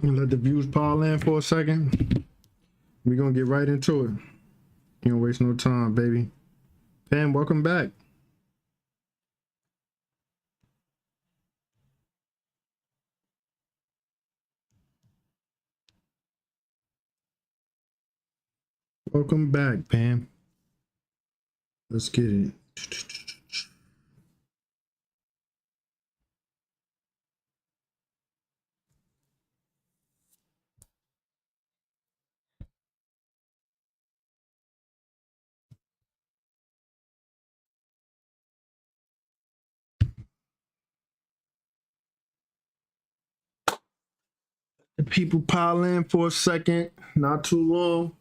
Let the views pile in for a second. We're gonna get right into it. You don't waste no time, baby. Pam, welcome back. Welcome back, Pam. Let's get it. The people pile in for a second, not too long.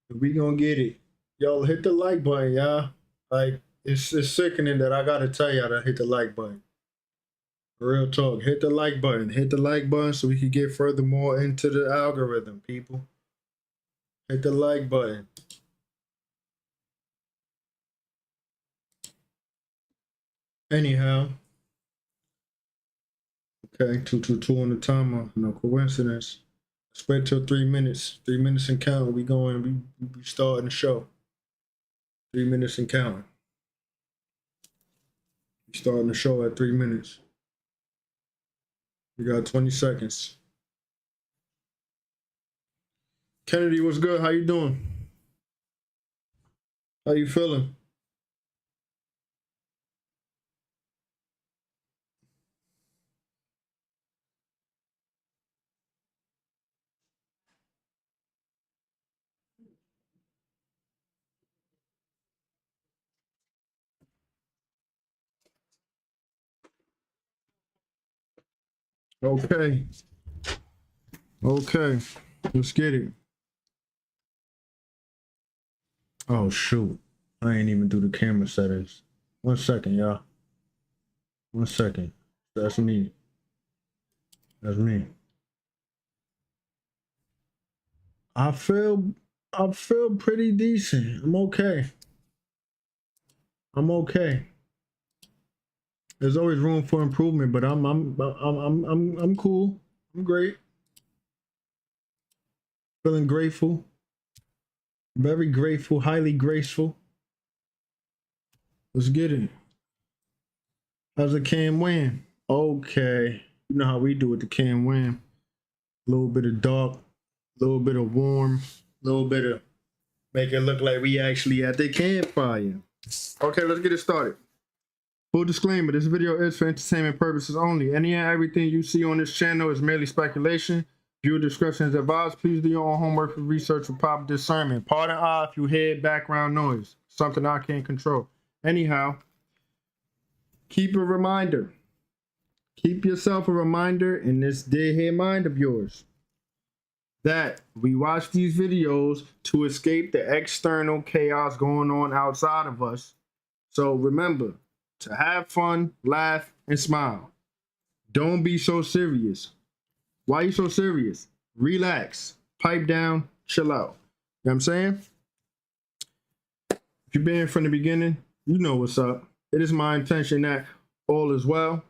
We gonna get it. Y'all hit the like button, y'all. Like it's sickening that I gotta tell y'all to hit the like button. Real talk. Hit the like button. Hit the like button so we can get furthermore into the algorithm, people. Hit the like button. Anyhow. Okay, 222 on the timer. No coincidence. Spread till 3 minutes. 3 minutes and counting. We going. We starting the show. 3 minutes and counting. We starting the show at 3 minutes. We got 20 seconds. Kennedy, what's good? How you doing? How you feeling? Okay. Okay. Let's get it. Oh, shoot. I ain't even do the camera settings. 1 second, y'all. 1 second. That's me. That's me. I feel pretty decent. I'm okay. I'm okay. There's always room for improvement, but I'm cool. I'm great. Feeling grateful. Very grateful, highly graceful. Let's get it. How's the Cam Wham? Okay. You know how we do with the Cam Wham. A little bit of dark, a little bit of warm, a little bit of make it look like we actually at the campfire. Okay, let's get it started. Full disclaimer, this video is for entertainment purposes only. Any and everything you see on this channel is merely speculation. Viewer discretion is advised. Please do your own homework for research for proper discernment. Pardon if you hear background noise. Something I can't control. Anyhow, keep a reminder. Keep yourself a reminder in this dead head mind of yours that we watch these videos to escape the external chaos going on outside of us. So remember to have fun, laugh, and smile. Don't be so serious. Why are you so serious? Relax, pipe down, chill out. You know what I'm saying? If you've been from the beginning, you know what's up. It is my intention that all is well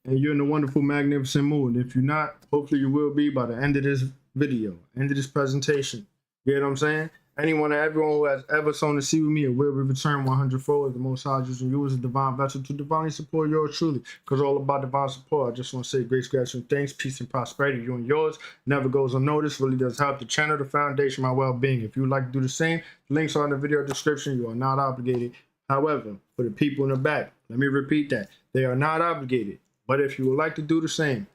and you're in a wonderful, magnificent mood. If you're not, hopefully you will be by the end of this video, end of this presentation. You know what I'm saying? Anyone and everyone who has ever sown a seed with me, it will be returned 100-fold. The Most High using you as a divine vessel to divinely support yours truly. Because all about divine support. I just want to say grace, gratitude, thanks, peace, and prosperity. You and yours never goes unnoticed. Really does help the channel, the foundation, my well-being. If you would like to do the same, links are in the video description. You are not obligated. However, for the people in the back, let me repeat that. They are not obligated. But if you would like to do the same,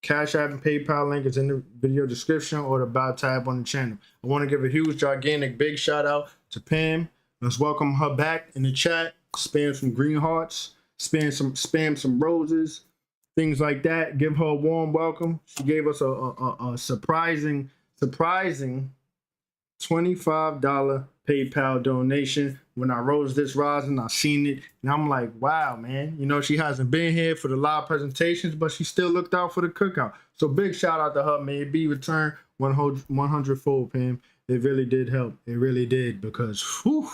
Cash App and PayPal link is in the video description or the about tab on the channel. I want to give a huge, gigantic, big shout out to Pam. Let's welcome her back in the chat. Spam some green hearts, spam some roses, things like that. Give her a warm welcome. She gave us a surprising $25 PayPal donation. When I rose this rising, I seen it, and I'm like, wow, man. You know, she hasn't been here for the live presentations, but she still looked out for the cookout. So big shout out to her. May it be returned 100-fold, Pam. It really did help. It really did, because whew,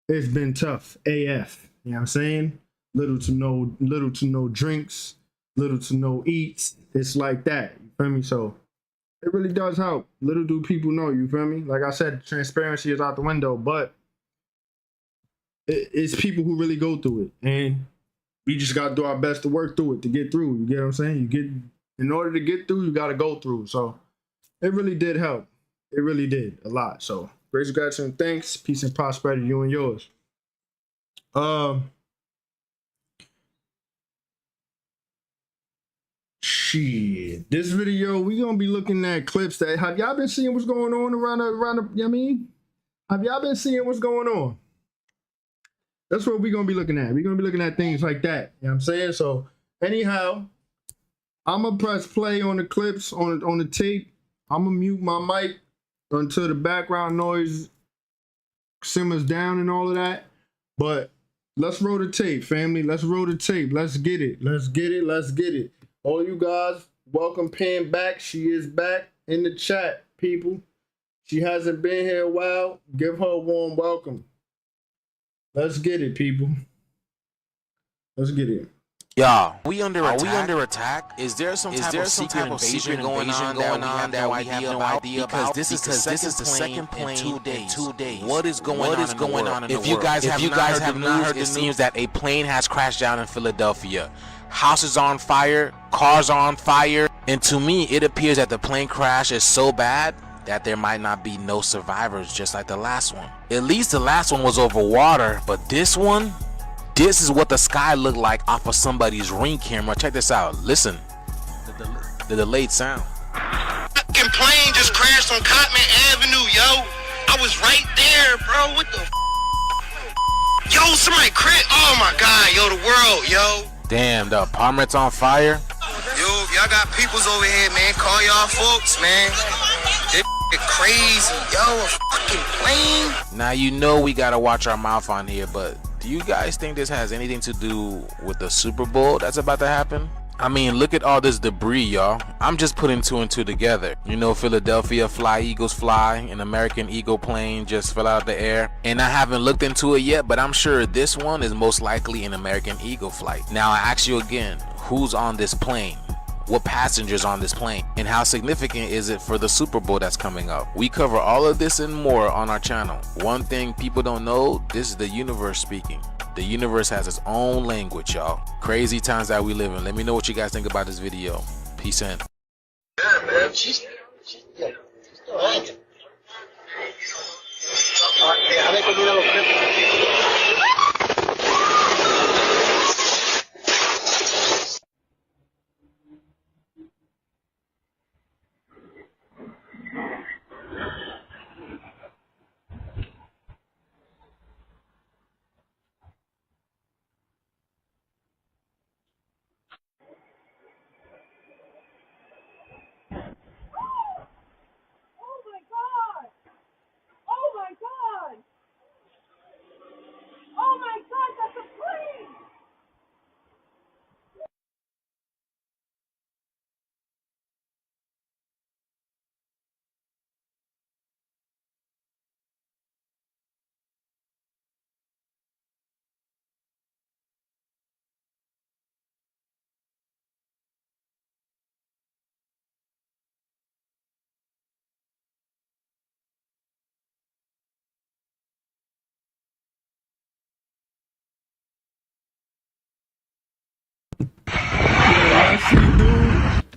it's been tough AF. You know what I'm saying? Little to no drinks, little to no eats. It's like that. You Feel me? So it really does help. Little do people know, you feel me? Like I said, transparency is out the window, but it's people who really go through it. And we just got to do our best to work through it, to get through. You get what I'm saying? In order to get through, you got to go through. So it really did help. It really did a lot. So grace, gratitude, and thanks. Peace and prosperity to you and yours. Shit. This video, we gonna be looking at clips that have y'all been seeing what's going on around the, you know what I mean? Have y'all been seeing what's going on? That's what we're gonna be looking at. We're gonna be looking at things like that. You know what I'm saying? So anyhow, I'm gonna press play on the clips on the tape. I'm gonna mute my mic until the background noise simmers down and all of that. But let's roll the tape, family. Let's roll the tape. Let's get it. Let's get it. Let's get it. All you guys, welcome Pam back. She is back in the chat, people. She hasn't been here a while. Give her a warm welcome. Let's get it, people. Let's get it. Y'all, we under attack? Is there some type of secret invasion going on that we have no idea about? Because this is the second plane in 2 days. What is going on in the world? If you guys have not heard, it seems that a plane has crashed down in Philadelphia. Houses on fire, cars on fire, and to me, it appears that the plane crash is so bad that there might not be no survivors, just like the last one. At least the last one was over water, but this one, this is what the sky looked like off of somebody's Ring camera. Check this out. Listen, the delayed sound. Fucking plane just crashed on Cotman Avenue, yo. I was right there, bro. What the Yo, somebody crashed. Oh my God, yo, the world, yo. Damn, the apartment's on fire. Yo, y'all got peoples over here, man. Call y'all folks, man. This crazy, yo, a fucking plane. Now you know we gotta watch our mouth on here, but do you guys think this has anything to do with the Super Bowl that's about to happen? I mean, look at all this debris, y'all. I'm just putting 2 and 2 together. You know, Philadelphia Fly Eagles Fly, an American Eagle plane just fell out of the air. And I haven't looked into it yet, but I'm sure this one is most likely an American Eagle flight. Now I ask you again, who's on this plane? What passengers on this plane? And how significant is it for the Super Bowl that's coming up? We cover all of this and more on our channel. One thing people don't know, this is the universe speaking. The universe has its own language, y'all. Crazy times that we live in. Let me know what you guys think about this video. Peace in. Yeah, man. She's still hanging.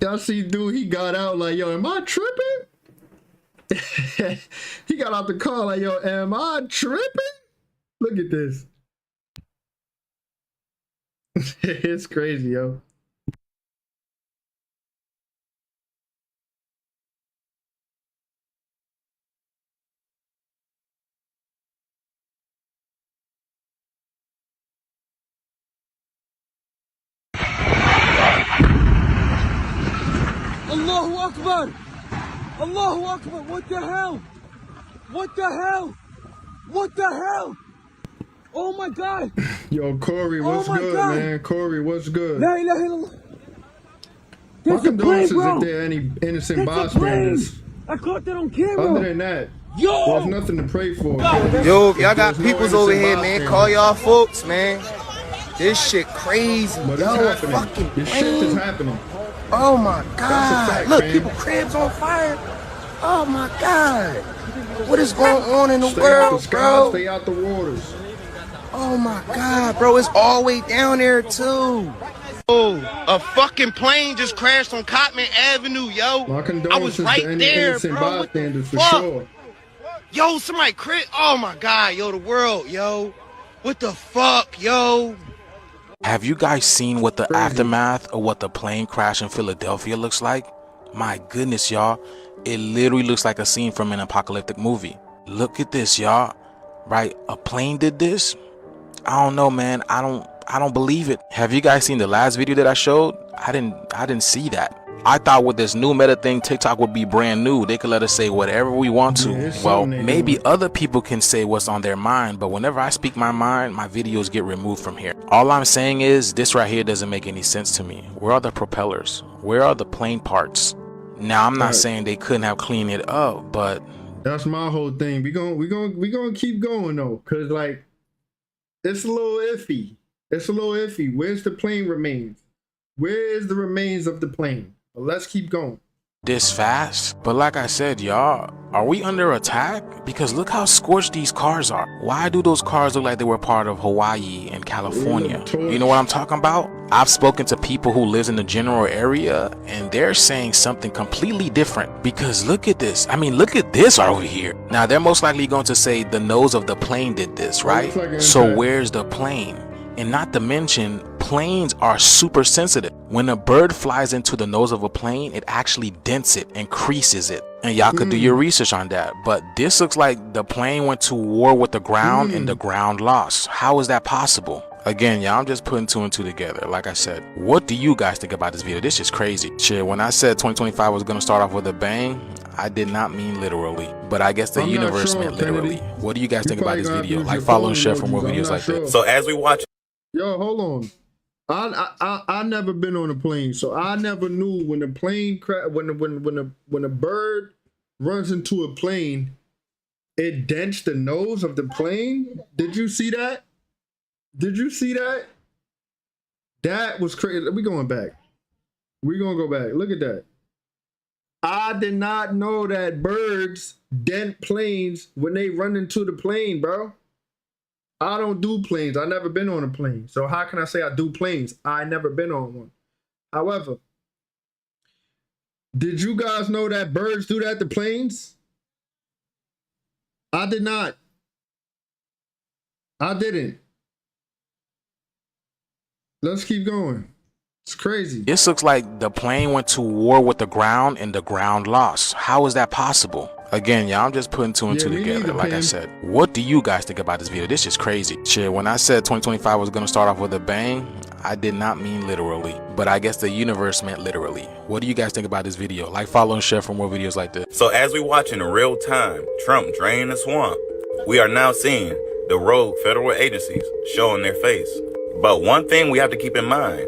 Y'all see dude, he got out like, yo, am I tripping? He got out the car like, yo, am I tripping? Look at this. It's crazy, yo. Allahu Akbar! Allahu Akbar! What the hell? What the hell? What the hell? Oh my God! Yo, Corey, what's good, God, man? Corey, what's good? La ilaha illallah. My condolences if there are any innocent bystanders. I caught that on camera. Other than that, there's nothing to pray for. Yo, y'all got peoples over here, man. Call y'all folks, man. This shit crazy. But it's happening. This shit is happening. Oh my That's a God. fact, Look, man. people cribs on fire. Oh my God. What is going on in the Stay out the world, sky, bro? stay out the waters. Oh my God, bro. It's all the way down there, too. Oh, a fucking plane just crashed on Cotman Avenue, yo. My I was condolences right to any there, innocent bro. What the bystanders for fuck? sure. Yo, somebody crit. Oh my God, yo, the world, yo. What the fuck, yo? Have you guys seen what the Crazy. aftermath of what the plane crash in Philadelphia looks like? My goodness, y'all. It literally looks like a scene from an apocalyptic movie. Look at this, y'all. Right? A plane did this? I don't know, man. I don't believe it. Have you guys seen the last video that I showed? I didn't see that. I thought with this new meta thing, TikTok would be brand new. They could let us say whatever we want to. Yeah, it's Well, something they maybe doing. other people can say what's on their mind, but whenever I speak my mind, my videos get removed from here. All I'm saying is this right here doesn't make any sense to me. Where are the propellers? Where are the plane parts? Now, I'm not Right. saying they couldn't have cleaned it up, but That's my whole thing. We gonna keep going though, cause like it's a little iffy. It's a little iffy. Where's the plane remains? Where is the remains of the plane? But let's keep going. this fast. But like I said, y'all, are we under attack? Because look how scorched these cars are. Why do those cars look like they were part of Hawaii and California? You know what I'm talking about? I've spoken to people who live in the general area and they're saying something completely different. Because look at this. I mean, look at this over here. Now they're most likely going to say the nose of the plane did this, right? Looks like an So impact. where's the plane? And not to mention, planes are super sensitive. When a bird flies into the nose of a plane, it actually dents it and creases it. And y'all could do your research on that. But this looks like the plane went to war with the ground and the ground lost. How is that possible? Again, y'all, I'm just putting two and two together. Like I said, what do you guys think about this video? This is crazy. Shit, when I said 2025 was going to start off with a bang, I did not mean literally. But I guess the I'm not universe sure, meant literally. Kennedy. What do you guys think about probably this gonna have to video? use Like, your follow and phone share for more emojis. I'm videos not like sure. this. So as we watch, Yo, hold on. I never been on a plane, so I never knew when the plane when a bird runs into a plane, it dents the nose of the plane. Did you see that? Did you see that? That was crazy. We going back. We gonna go back. Look at that. I did not know that birds dent planes when they run into the plane, bro. I don't do planes. I never been on a plane. So how can I say I do planes? I never been on one. However, did you guys know that birds do that to planes? I did not. I didn't. Let's keep going. It's crazy. This looks like the plane went to war with the ground and the ground lost. How is that possible? Again, y'all, I'm just putting two and Yeah, two me together. neither, Like I Pam. said, what do you guys think about this video? This is crazy. Shit, when I said 2025 was going to start off with a bang, I did not mean literally. But I guess the universe meant literally. What do you guys think about this video? Like, follow, and share for more videos like this. so as we watch in real time, Trump drain the swamp, we are now seeing the rogue federal agencies showing their face. But one thing we have to keep in mind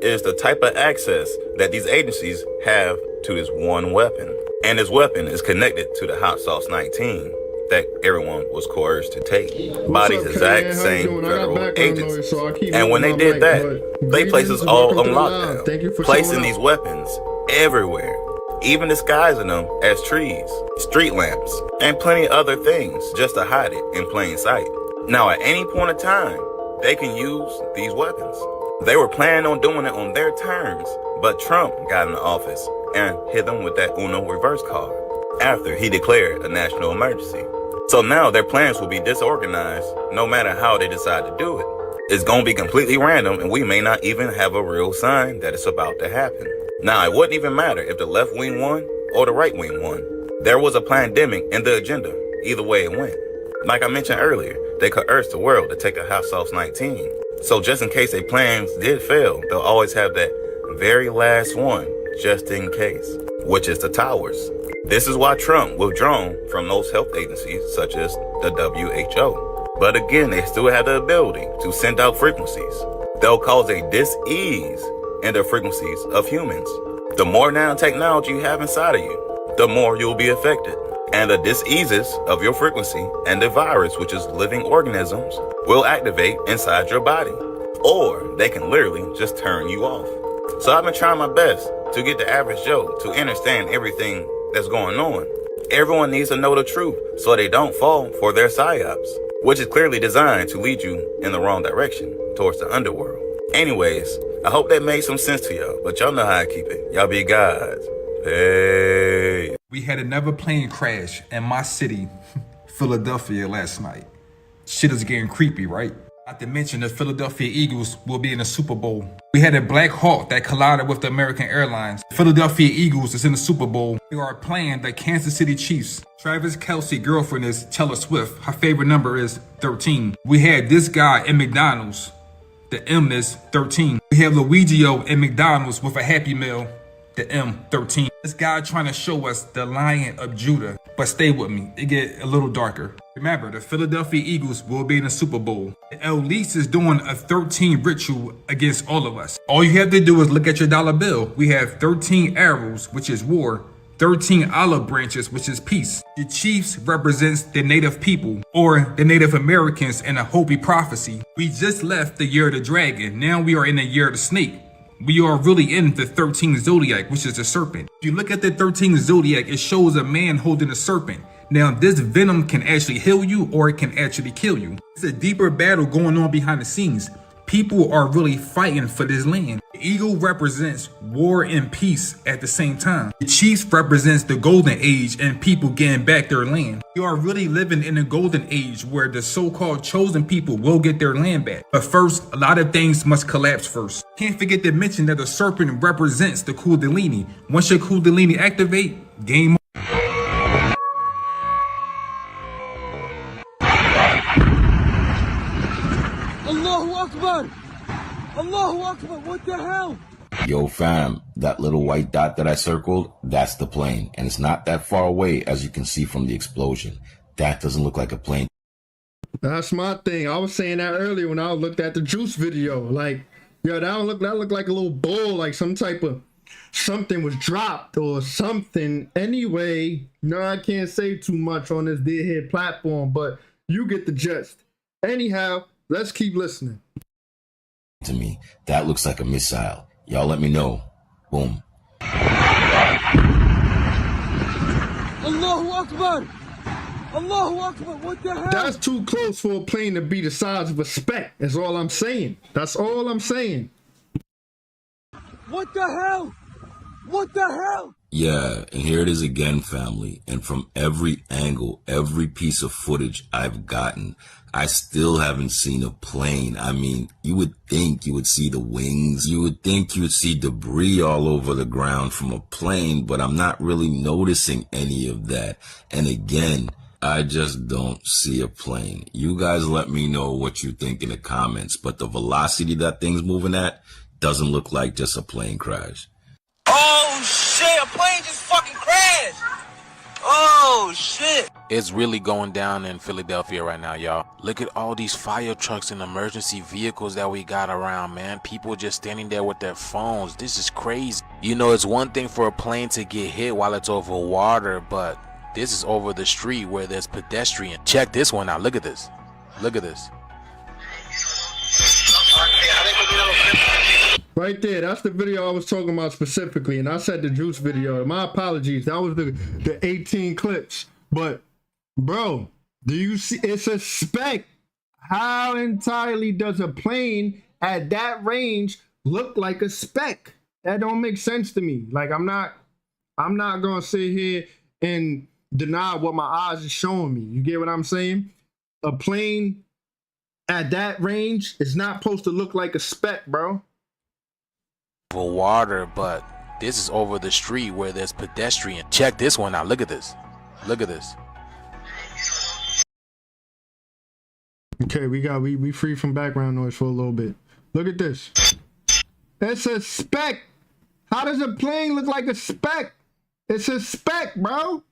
is the type of access that these agencies have to this one weapon. And this weapon is connected to the Hot Sauce 19 that everyone was coerced to take. By these up, exact Ken? How you same doing? I got federal background agencies. noise, so I keep And when they moving my did that, mic, but they placed us greetings, all welcome on to the live. lockdown, Thank you for placing showing these up. weapons everywhere, even disguising them as trees, street lamps, and plenty of other things just to hide it in plain sight. Now, at any point in time, they can use these weapons. They were planning on doing it on their terms, but Trump got in the office and hit them with that Uno reverse card after he declared a national emergency. So now their plans will be disorganized no matter how they decide to do it. It's going to be completely random, and we may not even have a real sign that it's about to happen. Now, it wouldn't even matter if the left wing won or the right wing won. There was a pandemic in the agenda, either way it went. Like I mentioned earlier, they coerced the world to take a Hot Sauce 19. So just in case their plans did fail, they'll always have that very last one, just in case, which is the towers. This is why Trump withdrawn from those health agencies such as the WHO. But again, they still have the ability to send out frequencies. They'll cause a dis-ease in the frequencies of humans. The more nanotechnology you have inside of you, the more you'll be affected. And the dis-eases of your frequency and the virus, which is living organisms, will activate inside your body. Or they can literally just turn you off. So I've been trying my best to get the average Joe to understand everything that's going on. Everyone needs to know the truth so they don't fall for their psyops, which is clearly designed to lead you in the wrong direction towards the underworld. Anyways, I hope that made some sense to y'all, but y'all know how I keep it. Y'all be gods. Hey. We had another plane crash in my city, Philadelphia, last night. Shit is getting creepy, right? Not to mention the Philadelphia Eagles will be in the Super Bowl. We had a Black Hawk that collided with the American Airlines. Philadelphia Eagles is in the Super Bowl. They are playing the Kansas City Chiefs. Travis Kelce's girlfriend is Taylor Swift. Her favorite number is 13. We had this guy in McDonald's. The M is 13. We have Luigio in McDonald's with a Happy Meal. The M13. This guy trying to show us the Lion of Judah. But stay with me, it get a little darker. Remember, the Philadelphia Eagles will be in the Super Bowl. Elise is doing a 13 ritual against all of us. All you have to do is look at your dollar bill. We have 13 arrows, which is war. 13 olive branches, which is peace. The Chiefs represents the Native people, or the Native Americans in a Hopi prophecy. We just left the year of the dragon. Now we are in the year of the snake. We are really in the 13th zodiac, which is the serpent. If you look at the 13th zodiac, it shows a man holding a serpent. Now, this venom can actually heal you or it can actually kill you. It's a deeper battle going on behind the scenes. People are really fighting for this land. The eagle represents war and peace at the same time. The Chiefs represents the golden age and people getting back their land. We are really living in a golden age where the so-called chosen people will get their land back. But first, a lot of things must collapse first. Can't forget to mention that the serpent represents the Kundalini. Once your Kundalini activate, game over. Allahu Akbar! Allahu Akbar! What the hell? Yo fam, that little white dot that I circled, that's the plane. And it's not that far away as you can see from the explosion. That doesn't look like a plane. That's my thing. I was saying that earlier when I looked at the Juice video. Like, yo, that looked like a little bull, like some type of something was dropped or something. Anyway, no, I can't say too much on this Deadhead platform, but you get the gist. Anyhow, let's keep listening. To me, that looks like a missile. Y'all let me know. Boom. Allahu Akbar! Allahu Akbar! What the hell? That's too close for a plane to be the size of a speck. That's all I'm saying. That's all I'm saying. What the hell? What the hell? Yeah, and here it is again, family. And from every angle, every piece of footage I've gotten, I still haven't seen a plane. I mean, you would think you would see the wings. You would think you would see debris all over the ground from a plane, but I'm not really noticing any of that. And again, I just don't see a plane. You guys let me know what you think in the comments, but the velocity that thing's moving at doesn't look like just a plane crash. Oh shit, a plane just fucking crashed. Oh shit. It's really going down in Philadelphia right now, y'all. Look at all these fire trucks and emergency vehicles that we got around, man. People just standing there with their phones. This is crazy. You know, it's one thing for a plane to get hit while it's over water, but this is over the street where there's pedestrian. Check this one out. Look at this. Look at this. Right there, that's the video I was talking about specifically, and I said the Juice video. My apologies, that was the 18 clips. But, bro, do you see, it's a speck. How entirely does a plane at that range look like a speck? That don't make sense to me. Like, I'm not gonna sit here and deny what my eyes are showing me. You get what I'm saying? A plane at that range is not supposed to look like a speck, bro. For water, but this is over the street where there's pedestrian. Check this one out. Look at this. Look at this. Okay, we free from background noise for a little bit. Look at this. It's a speck. How does a plane look like a speck? It's a speck, bro.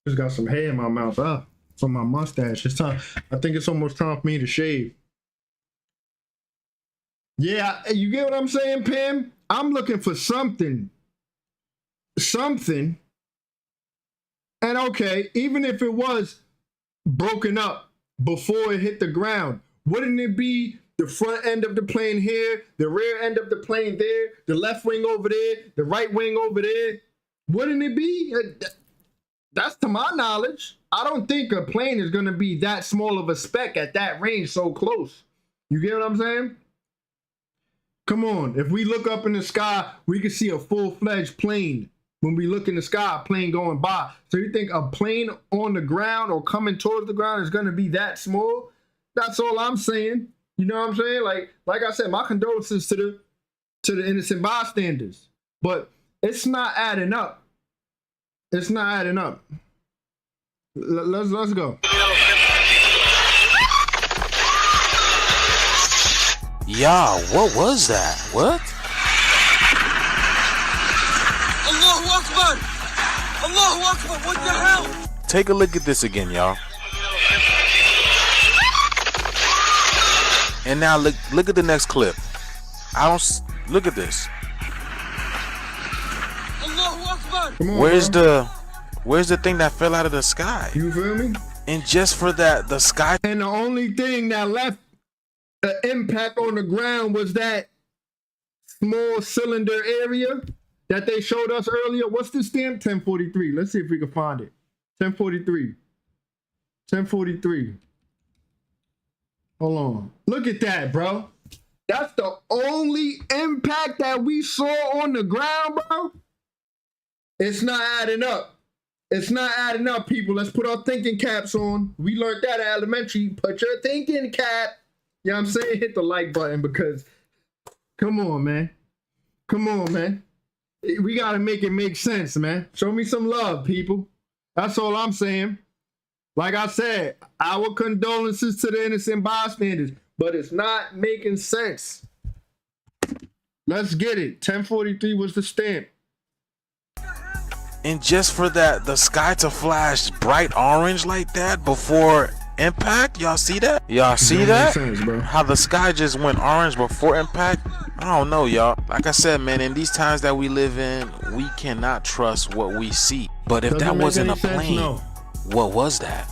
Just got some hair in my mouth. From my mustache. It's time. I think it's almost time for me to shave. Yeah, you get what I'm saying, Pam? I'm looking for something. Something. And okay, even if it was broken up before it hit the ground, wouldn't it be the front end of the plane here, the rear end of the plane there, the left wing over there, the right wing over there. Wouldn't it be? That's to my knowledge. I don't think a plane is going to be that small of a speck at that range so close. You get what I'm saying? Come on. If we look up in the sky, we can see a full-fledged plane. When we look in the sky, a plane going by. So you think a plane on the ground or coming towards the ground is going to be that small? That's all I'm saying. You know what I'm saying? Like I said, my condolences to the innocent bystanders. But it's not adding up. It's not adding up. Let's go. Yeah, what was that? What? Allahu Akbar! Allahu Akbar! What the hell? Take a look at this again, y'all. And now look at the next clip. Look at this. Come on, where's the thing that fell out of the sky? You feel me? And just for that, the sky. And the only thing that left the impact on the ground was that small cylinder area that they showed us earlier. What's the stamp? 1043. Let's see if we can find it. 1043. 1043. Hold on. Look at that, bro. That's the only impact that we saw on the ground, bro. It's not adding up. It's not adding up, people. Let's put our thinking caps on. We learned that at elementary. Put your thinking cap. You know what I'm saying? Hit the like button because, come on, man. Come on, man. We got to make it make sense, man. Show me some love, people. That's all I'm saying. Like I said, our condolences to the innocent bystanders, but it's not making sense. Let's get it. 1043 was the stamp. And just for that, the sky to flash bright orange like that before impact. Y'all see that? Y'all see that? Sense, bro. How the sky just went orange before impact? I don't know, y'all. Like I said, man, in these times that we live in, we cannot trust what we see. But if that wasn't a plane, what was that?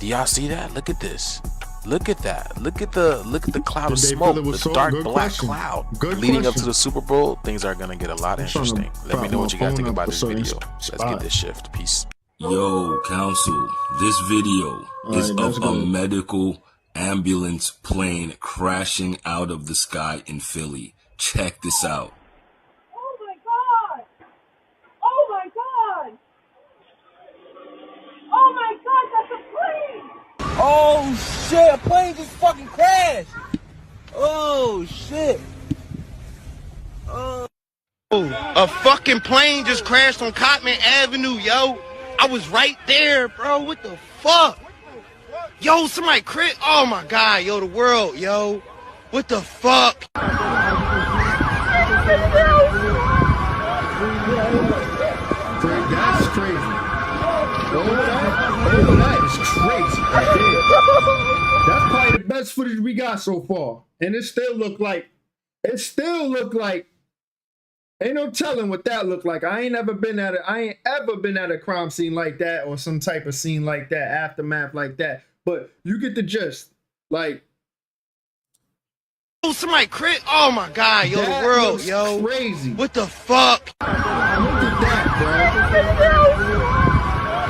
Do y'all see that? Look at this. Look at that. Look at the cloud of smoke, the dark black cloud. Leading up to the Super Bowl, things are gonna get a lot interesting. Let me know what you guys think about this video. Let's get this shift. Peace. Yo, council, this video is of a medical ambulance plane crashing out of the sky in Philly. Check this out. Oh my God! Oh my God! Oh my God, that's a plane! Oh shit, a plane just fucking crashed! Oh shit! A fucking plane just crashed on Cotman Avenue, yo. I was right there, bro. What the fuck? Yo, somebody crit. Oh my God, yo, the world, yo. What the fuck? That's crazy. Oh, that is crazy right there. That's probably the best footage we got so far. And it still looked like, ain't no telling what that looked like. I ain't ever been at a crime scene like that or some type of scene like that, aftermath like that. But you get the gist. Like, Oh, somebody crit. Oh my God, yo, the world, yo. Crazy. What the fuck? Look at that, bro.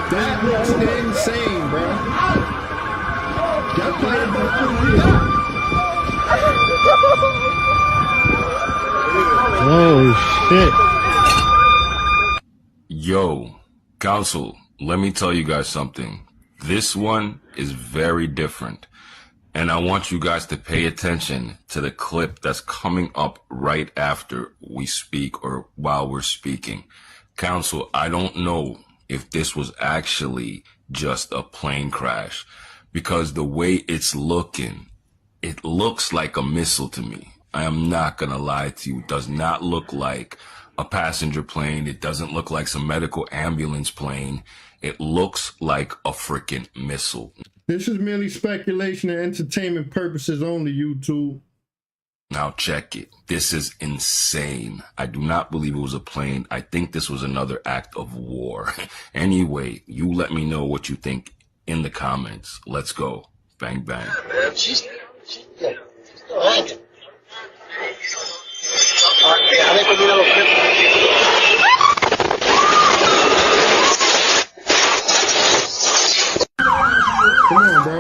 That looks insane, bro. That's probably the best footage we got. Oh, shit. Yo, council, let me tell you guys something. This one is very different. And I want you guys to pay attention to the clip that's coming up right after we speak or while we're speaking. Council, I don't know if this was actually just a plane crash because the way it's looking, it looks like a missile to me. I am not going to lie to you. It does not look like a passenger plane. It doesn't look like some medical ambulance plane. It looks like a freaking missile. This is merely speculation and entertainment purposes only, YouTube. Now check it. This is insane. I do not believe it was a plane. I think this was another act of war. Anyway, you let me know what you think in the comments. Let's go. Bang, bang. She's still Come on, bro.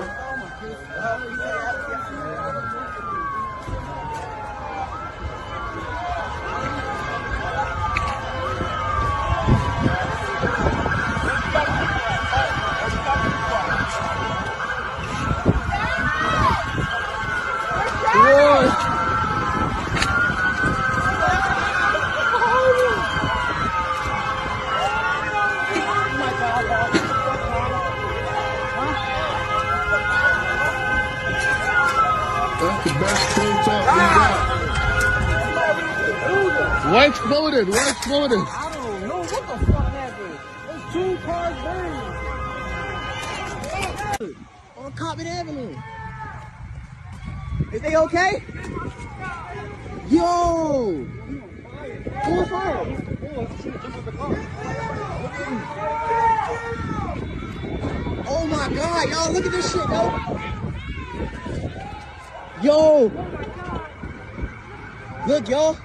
That's the best close up we got. What exploded? What exploded? I don't know what the fuck happened. There's 2 cars burned. On Coppin Avenue. Is they okay? Yo! Who on fire? Oh my god, y'all look at this shit, yo! Yo! Look, y'all!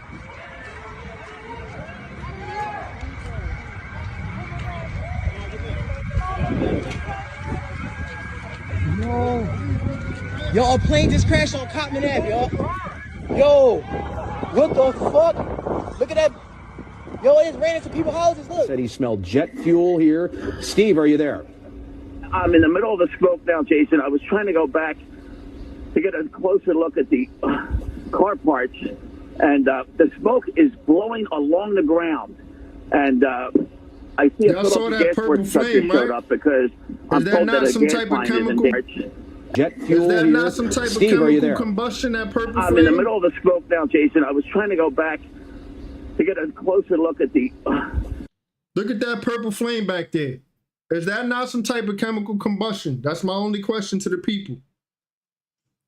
Yo, a plane just crashed on Cottman Ave, y'all. Yo, what the fuck? Look at that. Yo, it just ran into people's houses, look. Said he smelled jet fuel here. Steve, are you there? I'm in the middle of the smoke now, Jason. I was trying to go back to get a closer look at the car parts, and the smoke is blowing along the ground. And I see a saw that purple flame, showed right? up because I'm told that a gas line is in there. Jet fuel Is that here. not some type Steve, of are you chemical there? combustion, that purple I'm flame? in the middle of the smoke now, Jason. I was trying to go back to get a closer look at the... Look at that purple flame back there. Is that not some type of chemical combustion? That's my only question to the people.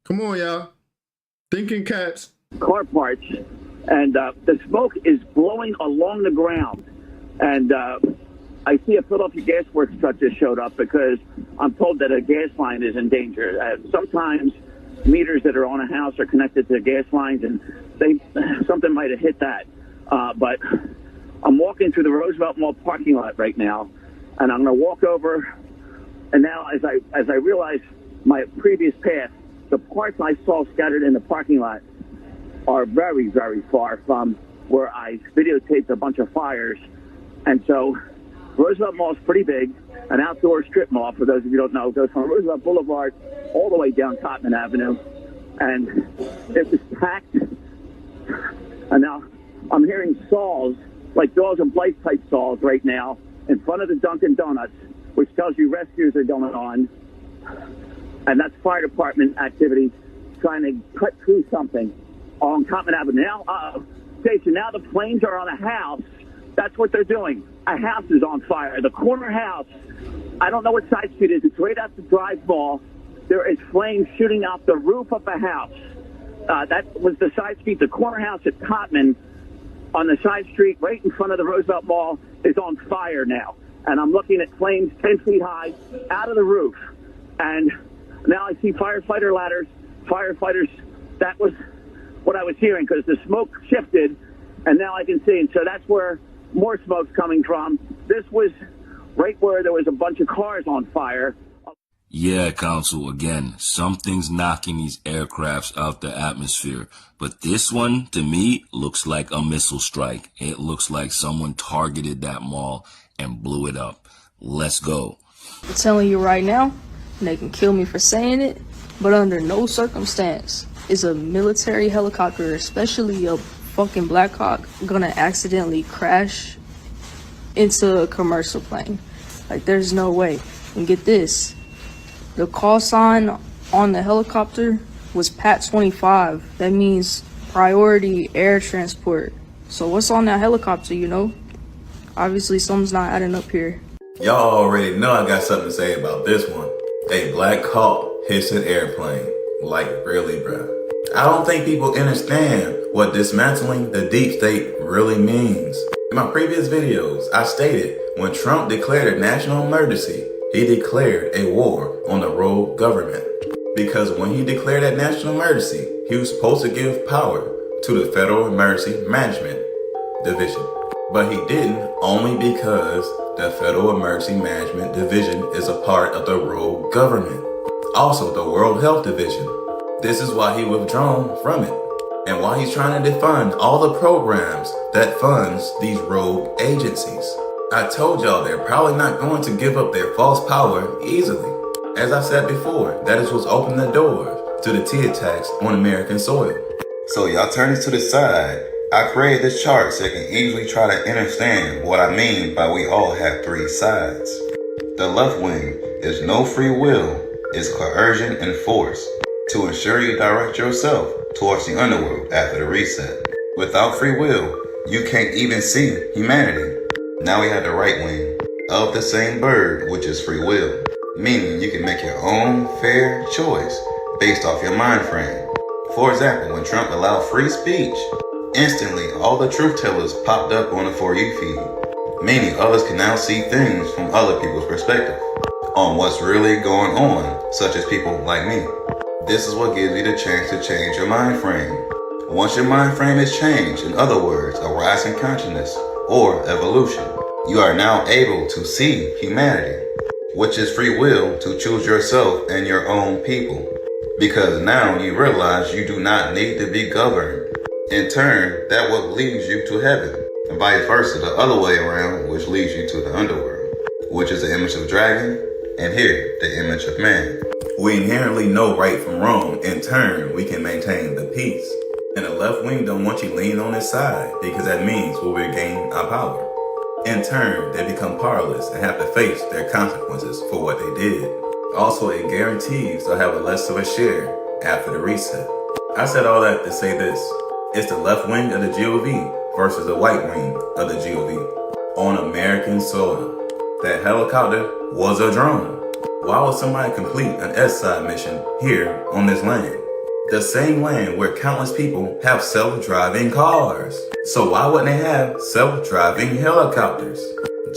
Come on, y'all. Thinking cats. Car parts, and the smoke is blowing along the ground. And I see a Philadelphia Gas Works truck just showed up because I'm told that a gas line is in danger. Sometimes meters that are on a house are connected to gas lines, and something might have hit that. But I'm walking through the Roosevelt Mall parking lot right now, and I'm going to walk over. And now, as I realize my previous path, the parts I saw scattered in the parking lot are very, very far from where I videotaped a bunch of fires. And so Roosevelt Mall is pretty big, an outdoor strip mall, for those of you who don't know. It goes from Roosevelt Boulevard all the way down Cottman Avenue. And it was packed. And now I'm hearing saws, like Dogs of Life type saws right now, in front of the Dunkin' Donuts, which tells you rescues are going on. And that's fire department activity trying to cut through something on Cottman Avenue. Now, Jason, now the planes are on a house. That's what they're doing. A house is on fire. The corner house, I don't know what side street it is. It's right at the Drive Mall. There is flames shooting out the roof of a house. That was the side street. The corner house at Cottman on the side street right in front of the Roosevelt Mall is on fire now. And I'm looking at flames 10 feet high out of the roof. And now I see firefighter ladders, firefighters. That was what I was hearing because the smoke shifted, and now I can see. And so that's where more smoke's coming from. This was right where there was a bunch of cars on fire. Yeah, Council, again, something's knocking these aircrafts out the atmosphere. But this one, to me, looks like a missile strike. It looks like someone targeted that mall and blew it up. Let's go. I'm telling you right now, and they can kill me for saying it, but under no circumstance is a military helicopter, especially a fucking Black Hawk, gonna accidentally crash into a commercial plane. Like, there's no way. And get this, the call sign on the helicopter was PAT 25. That means priority air transport. So what's on that helicopter, you know? Obviously something's not adding up here. Y'all already know I got something to say about this one. A Black Hawk hits an airplane. Like, really, bruh. I don't think people understand what dismantling the deep state really means. In my previous videos, I stated when Trump declared a national emergency, he declared a war on the rogue government. Because when he declared that national emergency, he was supposed to give power to the Federal Emergency Management Division. But he didn't, only because the Federal Emergency Management Division is a part of the rogue government. Also, the World Health Division. This is why he withdrawn from it, and why he's trying to defund all the programs that funds these rogue agencies. I told y'all they're probably not going to give up their false power easily. As I said before, that is what's opened the door to the T attacks on American soil. So y'all turn this to the side. I created this chart so you can easily try to understand what I mean by we all have three sides. The left wing is no free will, it's coercion and force to ensure you direct yourself towards the underworld after the reset. Without free will, you can't even see humanity. Now we have the right wing of the same bird, which is free will, meaning you can make your own fair choice based off your mind frame. For example, when Trump allowed free speech, instantly all the truth tellers popped up on the For You feed, meaning others can now see things from other people's perspective on what's really going on, such as people like me. This is what gives you the chance to change your mind frame. Once your mind frame is changed, in other words, a rise in consciousness or evolution, you are now able to see humanity, which is free will to choose yourself and your own people. Because now you realize you do not need to be governed. In turn, that what leads you to heaven, and vice versa, the other way around, which leads you to the underworld, which is the image of dragon, and here, the image of man. We inherently know right from wrong. In turn, we can maintain the peace. And the left wing don't want you leaning on his side, because that means we'll regain our power. In turn, they become powerless and have to face their consequences for what they did. Also, it guarantees they'll have a less of a share after the reset. I said all that to say this. It's the left wing of the GOV versus the white wing of the GOV on American soil. That helicopter was a drone. Why would somebody complete an S-side mission here on this land? The same land where countless people have self-driving cars. So why wouldn't they have self-driving helicopters?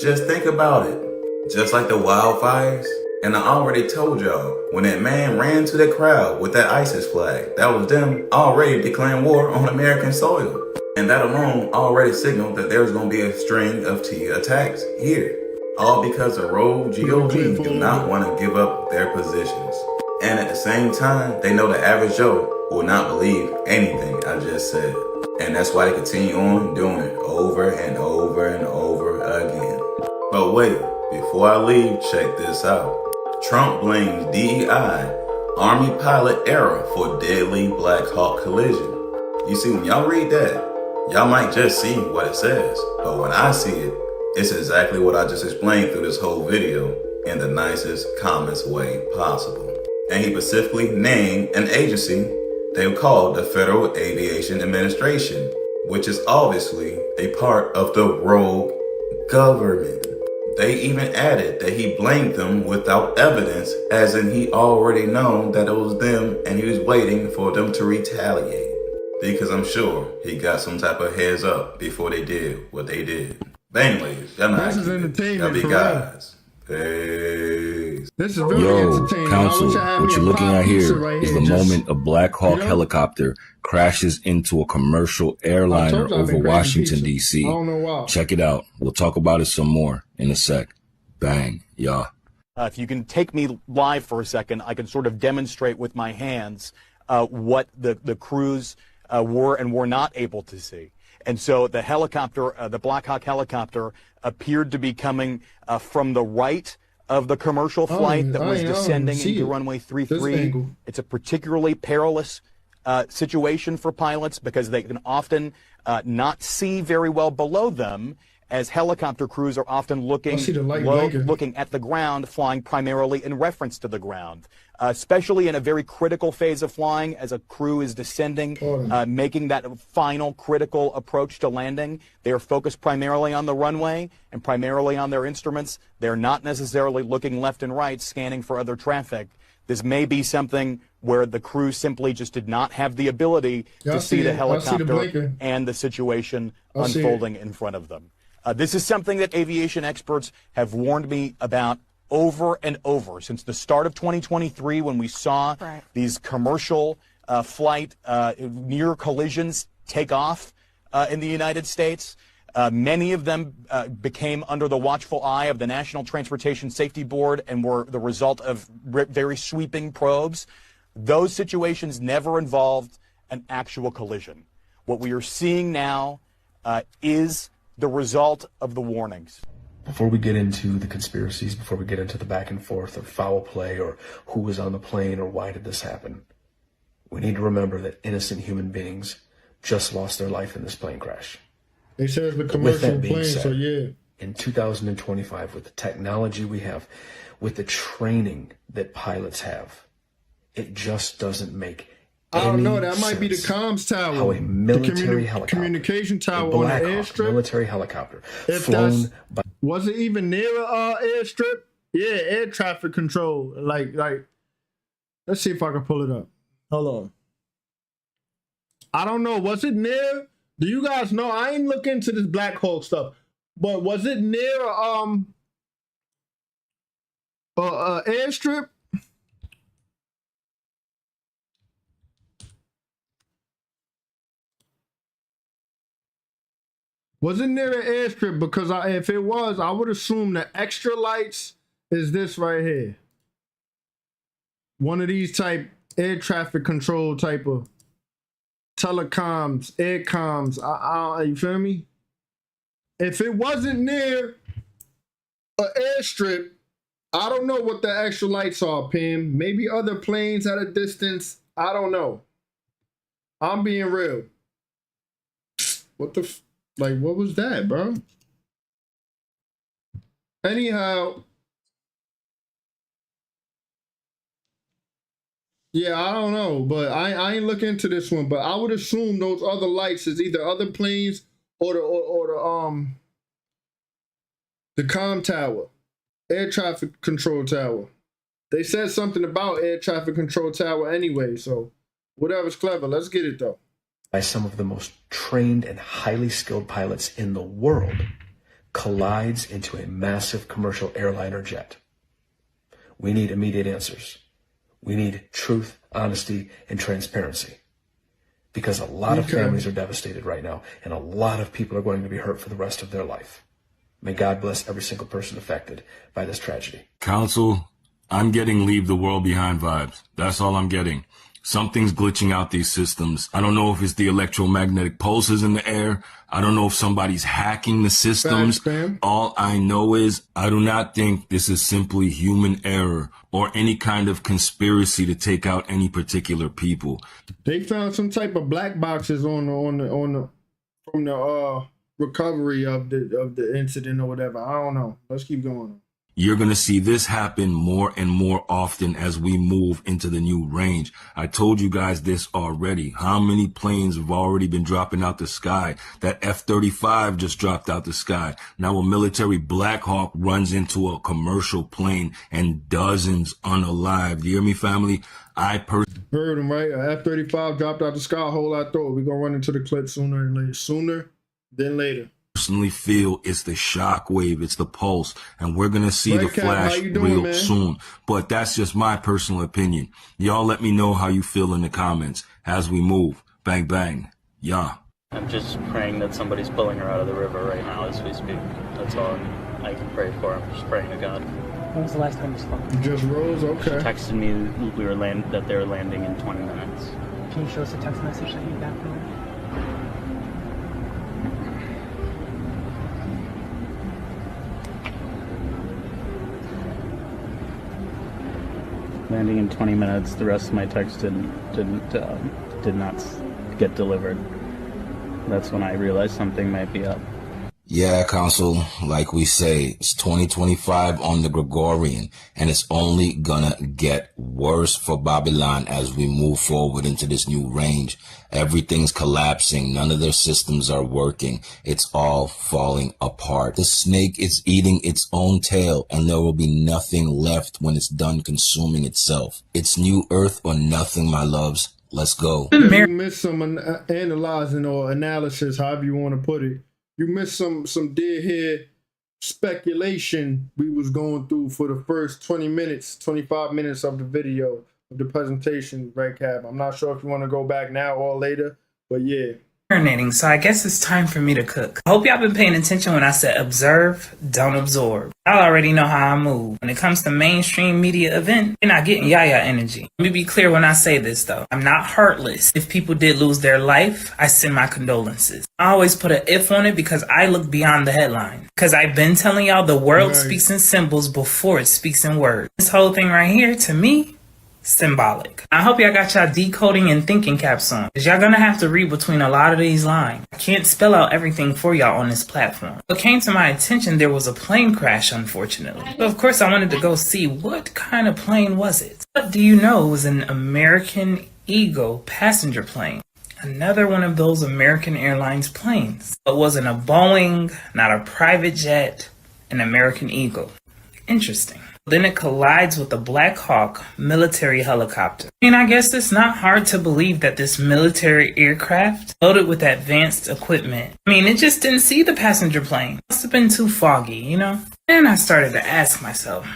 Just think about it. Just like the wildfires. And I already told y'all, when that man ran to the crowd with that ISIS flag, that was them already declaring war on American soil. And that alone already signaled that there was going to be a string of T attacks here. All because the rogue GOV do not want to give up their positions. And at the same time, they know the average Joe will not believe anything I just said. And that's why they continue on doing it over and over and over again. But wait, before I leave, check this out. Trump blames DEI, Army pilot error for deadly Black Hawk collision. You see, when y'all read that, y'all might just see what it says. But when I see it, it's exactly what I just explained through this whole video in the nicest, calmest way possible. And he specifically named an agency they call the Federal Aviation Administration, which is obviously a part of the rogue government. They even added that he blamed them without evidence, as in he already known that it was them and he was waiting for them to retaliate. Because I'm sure he got some type of heads up before they did what they did. But anyways, y'all know how to keep it. Y'all be guys. Peace. This is very Yo, entertaining. Council, what you're looking at here right is the moment a Black Hawk helicopter crashes into a commercial airliner over Washington, D.C. I don't know why. Check it out. We'll talk about it some more in a sec. Bang. Yeah. If you can take me live for a second, I can sort of demonstrate with my hands what the crews were and were not able to see. And so the helicopter, the Black Hawk helicopter, appeared to be coming from the right of the commercial flight that was descending into runway 33. It's a particularly perilous situation for pilots because they can often not see very well below them, as helicopter crews are often looking low, looking at the ground, flying primarily in reference to the ground. Especially in a very critical phase of flying, as a crew is descending, making that final critical approach to landing. They are focused primarily on the runway and primarily on their instruments. They're not necessarily looking left and right, scanning for other traffic. This may be something where the crew simply just did not have the ability to see the helicopter and the situation unfolding in front of them. This is something that aviation experts have warned me about over and over since the start of 2023, when we saw these commercial flight near collisions take off in the United States. Many of them became under the watchful eye of the National Transportation Safety Board and were the result of very sweeping probes. Those situations never involved an actual collision. What we are seeing now is the result of the warnings. Before we get into the conspiracies, before we get into the back and forth of foul play or who was on the plane or why did this happen, we need to remember that innocent human beings just lost their life in this plane crash. They said it's a commercial plane, said, so yeah. In 2025, with the technology we have, with the training that pilots have, it just doesn't make I don't know. any That might be the sense comms tower. how a military helicopter, communication tower a on the Black Hawk airstrip. military helicopter, If flown by. Was it even near a airstrip? Yeah, air traffic control. Like. Let's see if I can pull it up. Hold on. I don't know. Was it near? Do you guys know? I ain't look into this Black Hawk stuff, but was it near a airstrip? Was it near an airstrip? Because if it was, I would assume the extra lights is this right here. One of these type air traffic control type of telecoms, air comms. You feel me? If it wasn't near an airstrip, I don't know what the extra lights are, Pam. Maybe other planes at a distance. I don't know. I'm being real. What the... Like, what was that, bro? Anyhow. Yeah, I don't know, but I ain't look into this one, but I would assume those other lights is either other planes or the comm tower, air traffic control tower. They said something about air traffic control tower anyway, so whatever's clever. Let's get it though. By some of the most trained and highly skilled pilots in the world, collides into a massive commercial airliner jet. We need immediate answers. We need truth, honesty, and transparency. Because a lot of families are devastated right now, and a lot of people are going to be hurt for the rest of their life. May God bless every single person affected by this tragedy. Counsel, I'm getting leave the world behind vibes. That's all I'm getting. Something's glitching out these systems. I don't know if it's the electromagnetic pulses in the air. I don't know if somebody's hacking the systems. All I know is I do not think this is simply human error or any kind of conspiracy to take out any particular people. They found some type of black boxes from the recovery of the incident or whatever. I don't know. Let's keep going. You're going to see this happen more and more often as we move into the new range. I told you guys this already. How many planes have already been dropping out the sky? That F-35 just dropped out the sky. Now a military Black Hawk runs into a commercial plane and dozens unalived. You hear me, family? Heard him, right? F-35 dropped out the sky, a whole lot through. We're going to run into the clip sooner and later. Sooner than later. Personally feel it's the shock wave, it's the pulse, and we're gonna see the flash real soon. But that's just my personal opinion. Y'all let me know how you feel in the comments as we move. Bang bang. Yeah. I'm just praying that somebody's pulling her out of the river right now as we speak. That's all I can pray for. I'm just praying to God. When was the last time you spoke? You just rose? Okay. She texted me that they were landing in 20 minutes. Can you show us a text message that you got from her? Landing in 20 minutes. The rest of my text did not get delivered. That's when I realized something might be up. Yeah, Counsel, like we say, it's 2025 on the Gregorian, and it's only gonna get worse for Babylon as we move forward into this new range. Everything's collapsing. None of their systems are working. It's all falling apart. The snake is eating its own tail, and there will be nothing left when it's done consuming itself. It's new earth or nothing, my loves. Let's go. You missed some analyzing or analysis, however you want to put it. You missed some dead head speculation we was going through for the first 20 minutes, 25 minutes of the video of the presentation, Red Cap. I'm not sure if you want to go back now or later, but yeah. So I guess it's time for me to cook. I hope y'all been paying attention when I said observe, don't absorb. Y'all already know how I move. When it comes to mainstream media event, you're not getting yaya energy. Let me be clear when I say this though. I'm not heartless. If people did lose their life, I send my condolences. I always put an if on it because I look beyond the headline. Because I've been telling y'all the world speaks in symbols before it speaks in words. This whole thing right here, to me, symbolic. I hope y'all got y'all decoding and thinking caps on, because y'all gonna have to read between a lot of these lines. I can't spell out everything for y'all on this platform. What came to my attention, there was a plane crash, unfortunately. So of course I wanted to go see what kind of plane was it. What do you know, it was an American Eagle passenger plane. Another one of those American Airlines planes. It wasn't a Boeing, not a private jet, an American Eagle. Interesting. Then it collides with a Black Hawk military helicopter. And I guess it's not hard to believe that this military aircraft, loaded with advanced equipment, it just didn't see the passenger plane. Must have been too foggy, you know? And I started to ask myself,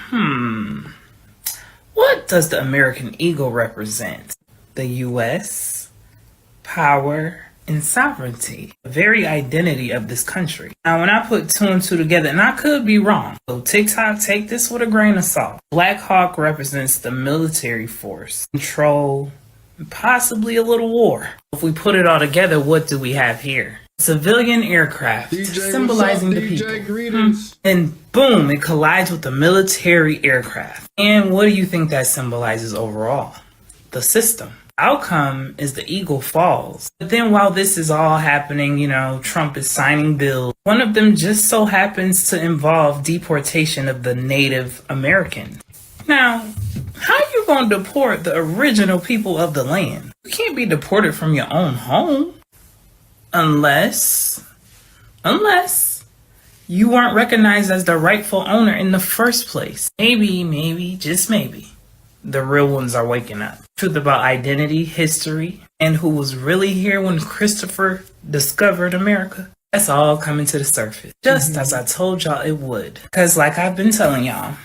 what does the American Eagle represent? The U.S., power, and sovereignty, the very identity of this country. Now, when I put two and two together, and I could be wrong, so TikTok, take this with a grain of salt. Black Hawk represents the military force, control, and possibly a little war. If we put it all together, what do we have here? Civilian aircraft, DJ, symbolizing what's up, the DJ? people. Greetings. And boom, it collides with the military aircraft. And what do you think that symbolizes overall? The system. Outcome is the Eagle falls. But then while this is all happening, Trump is signing bills. One of them just so happens to involve deportation of the Native Americans. Now, how are you going to deport the original people of the land? You can't be deported from your own home. Unless you weren't recognized as the rightful owner in the first place. Maybe, just maybe, the real ones are waking up. Truth about identity, history, and who was really here when Christopher discovered America. That's all coming to the surface. Just as I told y'all it would. Because like I've been telling y'all,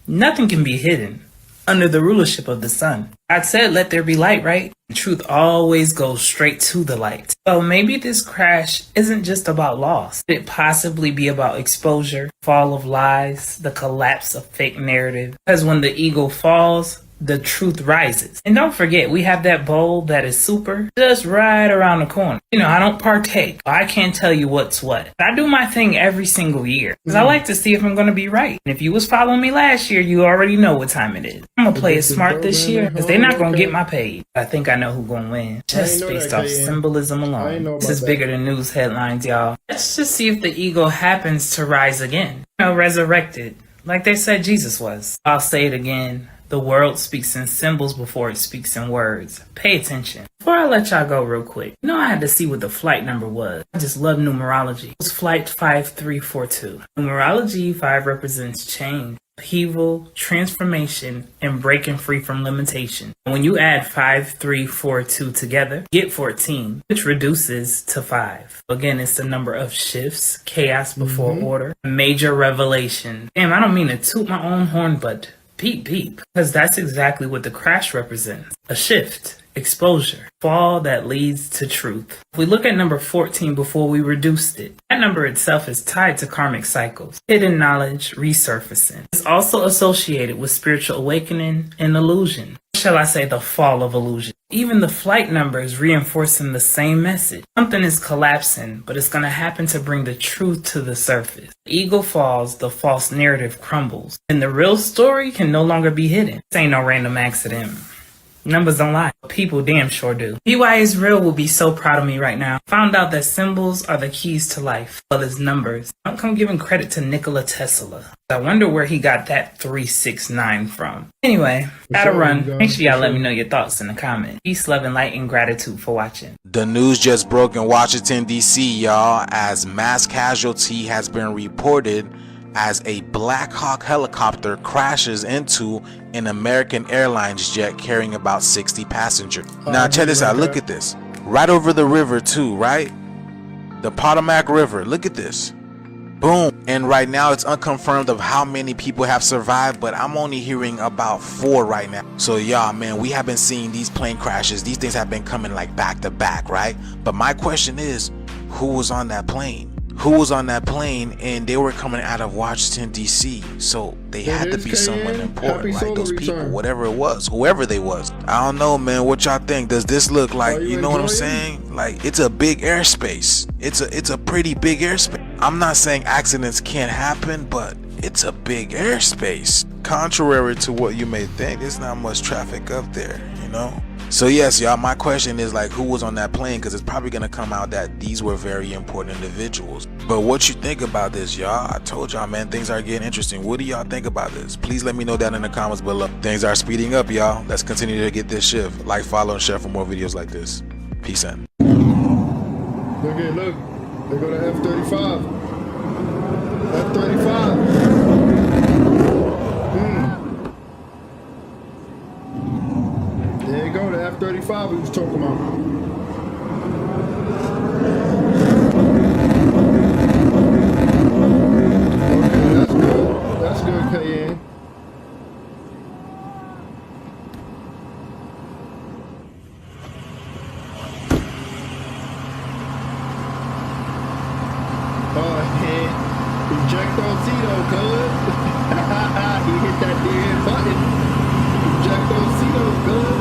nothing can be hidden under the rulership of the sun. God said, let there be light, right? Truth always goes straight to the light. So maybe this crash isn't just about loss. Could it possibly be about exposure, fall of lies, the collapse of fake narrative? Because when the eagle falls, the truth rises. And don't forget, we have that bowl that is super just right around the corner. I don't partake. I can't tell you what's what. I do my thing every single year because I like to see if I'm going to be right. And if you was following me last year, you already know what time it is. I'm going to play it smart this year because they're not going to get my page. I think I know who's going to win just based off symbolism alone. This is bigger than news headlines, y'all. Let's just see if the eagle happens to rise again. Resurrected like they said Jesus was. I'll say it again. The world speaks in symbols before it speaks in words. Pay attention. Before I let y'all go real quick, I had to see what the flight number was. I just love numerology. It was flight 5342. Numerology 5 represents change, upheaval, transformation, and breaking free from limitation. When you add 5342 together, you get 14, which reduces to 5. Again, it's the number of shifts, chaos before order, major revelation. Damn, I don't mean to toot my own horn, but peep, because that's exactly what the crash represents. A shift, exposure, fall that leads to truth. If we look at number 14 before we reduced it, that number itself is tied to karmic cycles, hidden knowledge resurfacing. It's also associated with spiritual awakening and illusion. Shall I say the fall of illusion? Even the flight number is reinforcing the same message. Something is collapsing, but it's going to happen to bring the truth to the surface. The eagle falls, the false narrative crumbles, and the real story can no longer be hidden. This ain't no random accident. Numbers don't lie, but people damn sure do. BY Israel will be so proud of me right now. Found out that symbols are the keys to life, as well as numbers. Don't come giving credit to Nikola Tesla. I wonder where he got that 369 from. Anyway, gotta run. Make sure y'all let me know your thoughts in the comments. Peace, love, and light, and gratitude for watching. The news just broke in Washington, D.C., y'all, as mass casualty has been reported as a Black Hawk helicopter crashes into an American Airlines jet carrying about 60 passengers. Now check this out, look at this. Right over the river too, right? The Potomac River, look at this. Boom. And right now it's unconfirmed of how many people have survived, but I'm only hearing about 4 right now. So y'all, man, we have been seeing these plane crashes. These things have been coming like back to back, right? But my question is, who was on that plane? Who was on that plane? And they were coming out of Washington, D.C. So they had to be someone important, right? Those people, whatever it was, whoever they was. I don't know, man. What y'all think? Does this look like, you know what I'm saying? Like, it's a big airspace. It's a pretty big airspace. I'm not saying accidents can't happen, but it's a big airspace. Contrary to what you may think, there's not much traffic up there, you know? So yes, y'all, my question is like, who was on that plane? Because it's probably going to come out that these were very important individuals. But what you think about this, y'all? I told y'all, man, things are getting interesting. What do y'all think about this? Please let me know down in the comments below. Things are speeding up, y'all. Let's continue to get this shift. Like, follow, and share for more videos like this. Peace out. Look. They go to F-35. F-35. There you go, the F-35 we was talking about. Okay, that's good. That's good, Cayenne. Ejectocito, cuz. He hit that damn button. Ejectocito, cuz.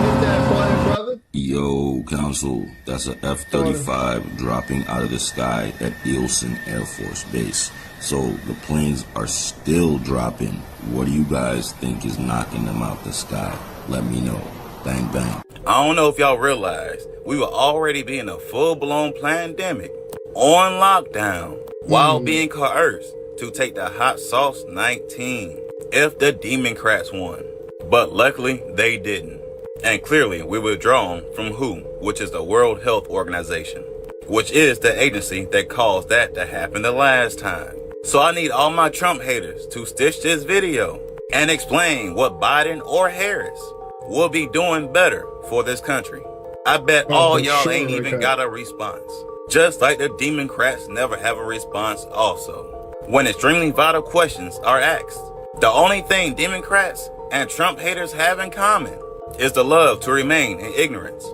Hit that button, brother. Yo, Council, that's a F-35 dropping out of the sky at Eelson Air Force Base. So the planes are still dropping. What do you guys think is knocking them out the sky? Let me know. Bang, bang. I don't know if y'all realize we were already being a full-blown pandemic on lockdown while being coerced to take the hot sauce 19 if the Democrats won. But luckily they didn't. And clearly we were withdrawn from WHO, which is the World Health Organization, which is the agency that caused that to happen the last time. So I need all my Trump haters to stitch this video and explain what Biden or Harris will be doing better for this country. I bet all y'all ain't even got a response. Just like the Democrats never have a response also. When extremely vital questions are asked, the only thing Democrats and Trump haters have in common is the love to remain in ignorance.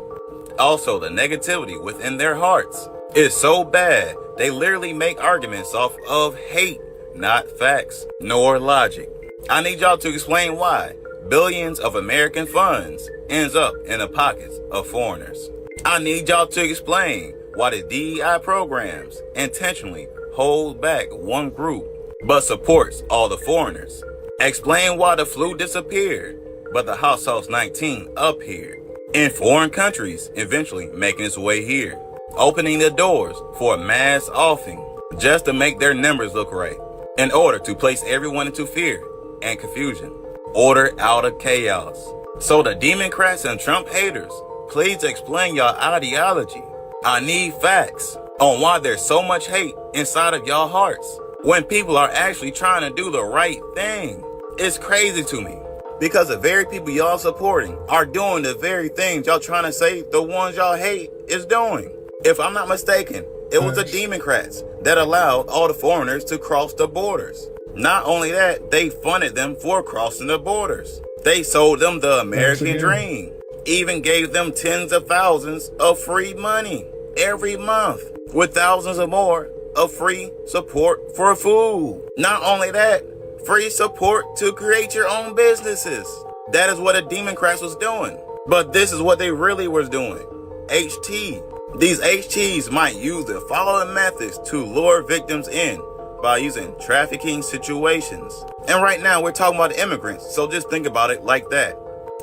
Also, the negativity within their hearts is so bad, they literally make arguments off of hate, not facts, nor logic. I need y'all to explain why billions of American funds ends up in the pockets of foreigners. I need y'all to explain why the DEI programs intentionally hold back one group but supports all the foreigners. Explain why the flu disappeared but the hot sauce 19 appeared in foreign countries, eventually making its way here, opening the doors for a mass offing just to make their numbers look right, in order to place everyone into fear and confusion, order out of chaos. So the Democrats and Trump haters, please explain your ideology. I need facts on why there's so much hate inside of y'all hearts when people are actually trying to do the right thing. It's crazy to me because the very people y'all supporting are doing the very things y'all trying to say the ones y'all hate is doing. If I'm not mistaken, it was the Democrats that allowed all the foreigners to cross the borders. Not only that, they funded them for crossing the borders. They sold them the American dream, even gave them tens of thousands of free money every month, with thousands of more of free support for food. Not only that, free support to create your own businesses. That is what the Democrats was doing. But this is what they really was doing. HT. These HTs might use the following methods to lure victims in by using trafficking situations. And right now we're talking about immigrants, so just think about it like that.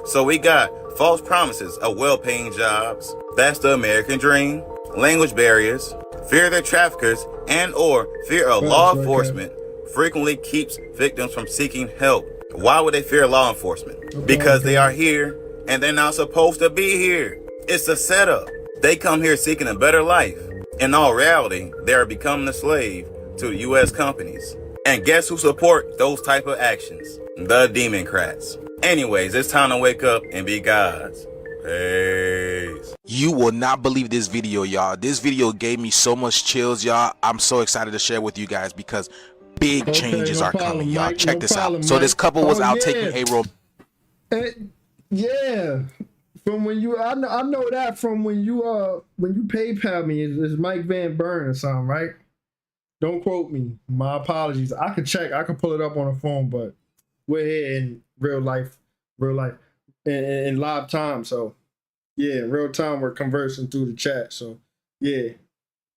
So we got false promises of well-paying jobs. That's the American dream. Language barriers, fear of their traffickers, and or fear of law enforcement frequently keeps victims from seeking help. Why would they fear law enforcement? Because they are here and they're not supposed to be here. It's a setup. They come here seeking a better life. In all reality, they are becoming a slave to U.S. companies. And guess who support those type of actions? The Democrats. Anyways, it's time to wake up and be gods. Peace. You will not believe this video, y'all. This video gave me so much chills, y'all. I'm so excited to share with you guys because big changes are coming, y'all. Check this out. So this couple was out taking a road. Yeah, from when you, I know that from when you PayPal me is Mike Van Buren or something, right? Don't quote me. My apologies. I could check. I could pull it up on the phone, but we're here in real life, in live time. So yeah, in real time we're conversing through the chat. So yeah,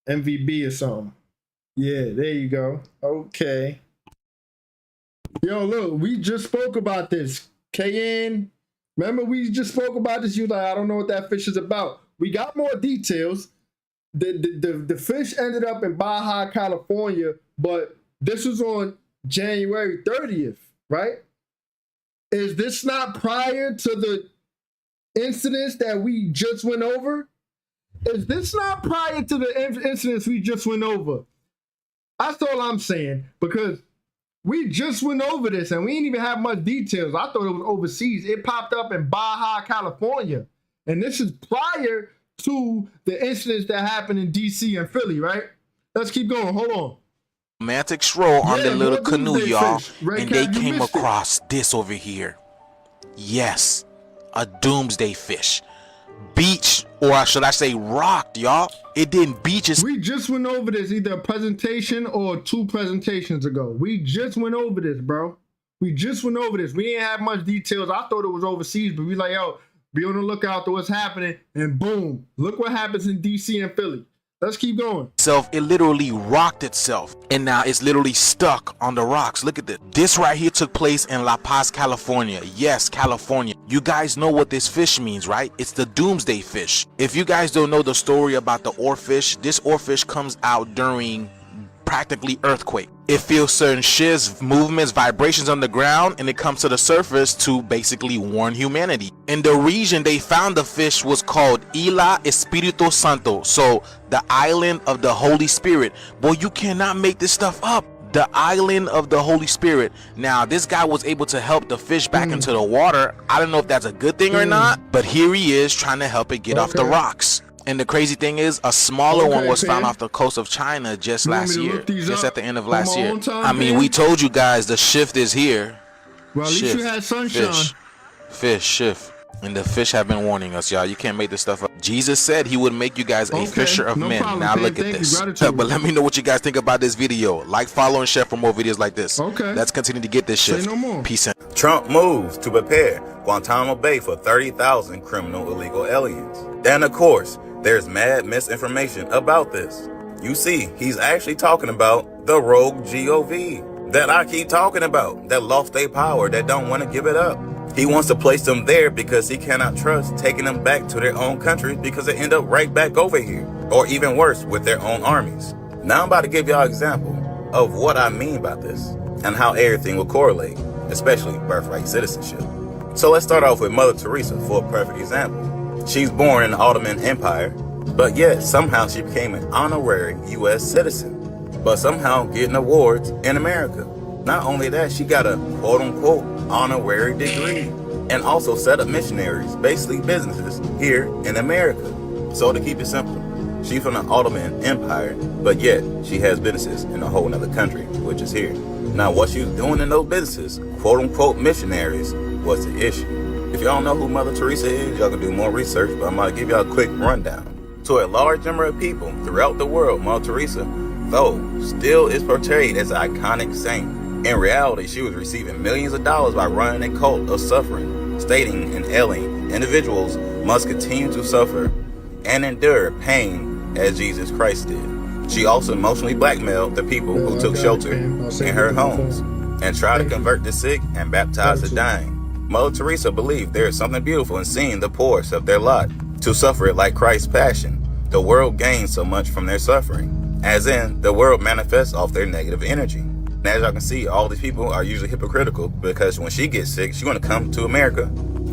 MVB or something. Yeah, there you go. Okay. Yo, look, we just spoke about this. KN, remember we just spoke about this? You like, I don't know what that fish is about. We got more details. The fish ended up in Baja, California, but this was on January 30th, right? Is this not prior to the incidents that we just went over? Is this not prior to the incidents we just went over? That's all I'm saying, because we just went over this and we didn't even have much details. I thought it was overseas. It popped up in Baja, California. And this is prior to the incidents that happened in DC and Philly, right? Let's keep going. Hold on. Romantic stroll on the little canoe, y'all. And they came across this over here. Yes, a doomsday fish. Beach, or should I say rocked, y'all. It didn't beach. We just went over this either a presentation or 2 presentations ago. We just went over this, bro. We just went over this. We didn't have much details. I thought it was overseas, but we like, yo, be on the lookout for what's happening. And boom, look what happens in DC and Philly. Let's keep going. It literally rocked itself, and now it's literally stuck on the rocks. Look at this. This right here took place in La Paz, California. Yes, California. You guys know what this fish means, right? It's the doomsday fish. If you guys don't know the story about the oarfish, this oarfish comes out during practically earthquake. It feels certain shifts, movements, vibrations on the ground, and it comes to the surface to basically warn humanity. In the region they found the fish was called Isla Espiritu Santo, so the island of the Holy Spirit. Boy, you cannot make this stuff up. The island of the Holy Spirit. Now this guy was able to help the fish back into the water. I don't know if that's a good thing or not, but here he is trying to help it get off the rocks. And the crazy thing is, a smaller one was found off the coast of China just last year, just at the end of last year. I mean, we told you guys the shift is here. Well, at least you had sunshine. Fish, shift. And the fish have been warning us, y'all. You can't make this stuff up. Jesus said he would make you guys a fisher of men. Now look at this. But let me know what you guys think about this video. Like, follow, and share for more videos like this. Let's continue to get this shift. Peace out. Trump moves to prepare Guantanamo Bay for 30,000 criminal illegal aliens. And of course, there's mad misinformation about this. You see, he's actually talking about the rogue GOV that I keep talking about, that lost their power, that don't want to give it up. He wants to place them there because he cannot trust taking them back to their own country because they end up right back over here, or even worse, with their own armies. Now I'm about to give y'all an example of what I mean by this and how everything will correlate, especially birthright citizenship. So let's start off with Mother Teresa for a perfect example. She's born in the Ottoman Empire, but yet somehow she became an honorary U.S. citizen, but somehow getting awards in America. Not only that, she got a quote-unquote honorary degree and also set up missionaries, basically businesses, here in America. So to keep it simple, she's from the Ottoman Empire, but yet she has businesses in a whole nother country, which is here. Now what she was doing in those businesses, quote-unquote missionaries, was the issue. If y'all don't know who Mother Teresa is, y'all can do more research, but I'm going to give y'all a quick rundown. To a large number of people throughout the world, Mother Teresa, though, still is portrayed as an iconic saint. In reality, she was receiving millions of dollars by running a cult of suffering, stating and ailing individuals must continue to suffer and endure pain as Jesus Christ did. She also emotionally blackmailed the people who took shelter in her homes and tried to convert the sick and baptize the dying. Mother Teresa believed there is something beautiful in seeing the poorest of their lot to suffer it like Christ's passion. The world gains so much from their suffering, as in the world manifests off their negative energy. And as y'all can see, all these people are usually hypocritical because when she gets sick, she's going to come to America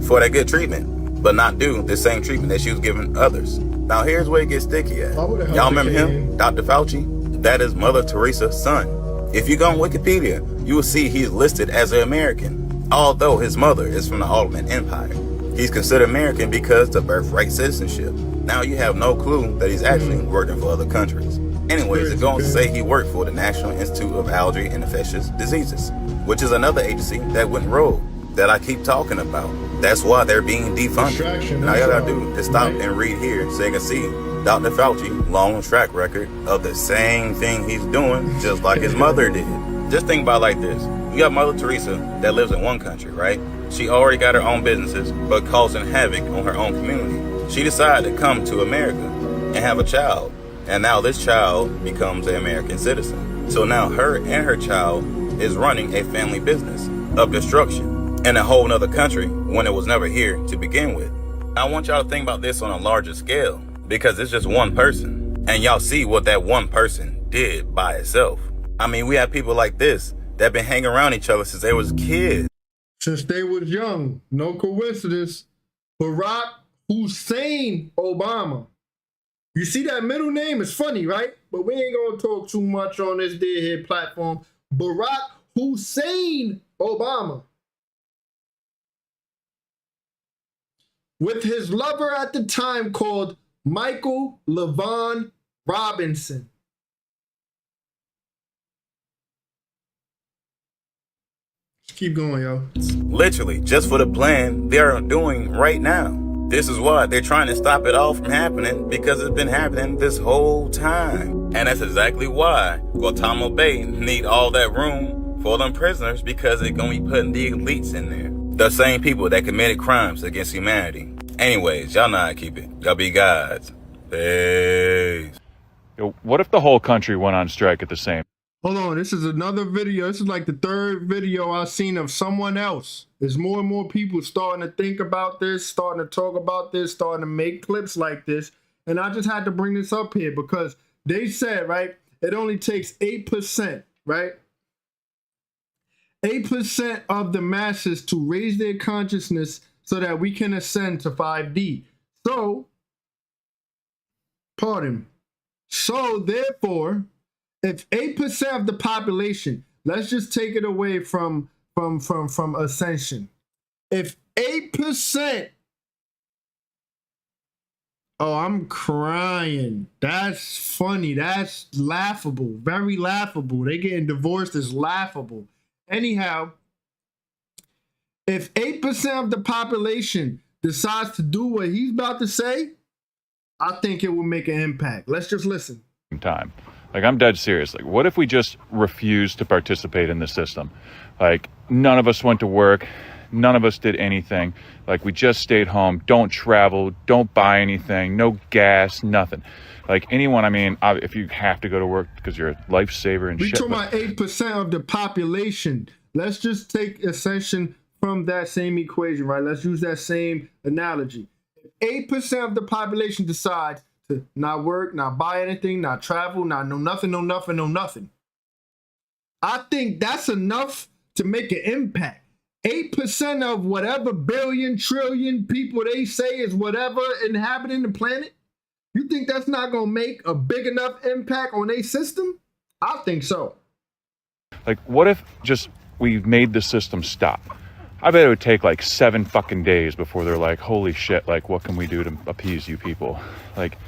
for that good treatment, but not do the same treatment that she was giving others. Now here's where it gets sticky at. Y'all remember him, Dr. Fauci? That is Mother Teresa's son. If you go on Wikipedia, you will see he's listed as an American, although his mother is from the Ottoman Empire. He's considered American because of birthright citizenship. Now you have no clue that he's actually working for other countries. Anyways, it's going to say he worked for the National Institute of Allergy and Infectious Diseases, which is another agency that went rogue that I keep talking about. That's why they're being defunded. And all you gotta do is stop and read here so you can see Dr. Fauci, long track record of the same thing he's doing, just like his mother did. Just think about it like this. You got Mother Teresa that lives in one country, right? She already got her own businesses, but causing havoc on her own community. She decided to come to America and have a child. And now this child becomes an American citizen. So now her and her child is running a family business of destruction in a whole nother country when it was never here to begin with. I want y'all to think about this on a larger scale because it's just one person. And y'all see what that one person did by itself. I mean, we have people like this that been hanging around each other since they was kids. Since they was young. No coincidence. Barack Hussein Obama. You see that middle name? It's funny, right? But we ain't gonna talk too much on this deadhead platform. Barack Hussein Obama. With his lover at the time called Michael LaVaughn Robinson. Just keep going, yo. Literally, just for the plan they are doing right now. This is why they're trying to stop it all from happening because it's been happening this whole time. And that's exactly why Guantanamo Bay need all that room for them prisoners because they're going to be putting the elites in there. The same people that committed crimes against humanity. Anyways, y'all know how to keep it. Y'all be gods. Peace. Yo, what if the whole country went on strike at the same? Hold on, this is another video. This is like the third video I've seen of someone else. There's more and more people starting to think about this, starting to talk about this, starting to make clips like this. And I just had to bring this up here because they said, right, it only takes 8%, right? 8% of the masses to raise their consciousness so that we can ascend to 5D. So, pardon. So, therefore, if 8% of the population, let's just take it away from ascension. If 8%, oh, I'm crying. That's funny. That's laughable. Very laughable. They getting divorced is laughable. Anyhow, if 8% of the population decides to do what he's about to say, I think it will make an impact. Let's just listen. Time. Like, I'm dead serious. Like, what if we just refused to participate in the system? Like, none of us went to work. None of us did anything. Like, we just stayed home. Don't travel. Don't buy anything. No gas. Nothing. Like, anyone, I mean, if you have to go to work because you're a lifesaver and we shit. We're talking about 8% of the population. Let's just take ascension from that same equation, right? Let's use that same analogy. If 8% of the population decides to not work, not buy anything, not travel, not no nothing, no nothing, no nothing. I think that's enough to make an impact. 8% of whatever billion, trillion people they say is whatever inhabiting the planet. You think that's not going to make a big enough impact on a system? I think so. Like, what if just we made the system stop? I bet it would take like 7 fucking days before they're like, holy shit, like, what can we do to appease you people? Like,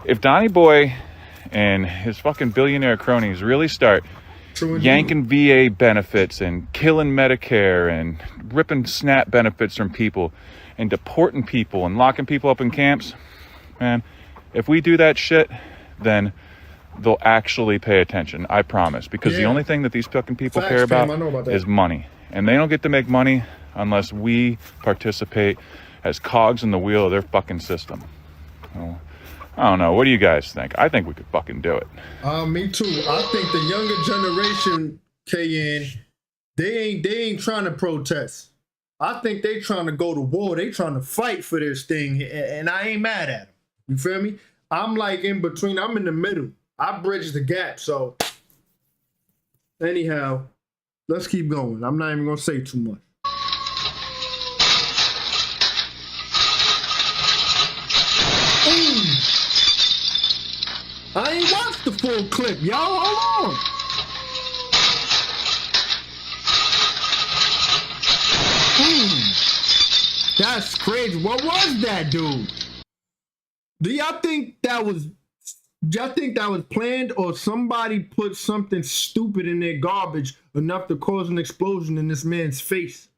if Donnie Boy and his fucking billionaire cronies really start yanking VA benefits and killing Medicare and ripping SNAP benefits from people and deporting people and locking people up in camps, man, if we do that shit, then they'll actually pay attention. I promise. Because the only thing that these fucking people care about is money. And they don't get to make money unless we participate as cogs in the wheel of their fucking system. So, I don't know. What do you guys think? I think we could fucking do it. Me too. I think the younger generation, KN, they ain't trying to protest. I think they trying to go to war. They trying to fight for this thing, and I ain't mad at them. You feel me? I'm like in between. I'm in the middle. I bridge the gap. So anyhow, let's keep going. I'm not even gonna say too much. I ain't watched the full clip, y'all. Hold on. That's crazy. What was that, dude? Do y'all think that was planned, or somebody put something stupid in their garbage enough to cause an explosion in this man's face?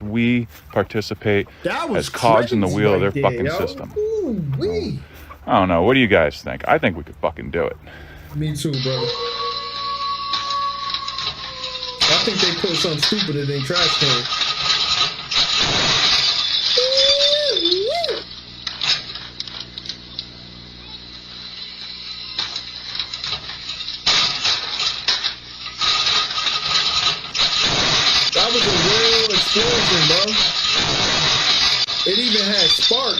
We participate as cogs in the wheel of their fucking system. Ooh-wee. I don't know. What do you guys think? I think we could fucking do it. Me too, brother. I think they put something stupid in their trash can. That was a real explosion, bro. It even had spark.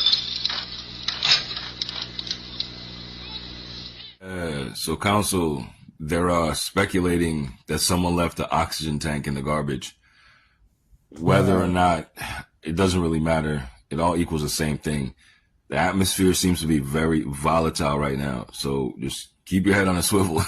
So council, they're speculating that someone left the oxygen tank in the garbage. Whether or not, it doesn't really matter. It all equals the same thing. The atmosphere seems to be very volatile right now. So just keep your head on a swivel.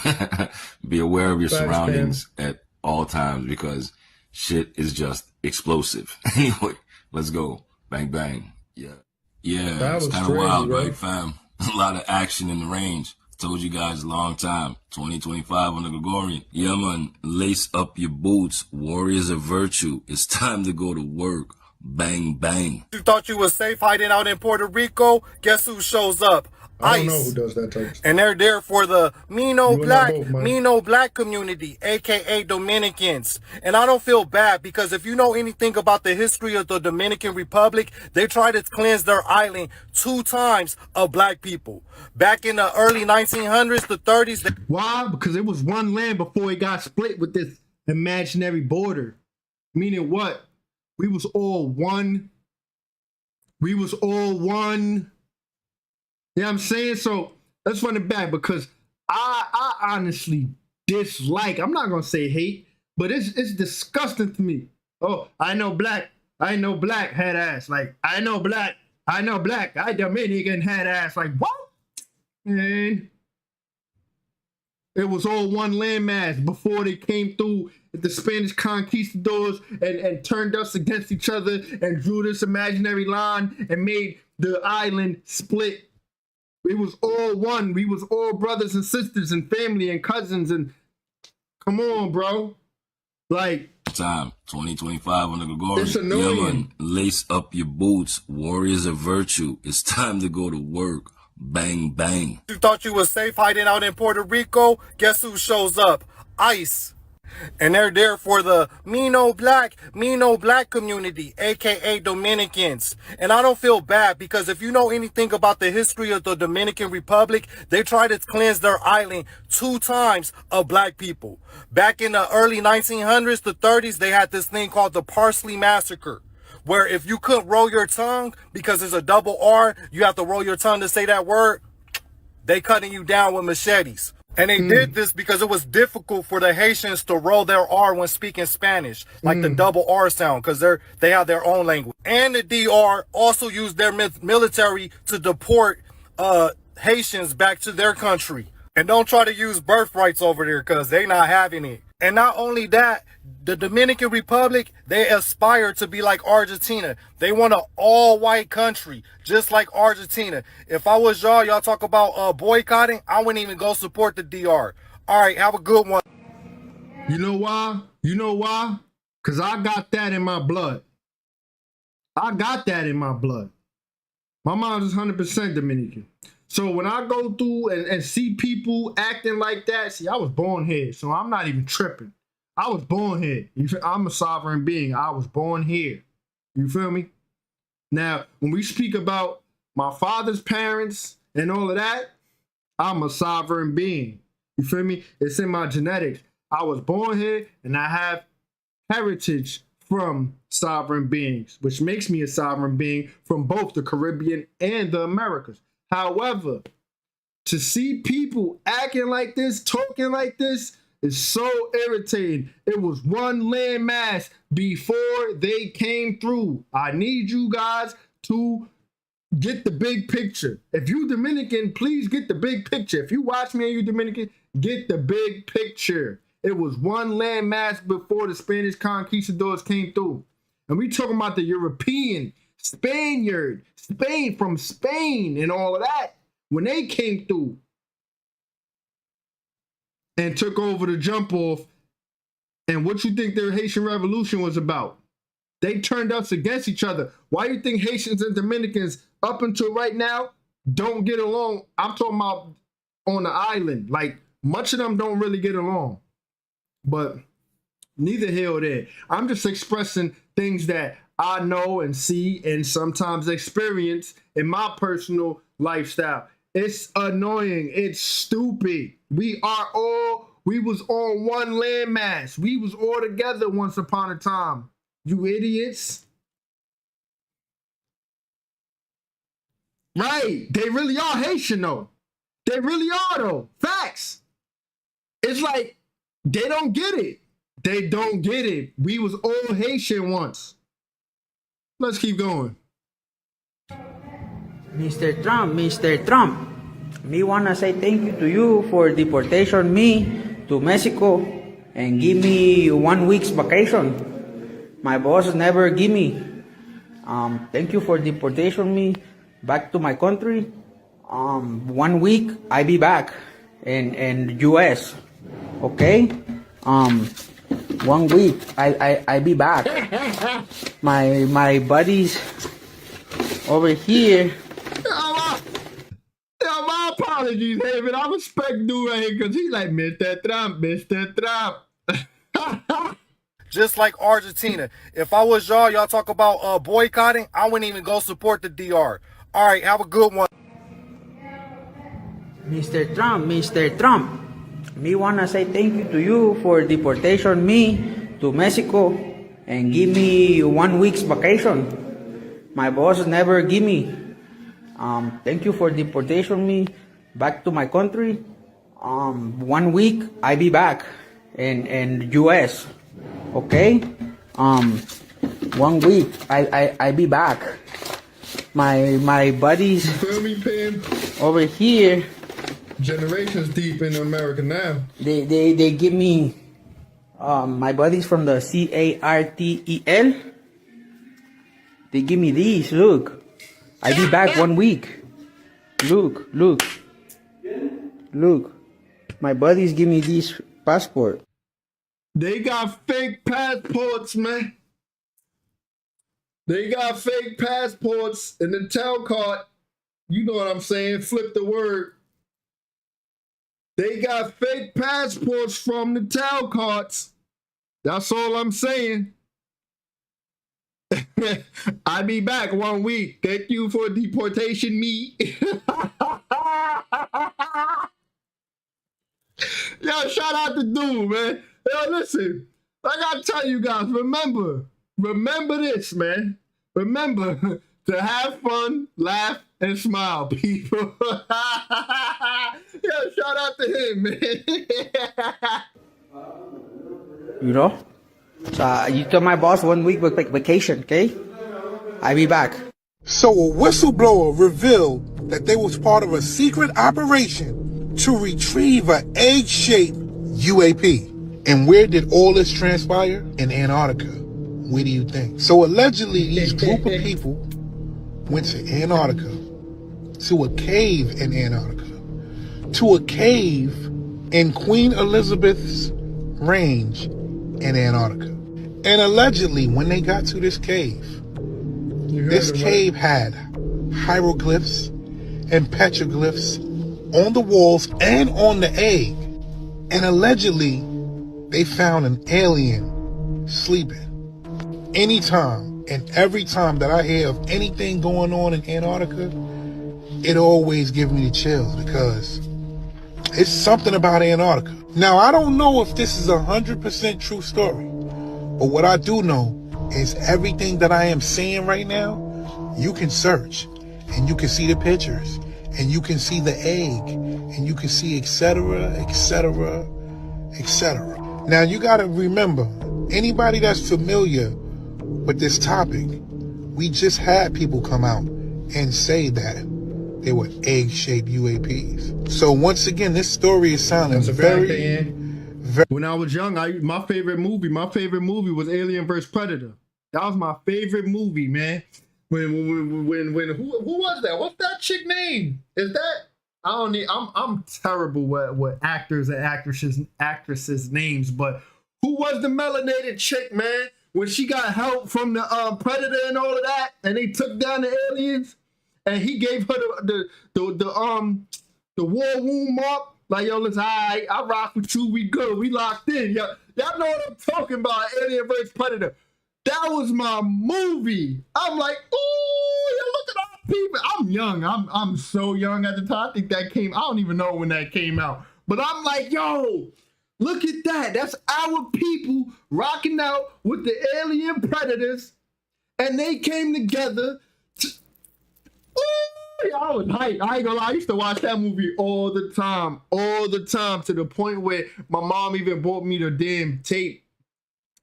Be aware of your surroundings at all times, because shit is just explosive. Anyway, let's go. Bang, bang. Yeah. Yeah, it's kind of wild, right, fam? A lot of action in the range. Told you guys a long time. 2025 on the Gregorian. Yeah, man. Lace up your boots. Warriors of virtue. It's time to go to work. Bang, bang. You thought you was safe hiding out in Puerto Rico? Guess who shows up? I don't know who does that type of stuff. And they're there for the Mino Black community, aka Dominicans. And I don't feel bad, because if you know anything about the history of the Dominican Republic, they tried to cleanse their island 2 times of black people. Back in the early 1900s, the 30s. Why? Because it was one land before it got split with this imaginary border. Meaning what? We was all one. We was all one. You know what I'm saying? So let's run it back, because I honestly dislike, I'm not going to say hate, but it's disgusting to me. Oh, I know black had ass. Like, I know black, I Dominican had ass. Like, what? Man. It was all one landmass before they came through the Spanish conquistadors and turned us against each other and drew this imaginary line and made the island split. It was all one. We was all brothers and sisters and family and cousins. And come on, bro. Like, time 2025 on the Gregorian. It's annoying. Yeah, man. Lace up your boots. Warriors of virtue. It's time to go to work. Bang, bang. You thought you was safe hiding out in Puerto Rico? Guess who shows up? ICE. And they're there for the Mino Black community, aka Dominicans. And I don't feel bad, because if you know anything about the history of the Dominican Republic, they tried to cleanse their island 2 times of black people. Back in the early 1900s, the 30s, they had this thing called the Parsley Massacre, where if you couldn't roll your tongue, because it's a double R, you have to roll your tongue to say that word, they cutting you down with machetes. And they did this because it was difficult for the Haitians to roll their R when speaking Spanish, like the double R sound, because they have their own language. And the DR also used their military to deport Haitians back to their country. And don't try to use birthrights over there, because they not having it. And not only that, the Dominican Republic, they aspire to be like Argentina. They want an all-white country, just like Argentina. If I was y'all talk about boycotting, I wouldn't even go support the DR. All right, have a good one. You know why? You know why? Because I got that in my blood. I got that in my blood. My mom is 100% Dominican. So when I go through and see people acting like that, see, I was born here, so I'm not even tripping. I was born here. I'm a sovereign being. I was born here. You feel me? Now, when we speak about my father's parents and all of that, I'm a sovereign being. You feel me? It's in my genetics. I was born here, and I have heritage from sovereign beings, which makes me a sovereign being from both the Caribbean and the Americas. However, to see people acting like this, talking like this, is so irritating. It was one landmass before they came through. I need you guys to get the big picture. If you Dominican, please get the big picture. If you watch me and you Dominican, get the big picture. It was one landmass before the Spanish conquistadors came through. And we talking about the European Spaniard, from Spain and all of that, when they came through and took over the jump off. And what you think their Haitian Revolution was about? They turned us against each other. Why do you think Haitians and Dominicans, up until right now, don't get along? I'm talking about on the island. Like, much of them don't really get along. But neither here or there. I'm just expressing things that I know and see and sometimes experience in my personal lifestyle. It's annoying. It's stupid. We was on one landmass. We was all together once upon a time. You idiots. Right. They really are Haitian, though. They really are, though. Facts. It's like, they don't get it. They don't get it. We was all Haitian once. Let's keep going. Mr. Trump, me wanna say thank you to you for deportation me to Mexico and give me 1 week's vacation. My boss never give me. Thank you for deportation me back to my country. 1 week I be back in US. Okay? 1 week I be back. My buddies over here. My apologies, David. I respect dude right here because he's like, Mr. Trump, Mr. Trump. Just like Argentina. If I was y'all talk about boycotting, I wouldn't even go support the DR. All right, have a good one. Mr. Trump, me wanna say thank you to you for deportation me to Mexico and give me 1 week's vacation. My boss never give me. Thank you for deportation me back to my country. 1 week I be back in US. Okay? 1 week I be back. My buddies over here. Generations deep in America now. They give me my buddies from the CARTEL. They give me these. Look, I be back 1 week. Look. My buddies give me these passport. They got fake passports, man. They got fake passports in the tail card. You know what I'm saying? Flip the word. They got fake passports from the tail cards. That's all I'm saying. I be back 1 week. Thank you for deportation me. Yo, shout out to dude, man. Yo, listen. I gotta tell you guys, remember this, man. Remember to have fun, laugh, and smile, people. Yo, shout out to him, man. You know? So you tell my boss 1 week vacation, okay? I be back. So a whistleblower revealed that they was part of a secret operation to retrieve an egg-shaped UAP. And where did all this transpire? In Antarctica. Where do you think? So allegedly, these group of people went to Antarctica, to a cave in Antarctica, to a cave in Queen Elizabeth's range in Antarctica. And allegedly, when they got to this cave had hieroglyphs and petroglyphs on the walls and on the egg. And allegedly, they found an alien sleeping. Anytime and every time that I hear of anything going on in Antarctica, it always gives me the chills because it's something about Antarctica. Now, I don't know if this is 100% true story, but what I do know is everything that I am seeing right now, you can search and you can see the pictures and you can see the egg and you can see etc. Now, you got to remember, anybody that's familiar with this topic, we just had people come out and say that they were egg-shaped UAPs. So once again, this story is sounding very. When I was young, my favorite movie was Alien vs. Predator. That was my favorite movie, man. When who was that? What's that chick name? Is that I don't need I'm terrible with actors and actresses names, but who was the melanated chick, man? When she got help from the Predator and all of that, and they took down the aliens, and he gave her the war wound mark. Like, yo, listen, I rock with you, we good, we locked in. Y'all know what I'm talking about, Alien vs. Predator. That was my movie. I'm like, ooh, look at all people. I'm young. I'm so young at the time. I think that I don't even know when that came out. But I'm like, yo, look at that. That's our people rocking out with the alien predators. And they came together. I was hyped. I ain't gonna lie. I used to watch that movie all the time, to the point where my mom even bought me the damn tape,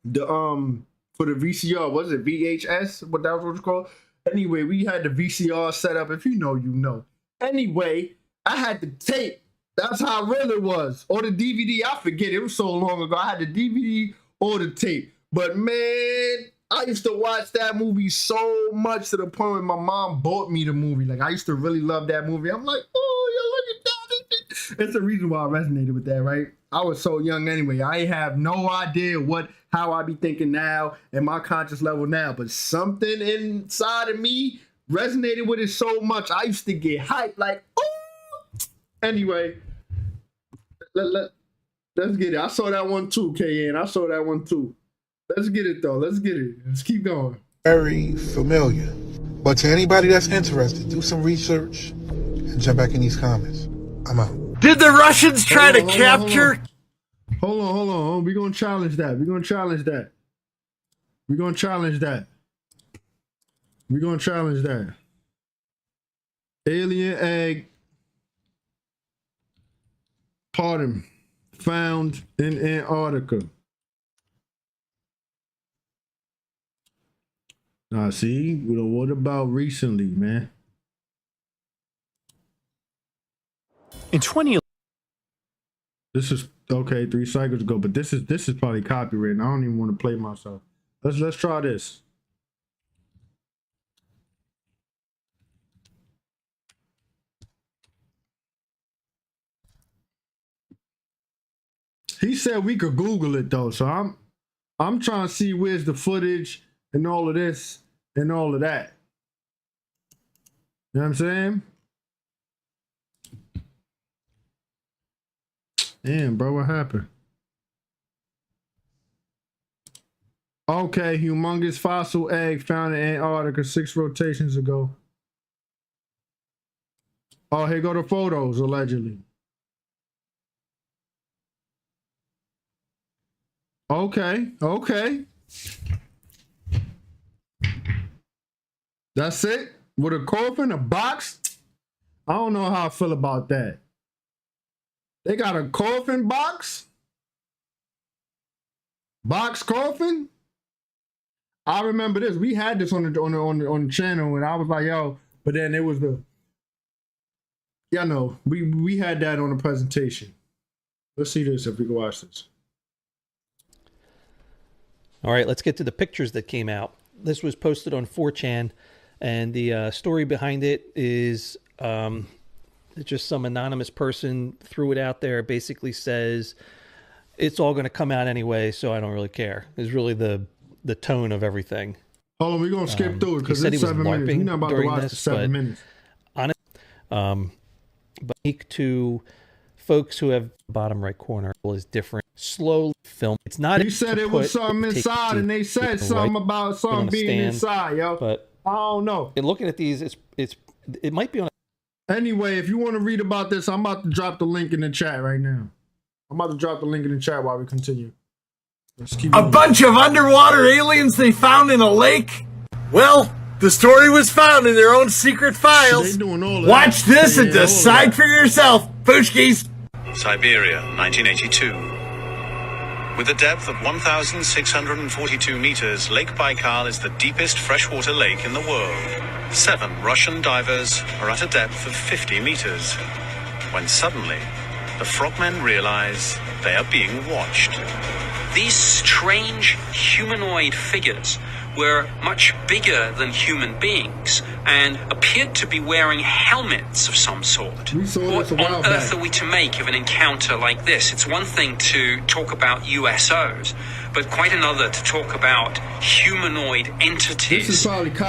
for the VCR. Was it VHS? What that was what it's called? Anyway, we had the VCR set up. If you know, you know. Anyway, I had the tape. That's how real it was. Or the DVD. I forget. It was so long ago. I had the DVD or the tape. But man, I used to watch that movie so much to the point where my mom bought me the movie. Like, I used to really love that movie. I'm like, oh, yo, look at that. That's the reason why I resonated with that, right? I was so young anyway. I have no idea how I be thinking now and my conscious level now. But something inside of me resonated with it so much. I used to get hyped like, oh. Anyway, let's get it. I saw that one too, KN. I saw that one too. Let's get it though. Let's get it. Let's keep going. Very familiar. But to anybody that's interested, do some research and jump back in these comments. I'm out. Did the Russians try to capture? Hold on. We're going to challenge that. We're going to challenge that. Alien egg. Pardon. Found in Antarctica. Now, see, what about recently, man? In 2011. This is okay 3 cycles ago, but this is probably copyrighted. I don't even want to play myself. Let's try this. He said we could Google it though, so I'm trying to see where's the footage and all of this and all of that. You know what I'm saying? Damn, bro, what happened? Okay, humongous fossil egg found in Antarctica 6 rotations ago. Oh, here go the photos, allegedly. Okay. That's it? With a coffin, a box? I don't know how I feel about that. They got a coffin box? Box coffin? I remember this. We had this on the channel, and I was like, yo, but then it was we had that on the presentation. Let's see this if we can watch this. All right, let's get to the pictures that came out. This was posted on 4chan, and the story behind it is just some anonymous person threw it out there. It basically says it's all going to come out anyway, so I don't really care. Is really the tone of everything. Hold on, we're going to skip through it because it's 7 minutes. We're not about to watch the 7 minutes. But unique to folks who have bottom right corner is different. Slowly film. It's not. He said it was something inside, and they said something about something being inside, yo. But I don't know. And looking at these, it might be on. Anyway, if you want to read about this, I'm about to drop the link in the chat right now. I'm about to drop the link in the chat while we continue. Let's keep moving. A bunch of underwater aliens they found in a lake? Well, the story was found in their own secret files. Watch this and decide for yourself, Poochkies. Siberia, 1982. With a depth of 1,642 meters, Lake Baikal is the deepest freshwater lake in the world. 7 Russian divers are at a depth of 50 meters, when suddenly, the frogmen realize they are being watched. These strange humanoid figures were much bigger than human beings and appeared to be wearing helmets of some sort. What on earth are we to make of an encounter like this? It's one thing to talk about USOs, but quite another to talk about humanoid entities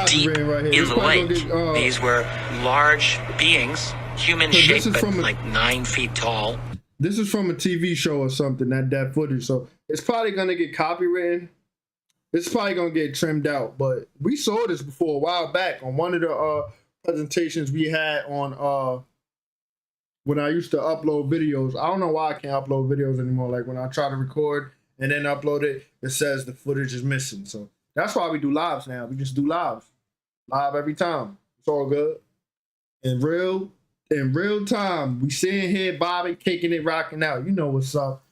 deep in the lake. These were large beings, human-shaped, but like 9 feet tall. This is from a TV show or something, that footage. So it's probably going to get copywritten. It's probably going to get trimmed out. But we saw this before a while back on one of the presentations we had on when I used to upload videos. I don't know why I can't upload videos anymore. Like when I try to record and then upload it, it says the footage is missing. So that's why we do lives now. We just do lives. Live every time. It's all good. In real time, we sitting here bobbing, kicking it, rocking out. You know what's up.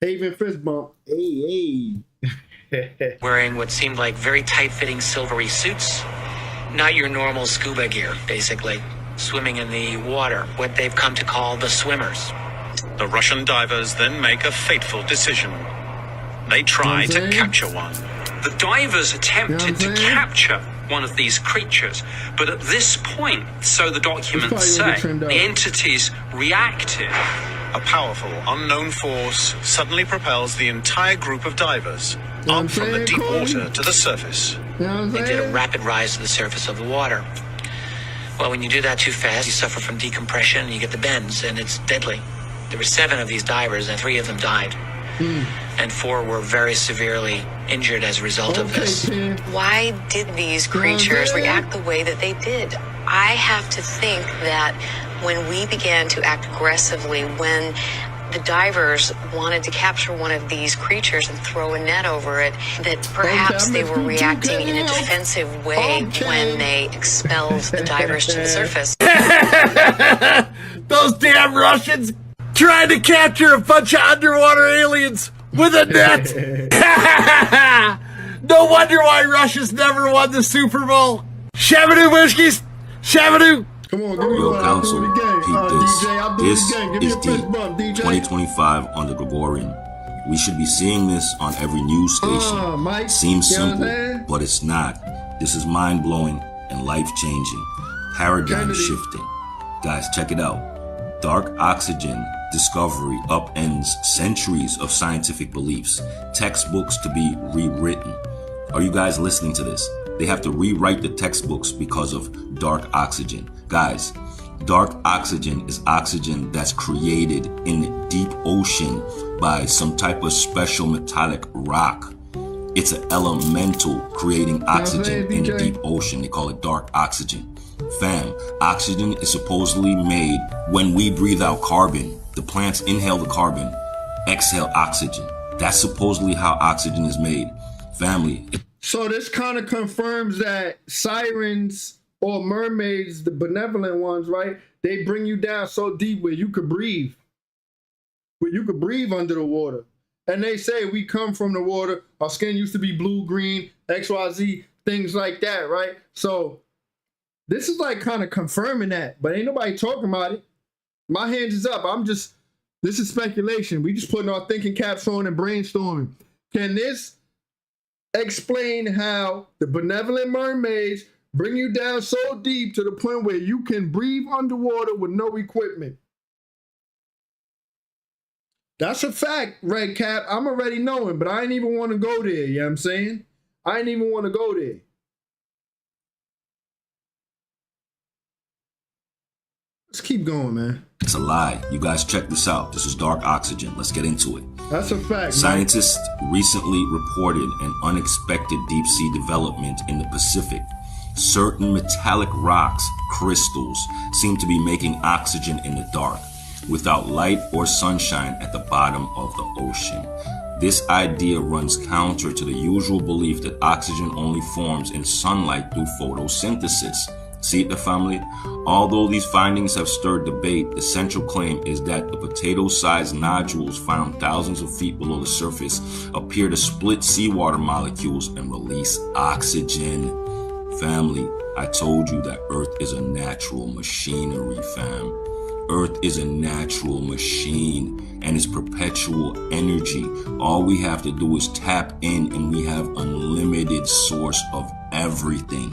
Haven fist bump. Hey. Wearing what seemed like very tight-fitting silvery suits. Not your normal scuba gear, basically. Swimming in the water, what they've come to call the swimmers. The Russian divers then make a fateful decision. They try to capture one. The divers attempted to capture one of these creatures, but at this point, so the documents say, the entities reacted. A powerful, unknown force suddenly propels the entire group of divers up from the deep water to the surface. They did a rapid rise to the surface of the water. Well, when you do that too fast, you suffer from decompression, and you get the bends, and it's deadly. There were 7 of these divers, and 3 of them died. And 4 were very severely injured as a result of this. Why did these creatures react the way that they did? I have to think that when we began to act aggressively, when the divers wanted to capture one of these creatures and throw a net over it, that perhaps they were reacting in a defensive way when they expelled the divers to the surface. Those damn Russians trying to capture a bunch of underwater aliens with a net. No wonder why Russia's never won the Super Bowl. Shabadoo Whiskeys, Shabadoo. Come on, give me Real Council, this is deep. 2025 on the Gregorian. We should be seeing this on every news station. Seems simple, but it's not. This is mind-blowing and life-changing. Paradigm shifting. Guys, check it out. Dark oxygen discovery upends centuries of scientific beliefs. Textbooks to be rewritten. Are you guys listening to this? They have to rewrite the textbooks because of dark oxygen. Guys, dark oxygen is oxygen that's created in the deep ocean by some type of special metallic rock. It's an elemental creating oxygen in the deep ocean. They call it dark oxygen. Fam, oxygen is supposedly made when we breathe out carbon. The plants inhale the carbon, exhale oxygen. That's supposedly how oxygen is made. Family. So this kind of confirms that sirens or mermaids, the benevolent ones, right? They bring you down so deep where you could breathe. Where you could breathe under the water. And they say we come from the water. Our skin used to be blue, green, XYZ, things like that, right? So this is like kind of confirming that, but ain't nobody talking about it. My hands is up. This is speculation. We just putting our thinking caps on and brainstorming. Can this explain how the benevolent mermaids bring you down so deep to the point where you can breathe underwater with no equipment? That's a fact, Red Cap. I'm already knowing, but I ain't even want to go there, you know what I'm saying? I ain't even want to go there. Let's keep going, man. It's a lie. You guys check this out. This is dark oxygen. Let's get into it. That's a fact. Scientists recently reported an unexpected deep sea development in the Pacific. Certain metallic rocks, crystals, seem to be making oxygen in the dark, without light or sunshine at the bottom of the ocean. This idea runs counter to the usual belief that oxygen only forms in sunlight through photosynthesis. See it, the family? Although these findings have stirred debate, the central claim is that the potato-sized nodules found thousands of feet below the surface appear to split seawater molecules and release oxygen. Family, I told you that Earth is a natural machinery, fam. Earth is a natural machine and it's perpetual energy. All we have to do is tap in and we have unlimited source of everything.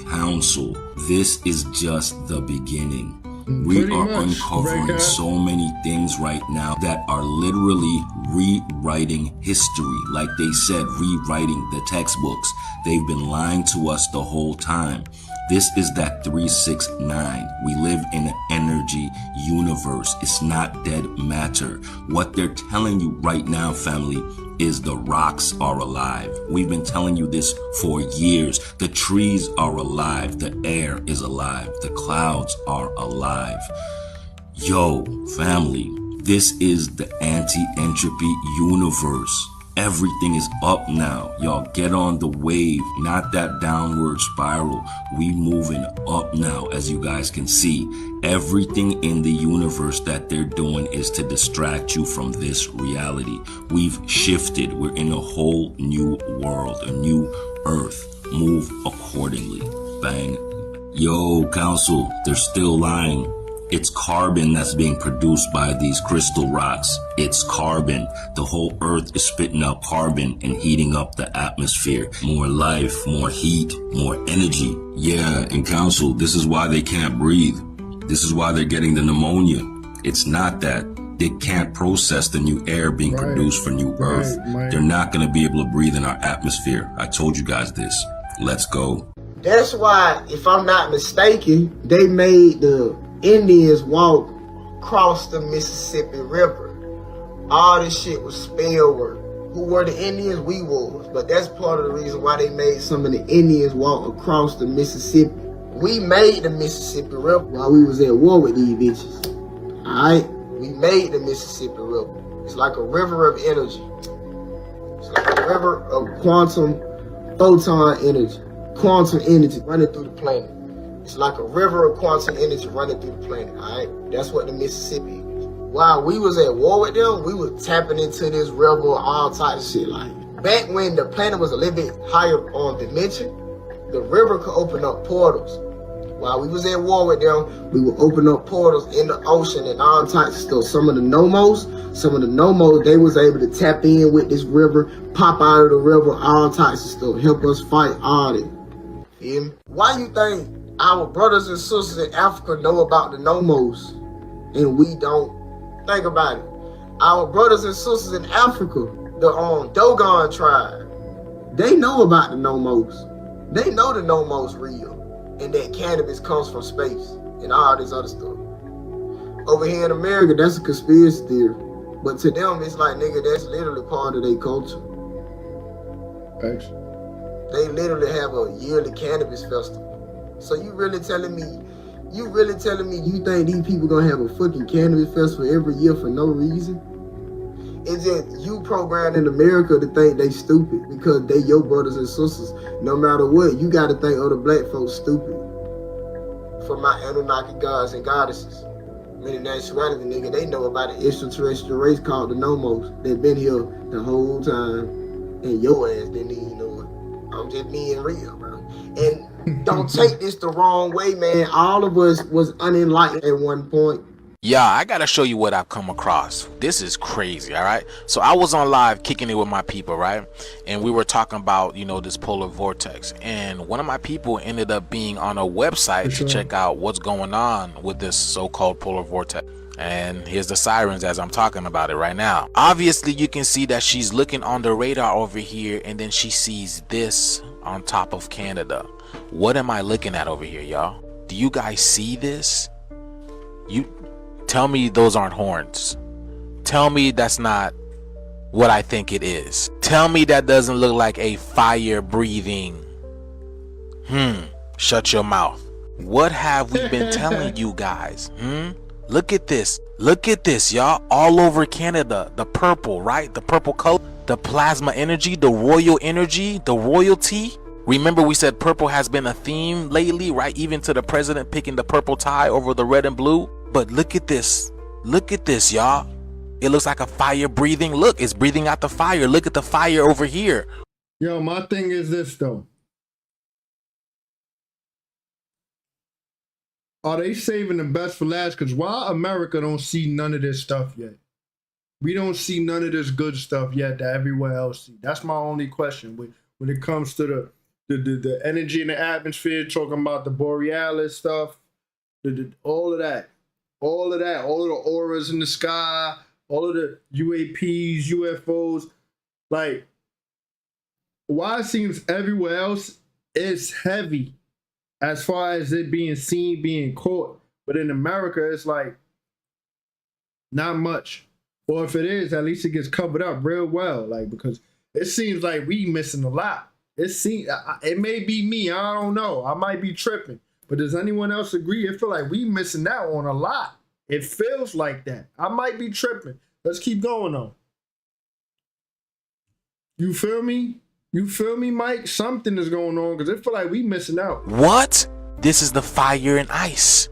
Council, this is just the beginning. We are uncovering so many things right now that are literally rewriting history. Like they said, rewriting the textbooks. They've been lying to us the whole time. This is that 369. We live in an energy universe. It's not dead matter. What they're telling you right now, family, is the rocks are alive. We've been telling you this for years. The trees are alive. The air is alive. The clouds are alive. Yo, family, this is the anti-entropy universe. Everything is up now. Y'all get on the wave, not that downward spiral. We moving up now, as you guys can see. Everything in the universe that they're doing is to distract you from this reality. We've shifted. We're in a whole new world, a new earth. Move accordingly. Bang. Yo, council, they're still lying. It's carbon that's being produced by these crystal rocks. It's carbon. The whole earth is spitting out carbon and heating up the atmosphere. More life, more heat, more energy. Yeah, and council, this is why they can't breathe. This is why they're getting the pneumonia. It's not that. They can't process the new air being produced for new earth. They're not going to be able to breathe in our atmosphere. I told you guys this. Let's go. That's why, if I'm not mistaken, they made the Indians walk across the Mississippi River. All this shit was spell work. Who were the Indians? We was. But that's part of the reason why they made some of the Indians walk across the Mississippi. We made the Mississippi River while we was at war with these bitches. Alright? We made the Mississippi River. It's like a river of energy. It's like a river of quantum photon energy. Quantum energy running through the planet. It's like a river of quantum energy running through the planet, alright? That's what the Mississippi is. While we was at war with them, we was tapping into this river, all types of shit. Like, back when the planet was a little bit higher on dimension, the river could open up portals. While we was at war with them, we would open up portals in the ocean and all types of stuff. Some of the nomos, they was able to tap in with this river, pop out of the river, all types of stuff, help us fight all that. Feel me? Why you think our brothers and sisters in Africa know about the nomos and we don't? Think about it. Our brothers and sisters in Africa, the Dogon tribe, they know about the nomos. They know the nomos real and that cannabis comes from space and all this other stuff. Over here in America, that's a conspiracy theory. But to them, it's like, nigga, that's literally part of their culture. Thanks. They literally have a yearly cannabis festival. So you really telling me you think these people gonna have a fucking cannabis festival every year for no reason? It's just you programmed in America to think they stupid because they your brothers and sisters. No matter what, you gotta think other black folks stupid. For my Anunnaki gods and goddesses. In actuality, nigga, they know about an extraterrestrial race called the Nomos. They've been here the whole time, and your ass didn't even know it. I'm just being real, bro. And don't take this the wrong way, man. All of us was unenlightened at one point. Yeah, I gotta show you what I've come across. This is crazy, all right? So I was on live kicking it with my people, right? And we were talking about, you know, this polar vortex. And one of my people ended up being on a website to check out what's going on with this so-called polar vortex. And here's the sirens as I'm talking about it right now. Obviously, you can see that she's looking on the radar over here, and then she sees this on top of Canada. What am I looking at over here, y'all? Do you guys see this? You tell me those aren't horns. Tell me that's not what I think it is. Tell me that doesn't look like a fire breathing. Shut your mouth. What have we been telling you guys? Look at this. Look at this, y'all. All over Canada. The purple, right? The purple color. The plasma energy. The royal energy. The royalty. Remember we said purple has been a theme lately, right? Even to the president picking the purple tie over the red and blue. But look at this. Look at this, y'all. It looks like a fire breathing. Look, it's breathing out the fire. Look at the fire over here. Yo, my thing is this, though. Are they saving the best for last? Because why America don't see none of this stuff yet? We don't see none of this good stuff yet that everywhere else see. That's my only question when it comes to the energy in the atmosphere, talking about the borealis stuff, all of that, all of the auras in the sky, all of the UAPs, UFOs. Like, why it seems everywhere else is heavy as far as it being seen, being caught. But in America, it's like not much. Or if it is, at least it gets covered up real well. Like, because it seems like we missing a lot. It may be me, I don't know. I might be tripping. But does anyone else agree? It feel like we missing out on a lot. It feels like that. I might be tripping. Let's keep going though. You feel me? You feel me, Mike? Something is going on because it feel like we missing out. What? This is the fire and ice.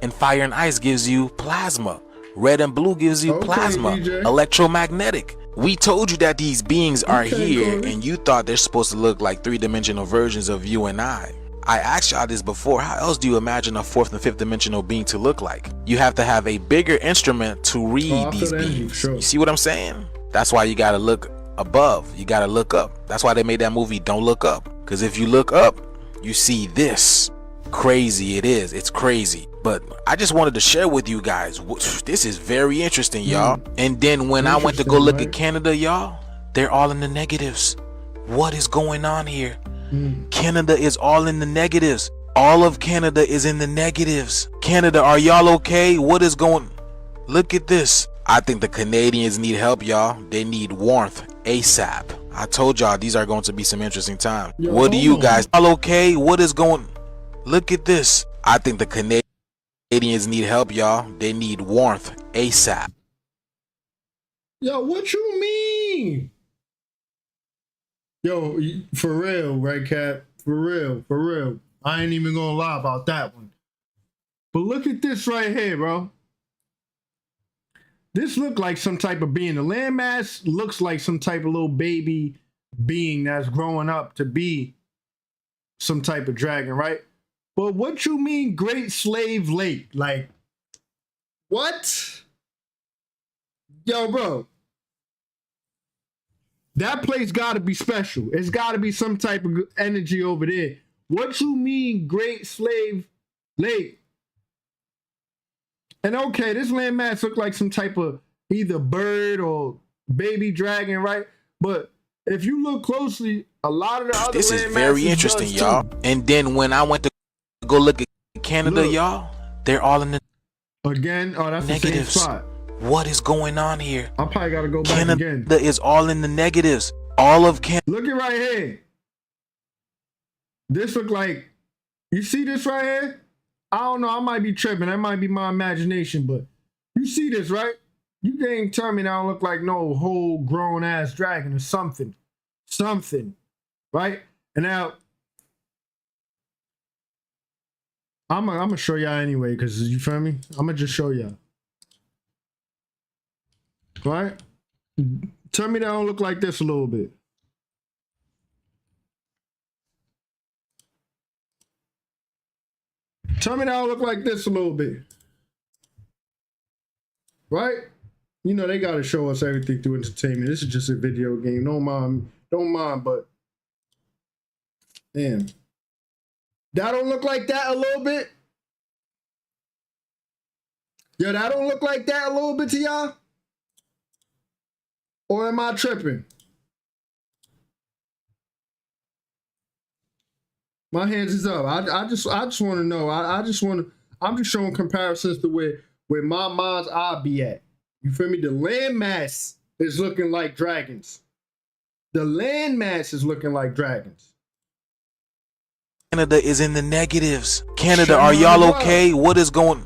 And fire and ice gives you plasma. Red and blue gives you plasma, DJ. Electromagnetic. We told you that these beings are here, and you thought they're supposed to look like three-dimensional versions of you and I. I asked y'all this before. How else do you imagine a fourth and fifth dimensional being to look like? You have to have a bigger instrument to read these beings. Sure. You see what I'm saying? That's why you gotta look above. You gotta look up. That's why they made that movie Don't Look Up. Because if you look up, you see this. Crazy it is. It's crazy. But I just wanted to share with you guys, this is very interesting, y'all. And then when I went to go look at Canada, y'all, they're all in the negatives. What is going on here? Canada is all in the negatives. All of Canada is in the negatives. Canada, are y'all okay? What is going? Look at this. I think the Canadians need help, y'all. They need warmth ASAP. I told y'all these are going to be some interesting times. What do you guys? All okay? What is going? Look at this. I think the Canadians need help, y'all. They need warmth ASAP. Yo, what you mean? Yo, for real, right, Cap? For real. I ain't even gonna lie about that one. But look at this right here, bro. This look like some type of being. The landmass looks like some type of little baby being that's growing up to be some type of dragon, right? But what you mean Great Slave Lake? Like, what? Yo, bro. That place gotta be special. It's gotta be some type of energy over there. What you mean Great Slave Lake? And okay, this landmass look like some type of either bird or baby dragon, right? But if you look closely, a lot of the other this is very interesting, y'all. And then when I went to go look at Canada, y'all, they're all in the again. Oh, that's negatives. The same spot. What is going on here? I probably gotta go back Canada again. Canada is all in the negatives. All of Canada. Look at right here. This look like, you see this right here? I don't know. I might be tripping. That might be my imagination, but you see this, right? You can't tell me that don't look like no whole grown ass dragon or something. Something, right? And now, I'm gonna show y'all anyway, because you feel me? I'm gonna just show y'all. Right? Tell me that don't look like this a little bit. Tell me that don't look like this a little bit. Right? You know, they got to show us everything through entertainment. This is just a video game. Don't mind, but damn. That don't look like that a little bit? Yo, that don't look like that a little bit to y'all? Or am I tripping? My hands is up. I just want to know. I'm just showing comparisons to where my mind's eye be at. You feel me? The landmass is looking like dragons. The landmass is looking like dragons. Canada is in the negatives. Canada, are y'all okay? What is going?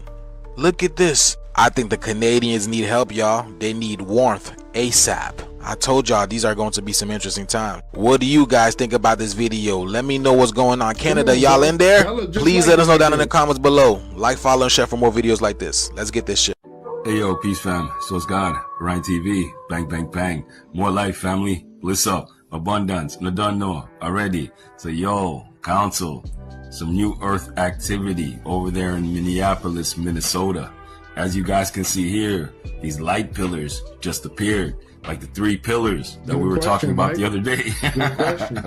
Look at this. I think the Canadians need help, y'all. They need warmth ASAP. I told y'all these are going to be some interesting times. What do you guys think about this video? Let me know what's going on. Canada, y'all in there? Please let us know down in the comments below. Like, follow, and share for more videos like this. Let's get this shit. Hey yo, peace fam. So it's God, Ryan TV, bang bang bang. More life family, bliss up, abundance, no done know already. So yo, council, some new Earth activity over there in Minneapolis, Minnesota. As you guys can see here, these light pillars just appeared, like the 3 pillars that we were talking about the other day.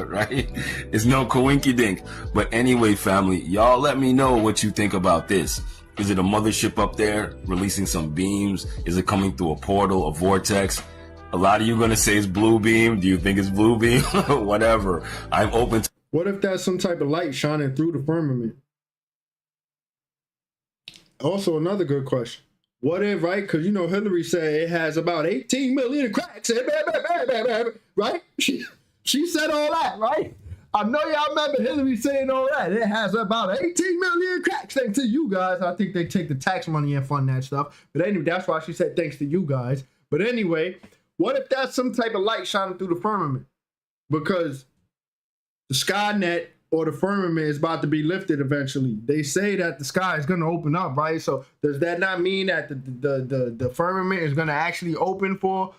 Right? It's no coinkydink. But anyway, family, y'all let me know what you think about this. Is it a mothership up there releasing some beams? Is it coming through a portal, a vortex? A lot of you gonna say it's blue beam. Do you think it's blue beam? Whatever. I'm open to. What if that's some type of light shining through the firmament? Also, another good question. What if, right? Because, you know, Hillary said it has about 18 million cracks. Right? She said all that, right? I know y'all remember Hillary saying all that. It has about 18 million cracks. Thanks to you guys. I think they take the tax money and fund that stuff. But anyway, that's why she said thanks to you guys. But anyway, what if that's some type of light shining through the firmament? Because the Skynet or the firmament is about to be lifted eventually. They say that the sky is going to open up, right? So does that not mean that the firmament is going to actually open for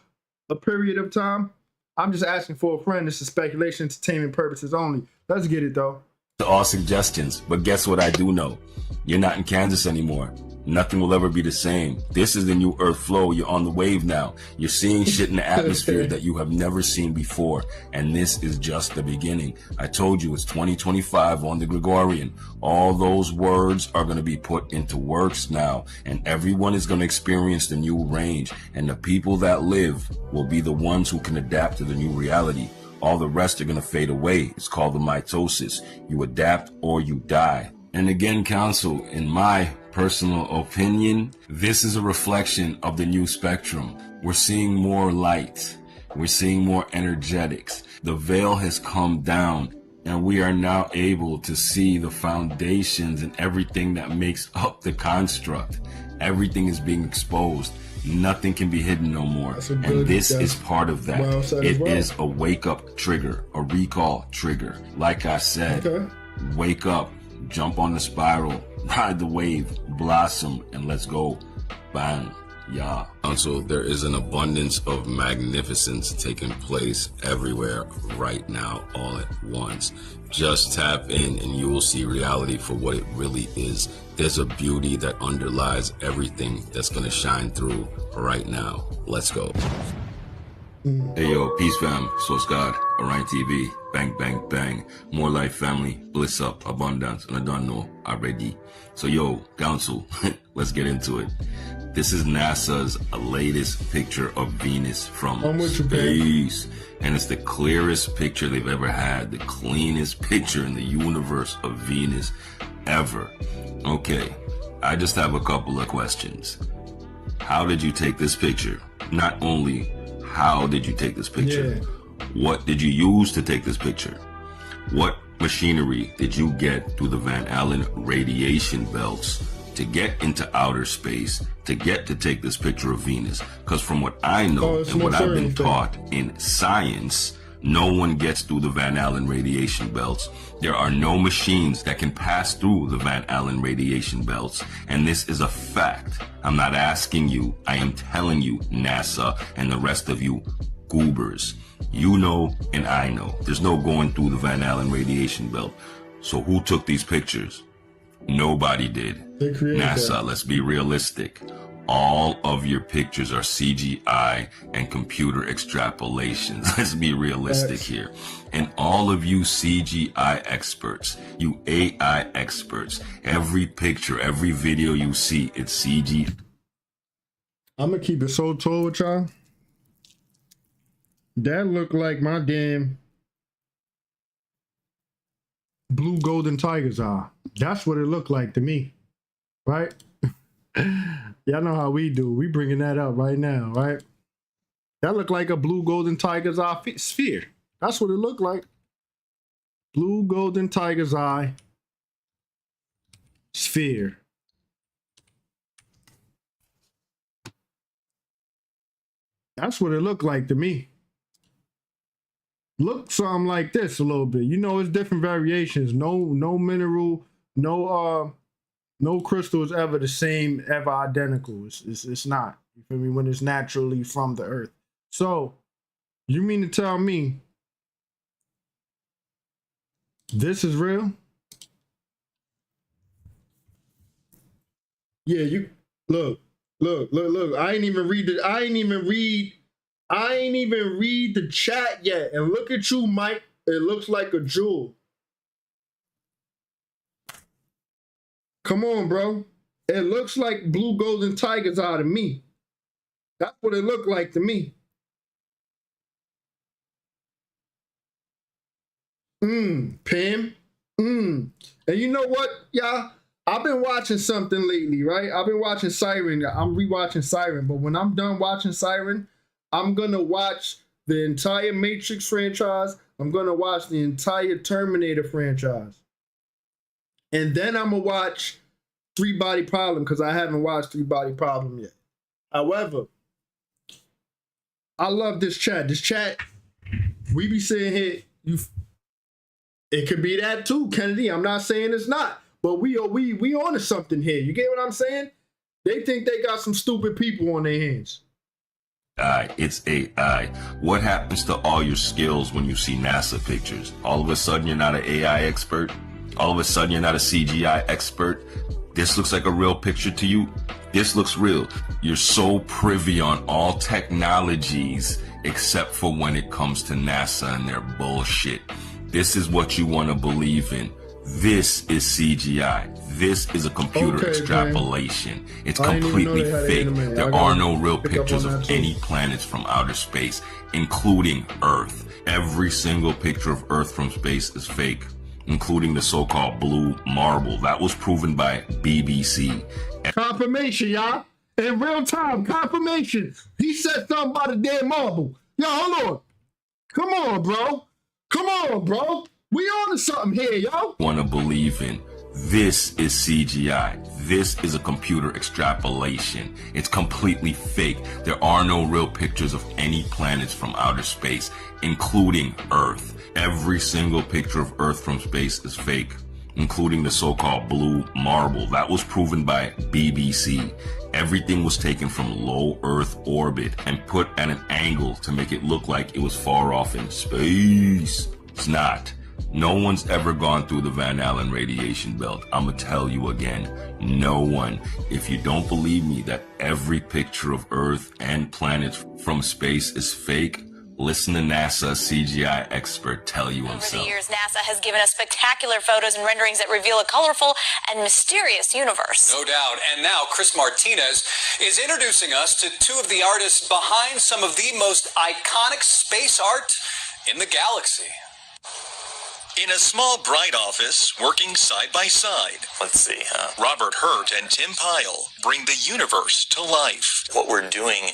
a period of time? I'm just asking for a friend. This is speculation, entertainment purposes only. Let's get it, though. All suggestions, but guess what I do know? You're not in Kansas anymore. Nothing will ever be the same. This is the new Earth flow. You're on the wave now. You're seeing shit in the atmosphere that you have never seen before. And this is just the beginning. I told you it's 2025 on the Gregorian. All those words are going to be put into works now. And everyone is going to experience the new range. And the people that live will be the ones who can adapt to the new reality. All the rest are going to fade away. It's called the mitosis. You adapt or you die. And again, counsel, in my personal opinion, this is a reflection of the new spectrum. We're seeing more light. We're seeing more energetics. The veil has come down and we are now able to see the foundations and everything that makes up the construct. Everything is being exposed. Nothing can be hidden no more. And this is part of that. It is a wake-up trigger, a recall trigger. Like I said, wake up, jump on the spiral, ride the wave, blossom, and let's go. Bang. Yeah. Also, there is an abundance of magnificence taking place everywhere right now, all at once. Just tap in and you will see reality for what it really is. There's a beauty that underlies everything that's going to shine through right now. Let's go. Hey yo, peace fam, Source God, Orion TV, bang, bang, bang. More life, family, bliss up, abundance, and I don't know already. So yo, council, let's get into it. This is NASA's latest picture of Venus from space. And it's the clearest picture they've ever had, the cleanest picture in the universe of Venus ever. Okay, I just have a couple of questions. How did you take this picture? Not only how did you take this picture, what did you use to take this picture? What machinery did you get through the Van Allen radiation belts to get into outer space, to get to take this picture of Venus? Because from what I know and what I've been taught in science, no one gets through the Van Allen radiation belts. There are no machines that can pass through the Van Allen radiation belts. And this is a fact. I'm not asking you. I am telling you, NASA and the rest of you goobers. You know and I know. There's no going through the Van Allen radiation belt. So who took these pictures? Nobody did. NASA, let's be realistic. All of your pictures are CGI and computer extrapolations. Let's be realistic here. And all of you CGI experts, you AI experts, every picture, every video you see, it's CG. I'm going to keep it so tall with y'all. That looked like my damn blue golden tiger's eye. That's what it looked like to me, right? Y'all know how we do. We bringing that up right now, right? That looked like a blue golden tiger's eye sphere. That's what it looked like. Blue golden tiger's eye sphere. That's what it looked like to me. Look something like this a little bit. You know, it's different variations. No mineral, no crystal is ever the same, ever identical. It's not. You feel me? When it's naturally from the earth. So, you mean to tell me this is real? Yeah, you look. I ain't even read the chat yet. And look at you, Mike. It looks like a jewel. Come on, bro. It looks like blue golden tigers out of me. That's what it looked like to me. Pam. And you know what, y'all? I've been watching something lately, right? I've been watching Siren. I'm rewatching Siren. But when I'm done watching Siren, I'm going to watch the entire Matrix franchise. I'm going to watch the entire Terminator franchise. And then I'm going to watch Three Body Problem because I haven't watched Three Body Problem yet. However, I love this chat. This chat, we be saying here, it could be that too, Kennedy. I'm not saying it's not. But we on to something here. You get what I'm saying? They think they got some stupid people on their hands. It's AI. What happens to all your skills when you see NASA pictures? All of a sudden you're not an AI expert? All of a sudden you're not a CGI expert? This looks like a real picture to you? This looks real. You're so privy on all technologies except for when it comes to NASA and their bullshit. This is what you want to believe in. This is CGI. This is a computer extrapolation. Man. It's completely fake. There are no real pictures of any planets from outer space, including Earth. Every single picture of Earth from space is fake, including the so-called blue marble. That was proven by BBC. Confirmation, y'all. In real time, confirmation. He said something about a dead marble. Yo, hold on. Come on, bro. Come on, bro. We on to something here, yo. Want to believe in. This is CGI. This is a computer extrapolation. It's completely fake. There are no real pictures of any planets from outer space, including Earth. Every single picture of Earth from space is fake, including the so-called blue marble. That was proven by BBC. Everything was taken from low Earth orbit and put at an angle to make it look like it was far off in space. It's not. No one's ever gone through the Van Allen radiation belt. I'ma tell you again, no one. If you don't believe me that every picture of Earth and planets from space is fake, listen to NASA CGI expert tell you himself. Over the years, NASA has given us spectacular photos and renderings that reveal a colorful and mysterious universe. No doubt. And now Chris Martinez is introducing us to two of the artists behind some of the most iconic space art in the galaxy. In a small, bright office, working side by side. Let's see, Robert Hurt and Tim Pyle bring the universe to life. What we're doing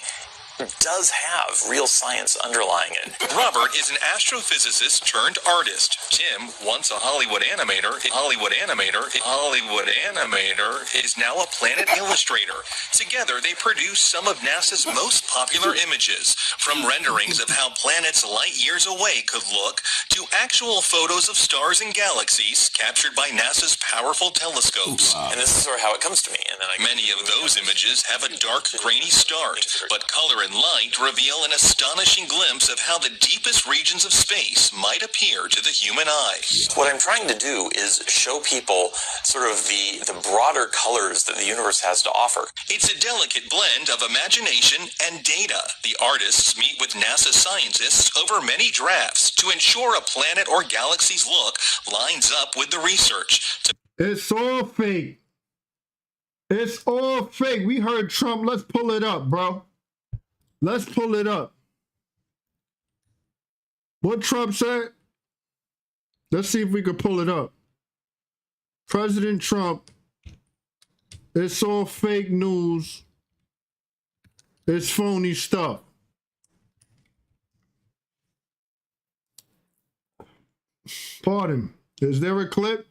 does have real science underlying it. Robert is an astrophysicist turned artist. Tim, once a Hollywood animator, is now a planet illustrator. Together, they produce some of NASA's most popular images, from renderings of how planets light years away could look, to actual photos of stars and galaxies captured by NASA's powerful telescopes. And this is sort of how it comes to me. And then Many of those images have a dark, grainy start, but color and light reveal an astonishing glimpse of how the deepest regions of space might appear to the human eye. What I'm trying to do is show people sort of the broader colors that the universe has to offer. It's a delicate blend of imagination and data. The artists meet with NASA scientists over many drafts to ensure a planet or galaxy's look lines up with the research. It's all fake. It's all fake. We heard Trump. Let's pull it up, bro. Let's pull it up. What Trump said? Let's see if we can pull it up. President Trump. It's all fake news. It's phony stuff. Pardon. Is there a clip?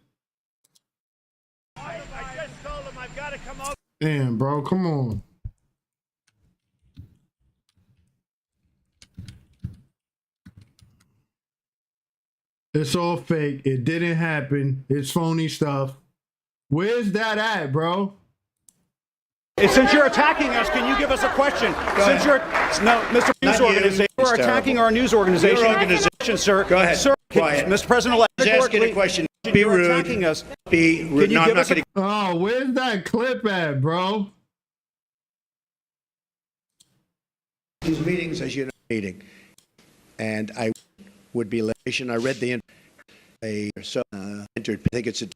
I just told him I've got to come over. Damn, bro, come on. It's all fake. It didn't happen. It's phony stuff. Where's that at, bro? Since you're attacking us, can you give us a question? Since you're Mr. News Organization, you're attacking our news organization. Sir, Go ahead. Sir, Quiet. Mr. President-elect, Just asking a question. Be you're rude. attacking us. Be rude. Can you No, I'm give not us a- going to. Oh, where's that clip at, bro? These meetings, as you know, meeting, and I would be late. I read the entered. I think it's a.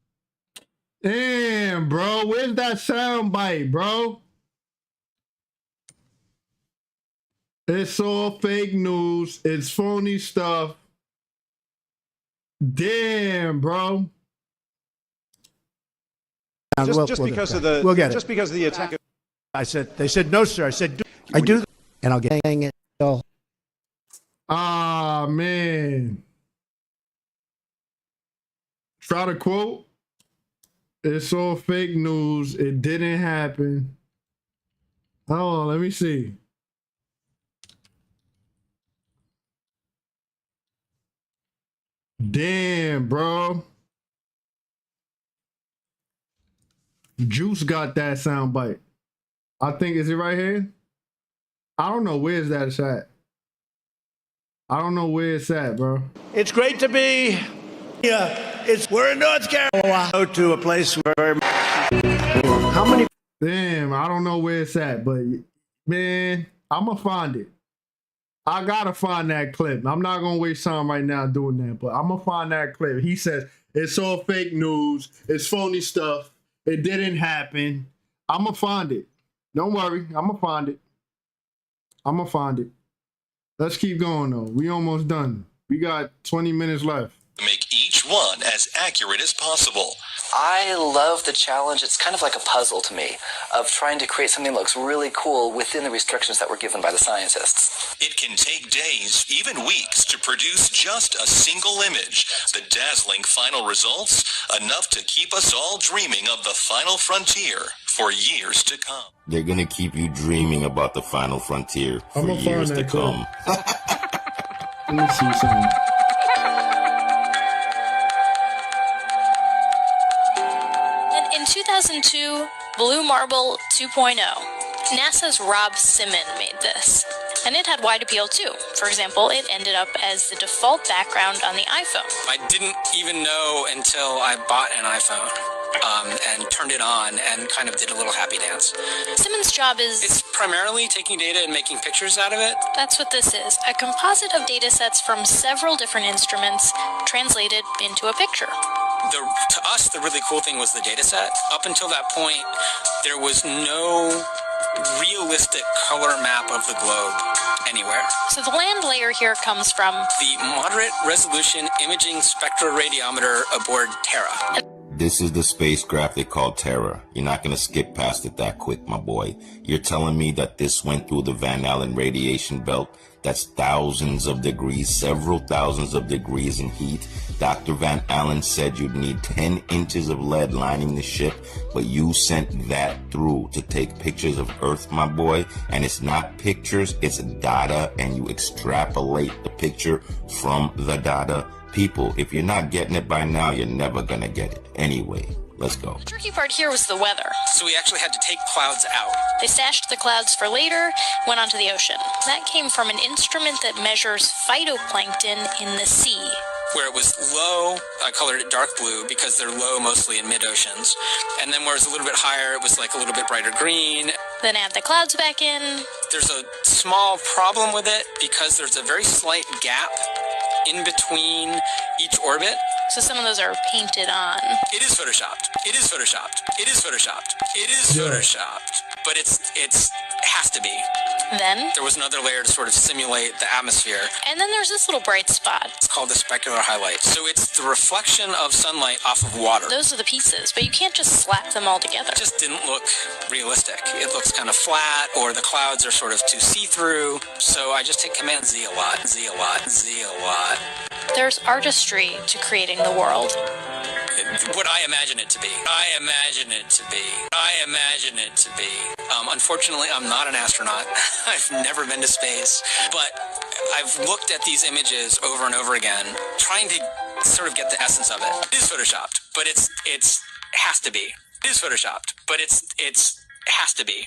Damn, bro. Where's that sound bite, bro? It's all fake news. It's phony stuff. Damn, bro. Just because of the we'll get it. just because of the attack. I said. They said no, sir. I said I do, and I'll get it. Ah, man. Try to quote. It's all fake news. It didn't happen. Hold on, let me see. Damn, bro. Juice got that sound bite. I think, is it right here? I don't know where's that at. I don't know where it's at, bro. It's great to be. We're in North Carolina. Go to a place where. How many? Damn, I don't know where it's at, but man, I'm gonna find it. I gotta find that clip. I'm not gonna waste time right now doing that, but I'm gonna find that clip. He says it's all fake news, it's phony stuff, it didn't happen. I'm gonna find it. Don't worry, I'm gonna find it. I'm gonna find it. Let's keep going though. We almost done. We got 20 minutes left. Make each one as accurate as possible. I love the challenge. It's kind of like a puzzle to me of trying to create something that looks really cool within the restrictions that were given by the scientists. It can take days, even weeks, to produce just a single image. The dazzling final results, enough to keep us all dreaming of the final frontier for years to come. They're gonna keep you dreaming about the final frontier for years to come. Let me see something. In 2002, Blue Marble 2.0, NASA's Rob Simon made this. And it had wide appeal too. For example, it ended up as the default background on the iPhone. I didn't even know until I bought an iPhone and turned it on and kind of did a little happy dance. Simon's job is... It's primarily taking data and making pictures out of it. That's what this is. A composite of data sets from several different instruments translated into a picture. To us, the really cool thing was the data set. Up until that point, there was no realistic color map of the globe anywhere. So the land layer here comes from the moderate resolution imaging spectroradiometer aboard Terra. This is the spacecraft they call Terra. You're not going to skip past it that quick, my boy. You're telling me that this went through the Van Allen radiation belt? That's thousands of degrees, several thousands of degrees in heat. Dr. Van Allen said you'd need 10 inches of lead lining the ship, but you sent that through to take pictures of Earth, my boy. And it's not pictures, it's data, and you extrapolate the picture from the data. People, if you're not getting it by now, you're never gonna get it. Anyway, let's go. The tricky part here was the weather. So we actually had to take clouds out. They stashed the clouds for later, went onto the ocean. That came from an instrument that measures phytoplankton in the sea. Where it was low, I colored it dark blue because they're low mostly in mid-oceans. And then where it's a little bit higher, it was like a little bit brighter green. Then add the clouds back in. There's a small problem with it because there's a very slight gap in between each orbit. So some of those are painted on. It is photoshopped. It is photoshopped. It is photoshopped. It is photoshopped. But it has to be. Then there was another layer to sort of simulate the atmosphere. And then there's this little bright spot. It's called the specular highlight. So it's the reflection of sunlight off of water. Those are the pieces, but you can't just slap them all together. It just didn't look realistic. It looks kind of flat, or the clouds are sort of too see-through. So I just hit Command Z a lot, Z a lot, Z a lot. There's artistry to creating the world. What I imagine it to be. I imagine it to be. I imagine it to be. Unfortunately, I'm not an astronaut. I've never been to space. But I've looked at these images over and over again, trying to sort of get the essence of it. It is photoshopped, but it has to be. It is photoshopped, but it has to be.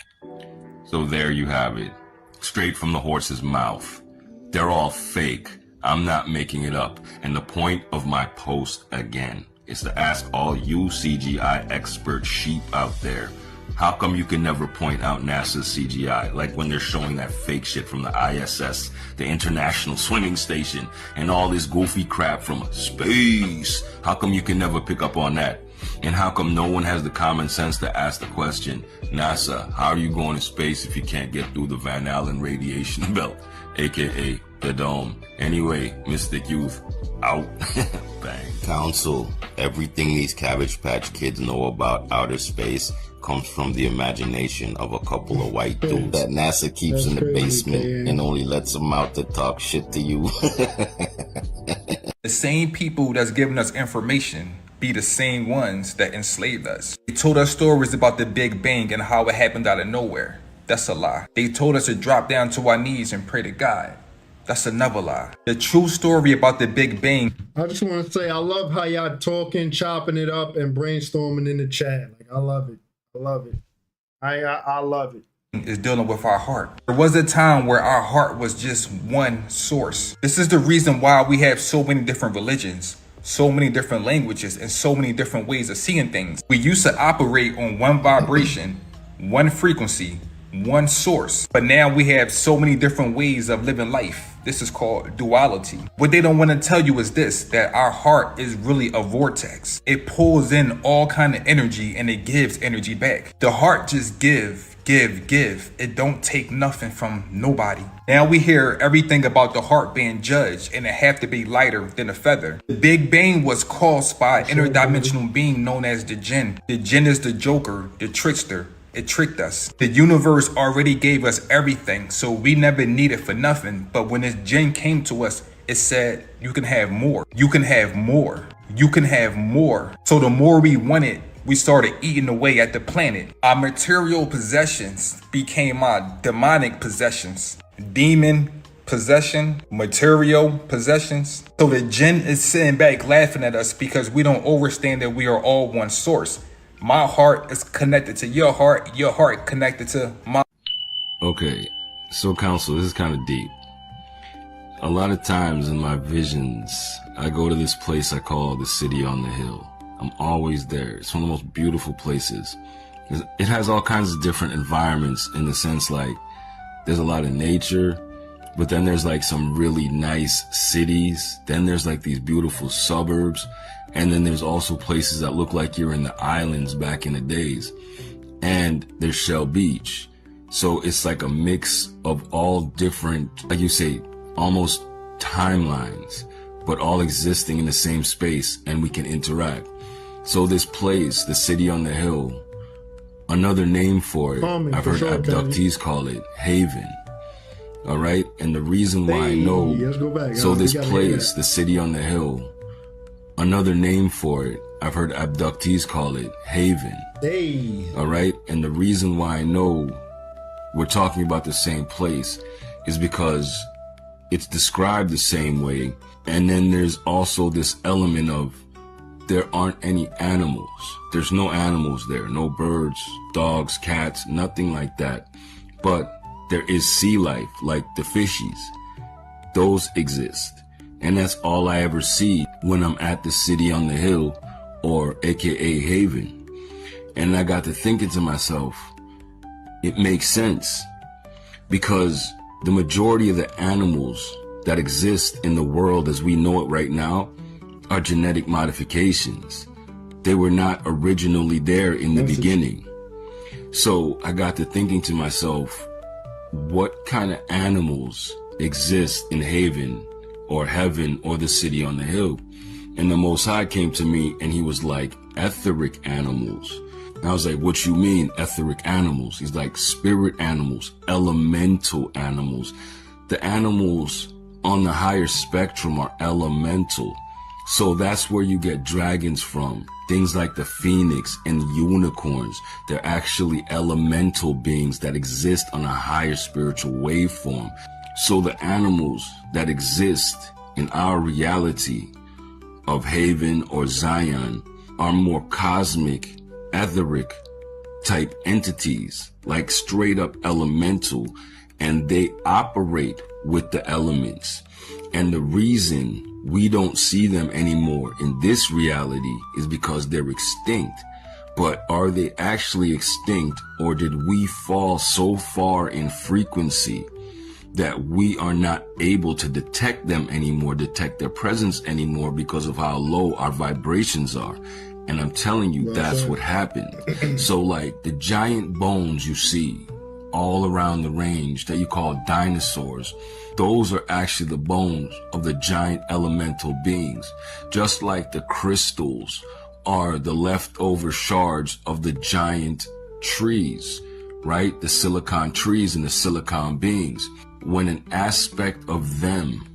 So there you have it. Straight from the horse's mouth. They're all fake. I'm not making it up. And the point of my post, again, is to ask all you CGI expert sheep out there, how come you can never point out NASA's CGI? Like when they're showing that fake shit from the ISS, the International Swimming Station, and all this goofy crap from space. How come you can never pick up on that? And how come no one has the common sense to ask the question, NASA, how are you going to space if you can't get through the Van Allen radiation belt, aka the dome? Anyway, Mystic Youth, out. Bang. Council, everything these Cabbage Patch Kids know about outer space comes from the imagination of a couple of white dudes that NASA keeps in the basement and only lets them out to talk shit to you. The same people that's giving us information be the same ones that enslaved us. They told us stories about the Big Bang and how it happened out of nowhere. That's a lie. They told us to drop down to our knees and pray to God. That's another lie. The true story about the Big Bang. I just want to say, I love how y'all talking, chopping it up, and brainstorming in the chat. Like, I love it. I love it. I love it. Is dealing with our heart. There was a time where our heart was just one source. This is the reason why we have so many different religions, so many different languages, and so many different ways of seeing things. We used to operate on one vibration, one frequency, one source. But now we have so many different ways of living life. This is called duality. What they don't want to tell you is this, that our heart is really a vortex. It pulls in all kind of energy and it gives energy back. The heart just give. It don't take nothing from nobody. Now we hear everything about the heart being judged and it have to be lighter than a feather. The Big Bang was caused by an interdimensional being known as the Jinn. The Jinn is the joker, the trickster. It tricked us. The universe already gave us everything, so we never needed for nothing. But when this Jinn came to us, it said, you can have more. You can have more. You can have more. So the more we wanted, we started eating away at the planet. Our material possessions became our demonic possessions. Demon possession, material possessions. So the Jinn is sitting back laughing at us because we don't understand that we are all one source. My heart is connected to your heart connected to my. Okay, so Council, this is kind of deep. A lot of times in my visions, I go to this place I call the City on the Hill. I'm always there. It's one of the most beautiful places. It has all kinds of different environments in the sense like there's a lot of nature, but then there's like some really nice cities. Then there's like these beautiful suburbs. And then there's also places that look like you're in the islands back in the days. And there's Shell Beach. So it's like a mix of all different, like you say, almost timelines, but all existing in the same space and we can interact. So this place, the City on the Hill, another name for it, I've heard abductees call it Haven. All right. And the reason why I know, so this place, the City on the Hill, another name for it, I've heard abductees call it Haven. All right. And the reason why I know we're talking about the same place is because it's described the same way. And then there's also this element of there aren't any animals. There's no animals there, no birds, dogs, cats, nothing like that. But there is sea life, like the fishies. Those exist. And that's all I ever see when I'm at the City on the Hill, or AKA Haven. And I got to thinking to myself, it makes sense because the majority of the animals that exist in the world as we know it right now are genetic modifications. They were not originally there in the beginning. So I got to thinking to myself, what kind of animals exist in Haven or Heaven or the City on the Hill? And the Most High came to me and he was like, etheric animals. And I was like, what you mean etheric animals? He's like, spirit animals, elemental animals. The animals on the higher spectrum are elemental. So that's where you get dragons from. Things like the phoenix and unicorns. They're actually elemental beings that exist on a higher spiritual waveform. So the animals that exist in our reality of Haven or Zion are more cosmic, etheric type entities, like straight up elemental. and they operate with the elements. And the reason we don't see them anymore in this reality is because they're extinct. But are they actually extinct, or did we fall so far in frequency that we are not able to detect them anymore, detect their presence anymore because of how low our vibrations are? And I'm telling you, that's what happened. So like the giant bones you see all around the range that you call dinosaurs, those are actually the bones of the giant elemental beings. Just like the crystals are the leftover shards of the giant trees, right? The silicon trees and the silicon beings. When an aspect of them,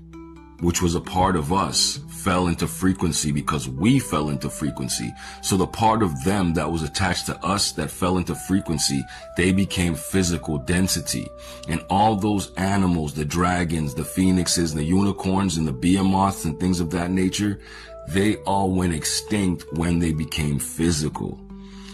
which was a part of us, fell into frequency because we fell into frequency. So the part of them that was attached to us that fell into frequency, they became physical density. And all those animals, the dragons, the phoenixes, the unicorns, and the behemoths and things of that nature, they all went extinct when they became physical.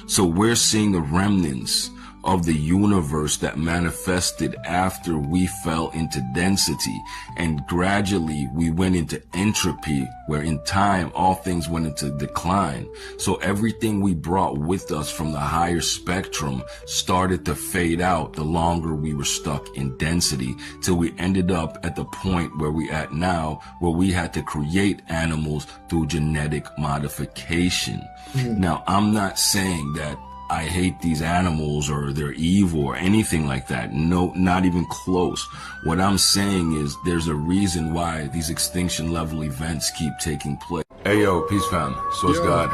So we're seeing the remnants of the universe that manifested after we fell into density, and gradually we went into entropy, where in time all things went into decline. So everything we brought with us from the higher spectrum started to fade out the longer we were stuck in density, till we ended up at the point where we at now, where we had to create animals through genetic modification. Now, I'm not saying that I hate these animals or they're evil or anything like that. No, not even close. What I'm saying is there's a reason why these extinction level events keep taking place. Hey, yo, peace fam. Source God.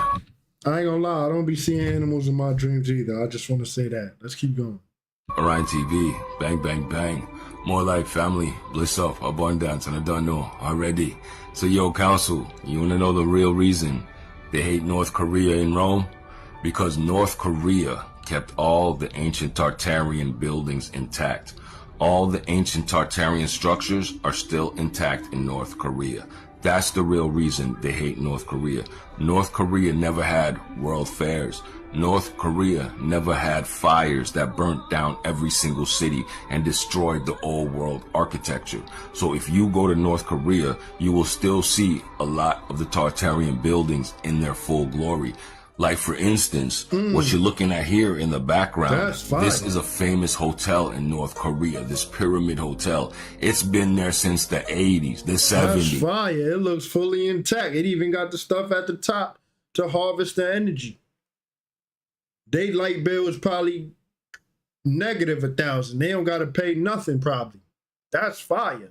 I ain't gonna lie, I don't be seeing animals in my dreams either. I just want to say that. Let's keep going. Orion TV, bang, bang, bang. More like family, bliss up, abundance, and I don't know already. So, yo, council, you wanna know the real reason they hate North Korea in Rome? Because North Korea kept all the ancient Tartarian buildings intact. All the ancient Tartarian structures are still intact in North Korea. That's the real reason they hate North Korea. North Korea never had world fairs. North Korea never had fires that burnt down every single city and destroyed the old world architecture. So if you go to North Korea, you will still see a lot of the Tartarian buildings in their full glory. Like, for instance, what you're looking at here in the background, this is a famous hotel in North Korea, this Pyramid Hotel. It's been there since the 80s, the 70s. That's fire. It looks fully intact. It even got the stuff at the top to harvest the energy. They light bill is probably negative 1,000. They don't got to pay nothing probably. That's fire.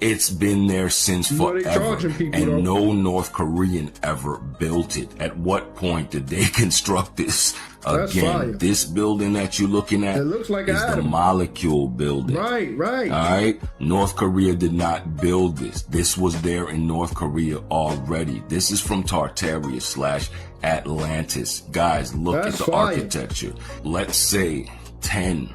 It's been there since forever, and no North Korean ever built it. At what point did they construct this? Again, this building that you're looking at, it looks like is the molecule building. Right. All right? North Korea did not build this. This was there in North Korea already. This is from Tartaria / Atlantis. Guys, look at the architecture. Let's say 10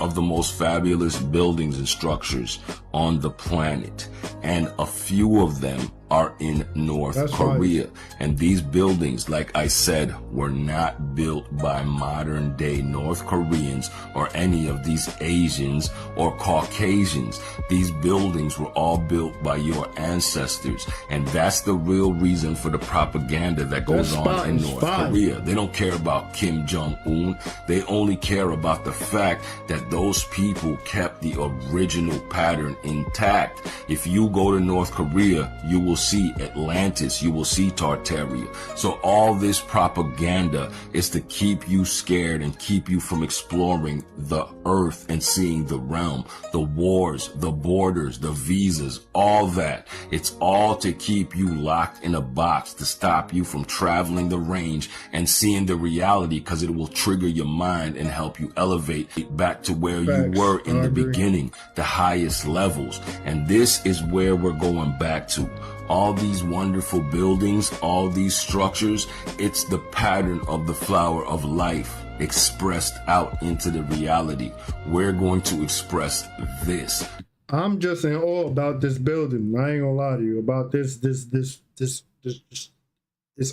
of the most fabulous buildings and structures on the planet, and a few of them are in North Korea. And these buildings, like I said, were not built by modern day North Koreans or any of these Asians or Caucasians. These buildings were all built by your ancestors, and that's the real reason for the propaganda that goes on in North Korea. They don't care about Kim Jong-un. They only care about the fact that those people kept the original pattern intact. If you go to North Korea, you will see Atlantis, you will see Tartaria. So all this propaganda is to keep you scared and keep you from exploring the earth and seeing the realm, the wars, the borders, the visas, all that. It's all to keep you locked in a box, to stop you from traveling the range and seeing the reality, because it will trigger your mind and help you elevate it back to where you were in the beginning, the highest levels. And this is where we're going back to. All these wonderful buildings, all these structures, it's the pattern of the flower of life expressed out into the reality. We're going to express this. I'm just in awe about this building. I ain't gonna lie to you about this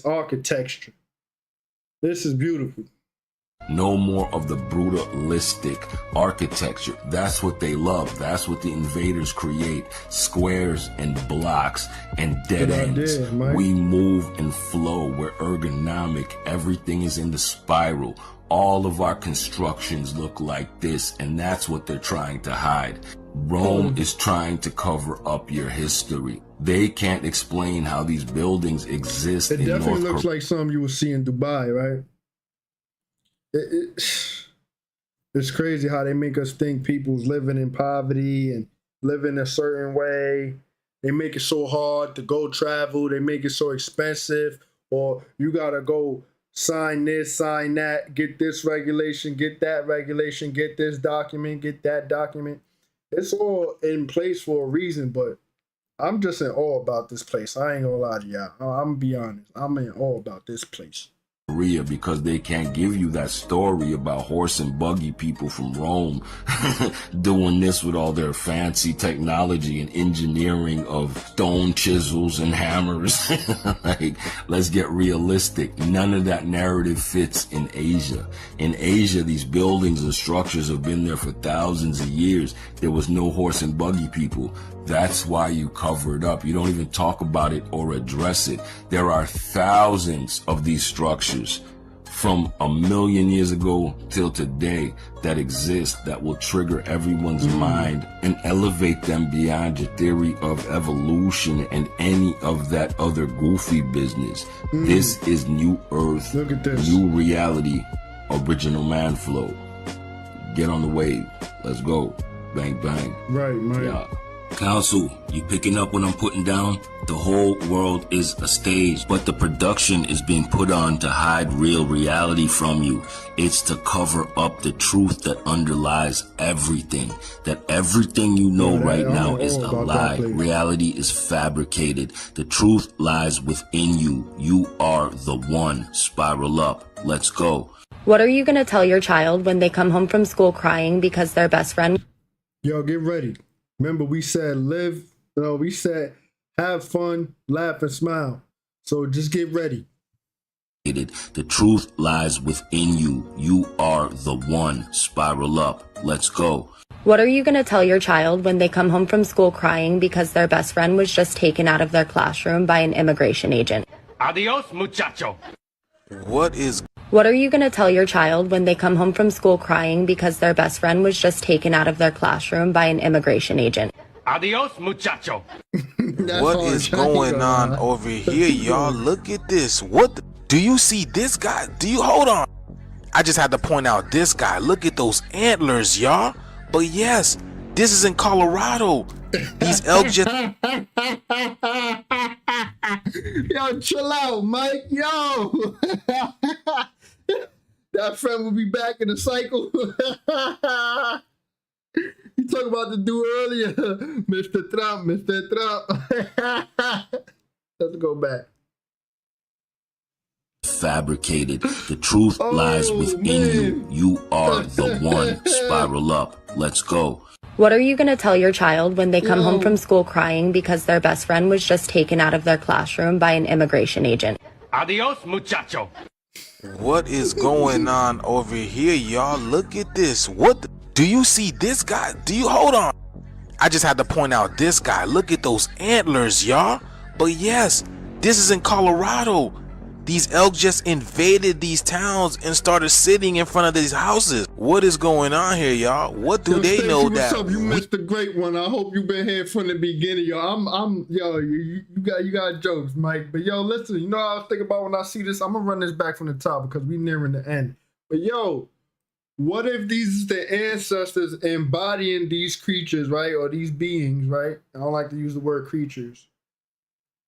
architecture. This is beautiful. No more of the brutalistic architecture. That's what they love. That's what the invaders create. Squares and blocks and dead ends. We move and flow. We're ergonomic. Everything is in the spiral. All of our constructions look like this, and that's what they're trying to hide. Rome is trying to cover up your history. They can't explain how these buildings exist in North Korea. It definitely looks like something you would see in Dubai, right? It's crazy how they make us think people's living in poverty and living a certain way. They make it so hard to go travel. They make it so expensive. Or you got to go sign this, sign that, get this regulation, get that regulation, get this document, get that document. It's all in place for a reason, but I'm just in awe about this place. I ain't gonna lie to y'all. I'm gonna be honest. I'm in awe about this place. Because they can't give you that story about horse and buggy people from Rome doing this with all their fancy technology and engineering of stone chisels and hammers. Like, let's get realistic. None of that narrative fits in Asia. In Asia, these buildings and structures have been there for thousands of years. There was no horse and buggy people. That's why you cover it up. You don't even talk about it or address it. There are thousands of these structures from 1,000,000 years ago till today that exist that will trigger everyone's mind and elevate them beyond your theory of evolution and any of that other goofy business. This is new earth, look at this. New reality, original man flow. Get on the wave. Let's go. Bang, bang. Right, man. Yeah. Council, you picking up what I'm putting down? The whole world is a stage, but the production is being put on to hide real reality from you. It's to cover up the truth that underlies everything. That everything you know right now is a lie. Reality is fabricated. The truth lies within you. You are the one. Spiral up. Let's go. What are you going to tell your child when they come home from school crying because their best friend... Yo, get ready. Remember, we said we said have fun, laugh, and smile. So just get ready. The truth lies within you. You are the one. Spiral up. Let's go. What are you going to tell your child when they come home from school crying because their best friend was just taken out of their classroom by an immigration agent? Adios, muchacho. What are you going to tell your child when they come home from school crying because their best friend was just taken out of their classroom by an immigration agent? Adios, muchacho. What is going on over here, y'all? Look at this. Do you see this guy? Hold on. I just had to point out this guy. Look at those antlers, y'all. But yes, this is in Colorado. These elk just... Yo, chill out, Mike. Yo. That friend will be back in the cycle. You talking about the dude earlier, Mr. Trump, Mr. Trump. Let's go back. Fabricated. The truth lies within you. You are the one. Spiral up. Let's go. What are you going to tell your child when they come home from school crying because their best friend was just taken out of their classroom by an immigration agent? Adios, muchacho. What is going on over here, y'all? Look at this. Do you see this guy? Hold on. I just had to point out this guy. Look at those antlers, y'all. But yes, this is in Colorado. These elk just invaded these towns and started sitting in front of these houses. What is going on here, y'all? What do they know that? What's up? You missed a great one. I hope you've been here from the beginning, yo. You got jokes, Mike. But yo, listen, you know what I was thinking about when I see this? I'm gonna run this back from the top because we nearing the end. But yo, what if these is the ancestors embodying these creatures, right? Or these beings, right? I don't like to use the word creatures.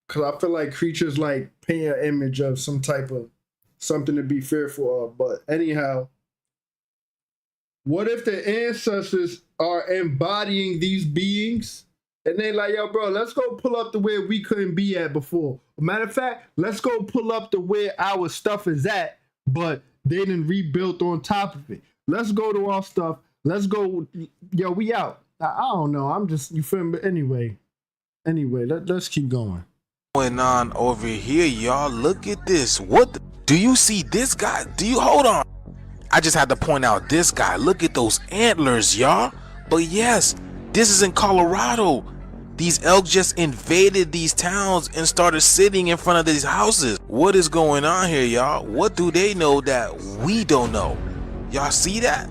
Because I feel like creatures like paint an image of some type of something to be fearful of. But anyhow, what if the ancestors are embodying these beings? And they like, yo, bro, let's go pull up to where we couldn't be at before. Matter of fact, let's go pull up to where our stuff is at, but they didn't rebuild on top of it. Let's go to our stuff. Let's go. Yo, we out. I don't know. I'm just, you feel me? Anyway, let's keep going. Going on over here, y'all? Look at this. Do you see this guy? Hold on. I just had to point out this guy. Look at those antlers, y'all. But yes, this is in Colorado. These elk just invaded these towns and started sitting in front of these houses. What is going on here, y'all? What do they know that we don't know? Y'all see that?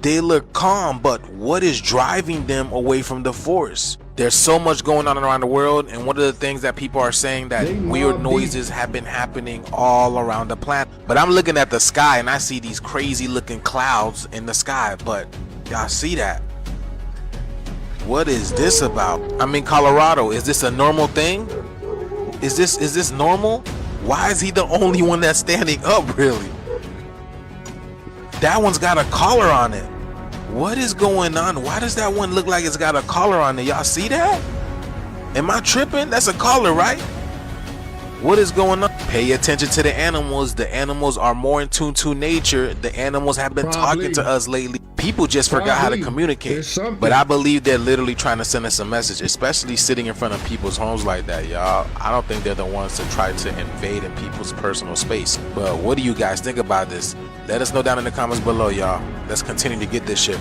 They look calm, but what is driving them away from the forest? There's so much going on around the world, and one of the things that people are saying that weird noises have been happening all around the planet. But I'm looking at the sky and I see these crazy looking clouds in the sky, but y'all see that? What is this about? I'm in Colorado. Is this a normal thing? Is this normal? Why is he the only one that's standing up, really? That one's got a collar on it. What is going on? Why does that one look like it's got a collar on it? Y'all see that? Am I tripping? That's a collar, right? What is going on? Pay attention to the animals. The animals are more in tune to nature. The animals have been talking to us lately. People just forgot how to communicate. But I believe they're literally trying to send us a message, especially sitting in front of people's homes like that, y'all. I don't think they're the ones to try to invade in people's personal space. But what do you guys think about this? Let us know down in the comments below, y'all. Let's continue to get this shit.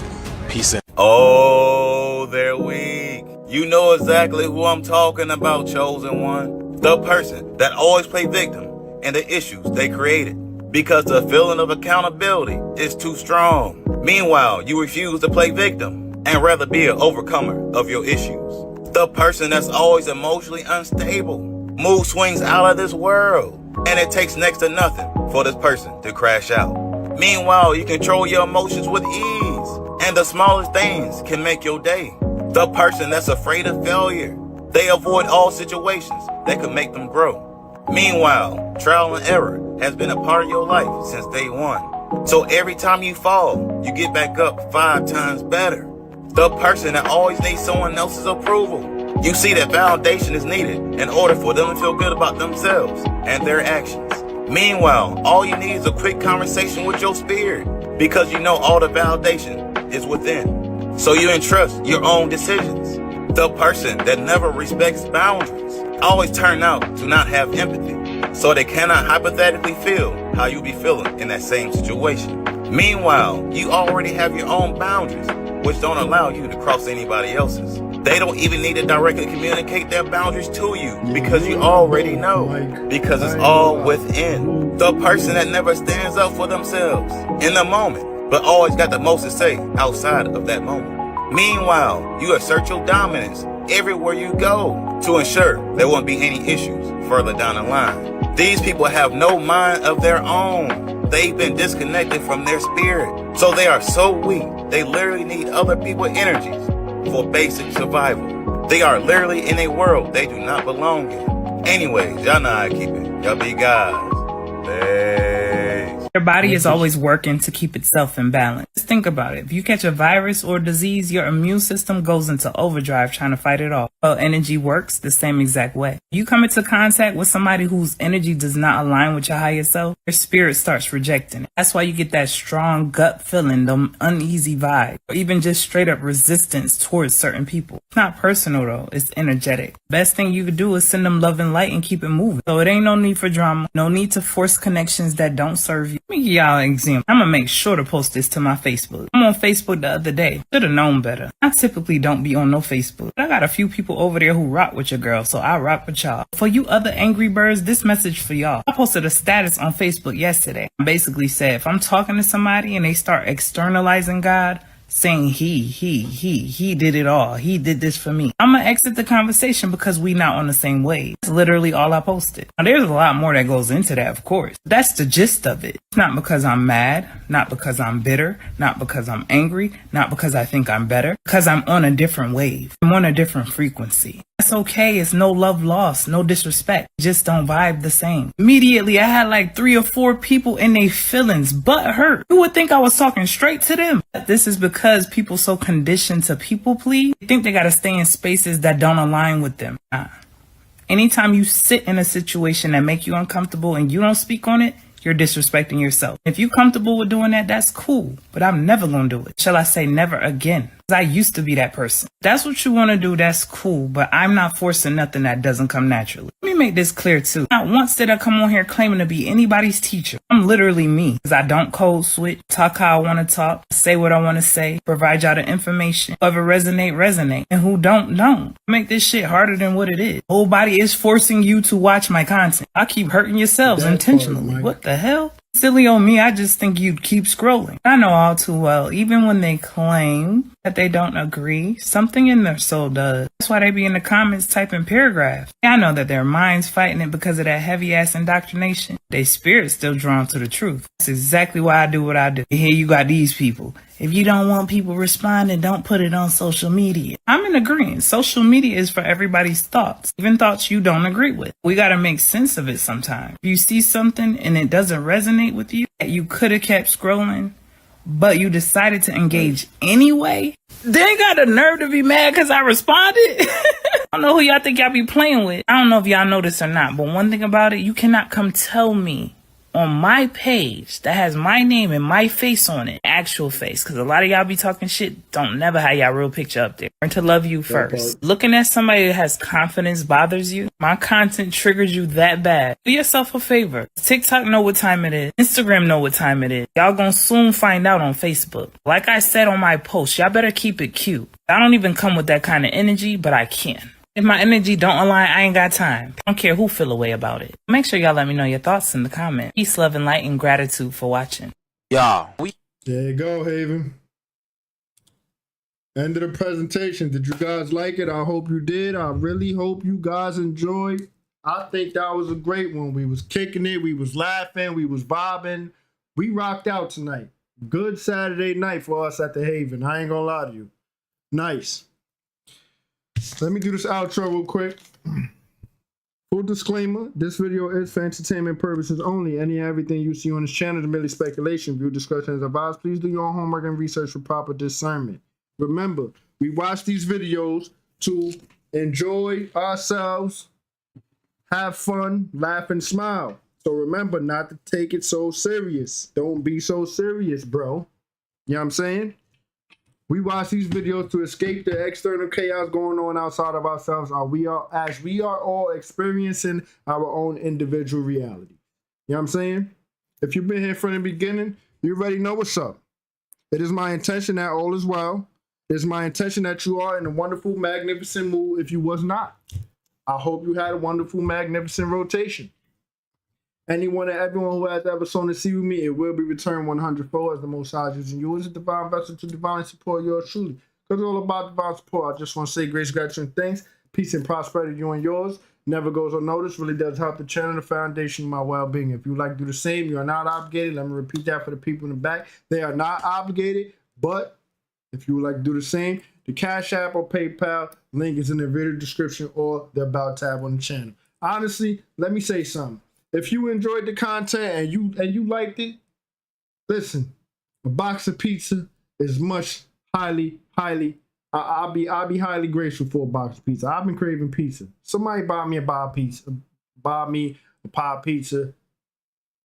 Peace in. Oh, they're weak. You know exactly who I'm talking about, chosen one. The person that always play victim in the issues they created. Because the feeling of accountability is too strong. Meanwhile, you refuse to play victim and rather be an overcomer of your issues. The person that's always emotionally unstable. Mood swings out of this world. And it takes next to nothing for this person to crash out. Meanwhile, you control your emotions with ease. And the smallest things can make your day. The person that's afraid of failure. They avoid all situations that could make them grow. Meanwhile, trial and error has been a part of your life since day one. So every time you fall, you get back up 5 times better. The person that always needs someone else's approval. You see that validation is needed in order for them to feel good about themselves and their actions. Meanwhile, all you need is a quick conversation with your spirit because you know all the validation is within. So you entrust your own decisions. The person that never respects boundaries always turn out to not have empathy, so they cannot hypothetically feel how you be feeling in that same situation. Meanwhile, you already have your own boundaries, which don't allow you to cross anybody else's. They don't even need to directly communicate their boundaries to you because you already know, because it's all within. The person that never stands up for themselves in the moment, but always got the most to say outside of that moment. Meanwhile, you assert your dominance everywhere you go to ensure there won't be any issues further down the line. These people have no mind of their own. They've been disconnected from their spirit. So they are so weak, they literally need other people's energies for basic survival. They are literally in a world they do not belong in. Anyways, y'all know how I keep it. Y'all be guys. Your body is always working to keep itself in balance. Just think about it. If you catch a virus or disease, your immune system goes into overdrive trying to fight it off. Well, energy works the same exact way. You come into contact with somebody whose energy does not align with your higher self, your spirit starts rejecting it. That's why you get that strong gut feeling, the uneasy vibe, or even just straight up resistance towards certain people. It's not personal though, it's energetic. Best thing you could do is send them love and light and keep it moving. So it ain't no need for drama, no need to force connections that don't serve you. Let me give y'all an example. I'm gonna make sure to post this to my Facebook. I'm on Facebook the other day. Should've known better. I typically don't be on no Facebook, but I got a few people over there who rock with your girl, so I rock with y'all. For you other angry birds, this message for y'all. I posted a status on Facebook yesterday. I basically said, if I'm talking to somebody and they start externalizing God, saying he did it all, he did this for me, I'm gonna exit the conversation because we not on the same wave. That's literally all I posted. Now there's a lot more that goes into that, of course. That's the gist of it. It's not because I'm mad, not because I'm bitter, not because I'm angry, not because I think I'm better, because I'm on a different wave. I'm on a different frequency. That's okay. It's no love lost, no disrespect. Just don't vibe the same. Immediately, I had like 3 or 4 people in their feelings, butt hurt. Who would think I was talking straight to them? This is because people so conditioned to people please, they think they gotta stay in spaces that don't align with them. Anytime you sit in a situation that make you uncomfortable and you don't speak on it, you're disrespecting yourself. If you're comfortable with doing that, that's cool, but I'm never gonna do it. Shall I say never again? I used to be that person. That's what you want to do, that's cool, but I'm not forcing nothing that doesn't come naturally. Let me make this clear too. Not once did I come on here claiming to be anybody's teacher. I'm literally me, because I don't code switch, talk how I want to talk, say what I want to say, provide y'all the information. Whoever resonate, and who don't. Make this shit harder than what it is. Nobody is forcing you to watch my content. I keep hurting yourselves intentionally. What the hell? Silly on me, I just think you'd keep scrolling. I know all too well, even when they claim that they don't agree, something in their soul does. That's why they be in the comments typing paragraphs. I know that their minds fighting it because of that heavy ass indoctrination. Their spirit's still drawn to the truth. That's exactly why I do what I do. And here you got these people. If you don't want people responding, don't put it on social media. I'm in agreement. Social media is for everybody's thoughts, even thoughts you don't agree with. We gotta make sense of it sometimes. If you see something and it doesn't resonate with you, you could have kept scrolling, but you decided to engage anyway, they got the nerve to be mad because I responded. I don't know who y'all think y'all be playing with. I don't know if y'all know this or not, but one thing about it, you cannot come tell me on my page that has my name and my face on it, actual face, because a lot of y'all be talking shit, don't never have y'all real picture up there. Learn to love you first. Looking at somebody that has confidence bothers you. My content triggers you that bad. Do yourself a favor. TikTok know what time it is. Instagram know what time it is. Y'all gonna soon find out on Facebook. Like I said on my post, y'all better keep it cute. I don't even come with that kind of energy, but I can. If my energy don't align, I ain't got time. I don't care who feel a way about it. Make sure y'all let me know your thoughts in the comments. Peace, love, and light, and gratitude for watching. Y'all, there you go, Haven. End of the presentation. Did you guys like it? I hope you did. I really hope you guys enjoyed. I think that was a great one. We was kicking it. We was laughing. We was vibing. We rocked out tonight. Good Saturday night for us at the Haven. I ain't gonna lie to you. Nice. Let me do this outro real quick. Full disclaimer, this video is for entertainment purposes only. Any and everything you see on this channel is merely speculation. View discussion is advised. Please do your own homework and research for proper discernment. Remember, we watch these videos to enjoy ourselves, have fun, laugh, and smile. So remember not to take it so serious. Don't be so serious, bro. You know what I'm saying? We watch these videos to escape the external chaos going on outside of ourselves, as we are all experiencing our own individual reality. You know what I'm saying? If you've been here from the beginning, you already know what's up. It is my intention that all is well. It is my intention that you are in a wonderful, magnificent mood if you was not. I hope you had a wonderful, magnificent rotation. Anyone and everyone who has ever sown a seed with me, it will be returned 100-fold as the Most High using you as a divine vessel to divinely support yours truly. Because it's all about divine support. I just want to say grace, gratitude, and thanks. Peace and prosperity to you and yours. Never goes unnoticed. Really does help the channel, the foundation of my well-being. If you like to do the same, you are not obligated. Let me repeat that for the people in the back. They are not obligated, but if you would like to do the same, the Cash App or PayPal link is in the video description or the About tab on the channel. Honestly, let me say something. If you enjoyed the content and you liked it, listen, a box of pizza is much I'll be highly grateful for a box of pizza. I've been craving pizza. Somebody buy me a pie pizza,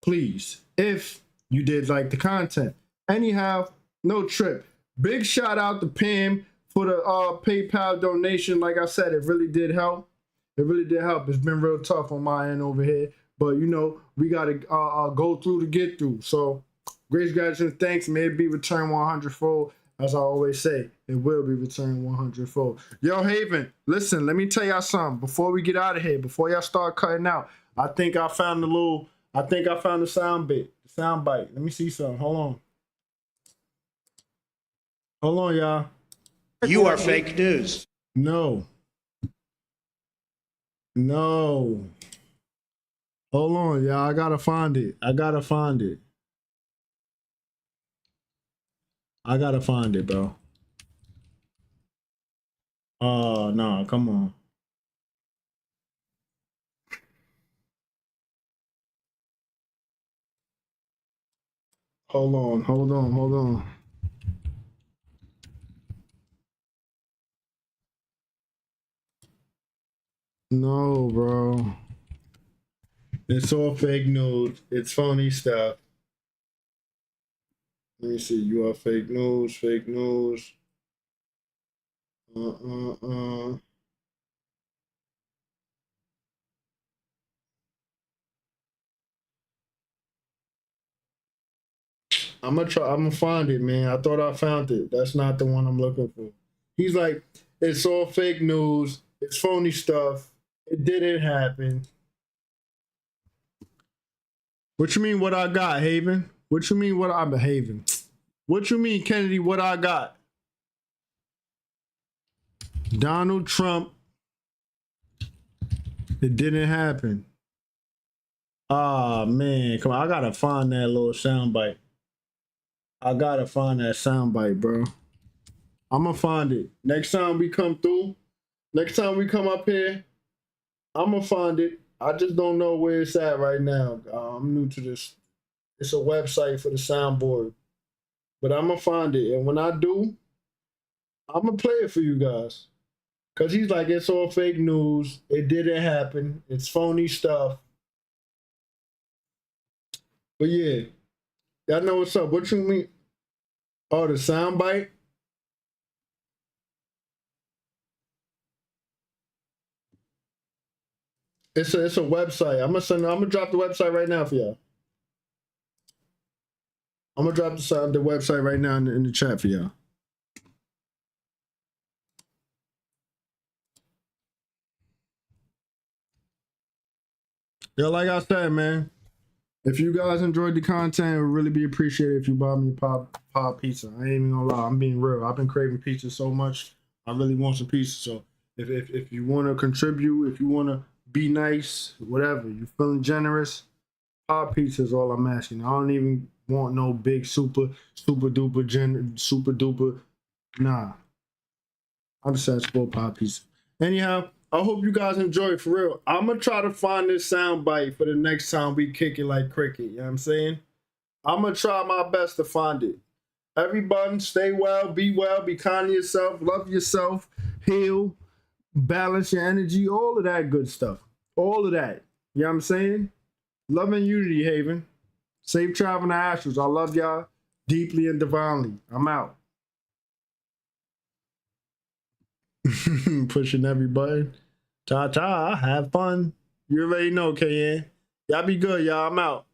please. If you did like the content. Anyhow, no trip. Big shout out to Pam for the PayPal donation. Like I said, it really did help. It really did help. It's been real tough on my end over here. But, you know, we got to go through to get through. So, grace, gratitude, and thanks. May it be returned 100-fold. As I always say, it will be returned 100-fold. Yo, Haven, listen, let me tell y'all something. Before we get out of here, before y'all start cutting out, I think I found the sound bite. Let me see something. Hold on. Hold on, y'all. You are fake news. No. Hold on, y'all. I gotta find it. Bro. Oh, no, come on. Hold on. No, bro. It's all fake news. It's phony stuff. Let me see. You are fake news. I'm gonna find it, man. I thought I found it. That's not the one I'm looking for. He's like, it's all fake news. It's phony stuff. It didn't happen. What you mean? What I got, Haven? What you mean? What I'm Haven? What you mean, Kennedy? What I got? Donald Trump. It didn't happen. Ah, man, come on! I gotta find that little soundbite. I gotta find that soundbite, bro. I'm gonna find it. Next time we come through, next time we come up here, I'm gonna find it. I just don't know where it's at right now. I'm new to this. It's a website for the soundboard. But I'm gonna find it. And when I do, I'm gonna play it for you guys. Cause he's like, it's all fake news. It didn't happen. It's phony stuff. But yeah, y'all know what's up. What you mean? Oh, the soundbite? It's a website. I'm gonna drop the website right now for y'all. I'm gonna drop the website right now in the chat for y'all. Yeah, like I said, man, if you guys enjoyed the content, it would really be appreciated if you bought me a pop pizza. I ain't even gonna lie, I'm being real. I've been craving pizza so much. I really want some pizza. So if you want to contribute, if you want to be nice, whatever, you feeling generous, pop pizza is all I'm asking. I don't even want no big super duper. Nah, I'm just asking for a pop pizza. Anyhow, I hope you guys enjoy it, for real. I'm going to try to find this soundbite for the next time we kick it like cricket. You know what I'm saying? I'm going to try my best to find it. Everybody, stay well, be kind to yourself, love yourself, heal, balance your energy, all of that good stuff. All of that. You know what I'm saying? Love and unity, Haven. Safe travel to Astros. I love y'all deeply and divinely. I'm out. Pushing every button. Ta-ta, have fun. You already know, KN. Y'all be good, y'all. I'm out.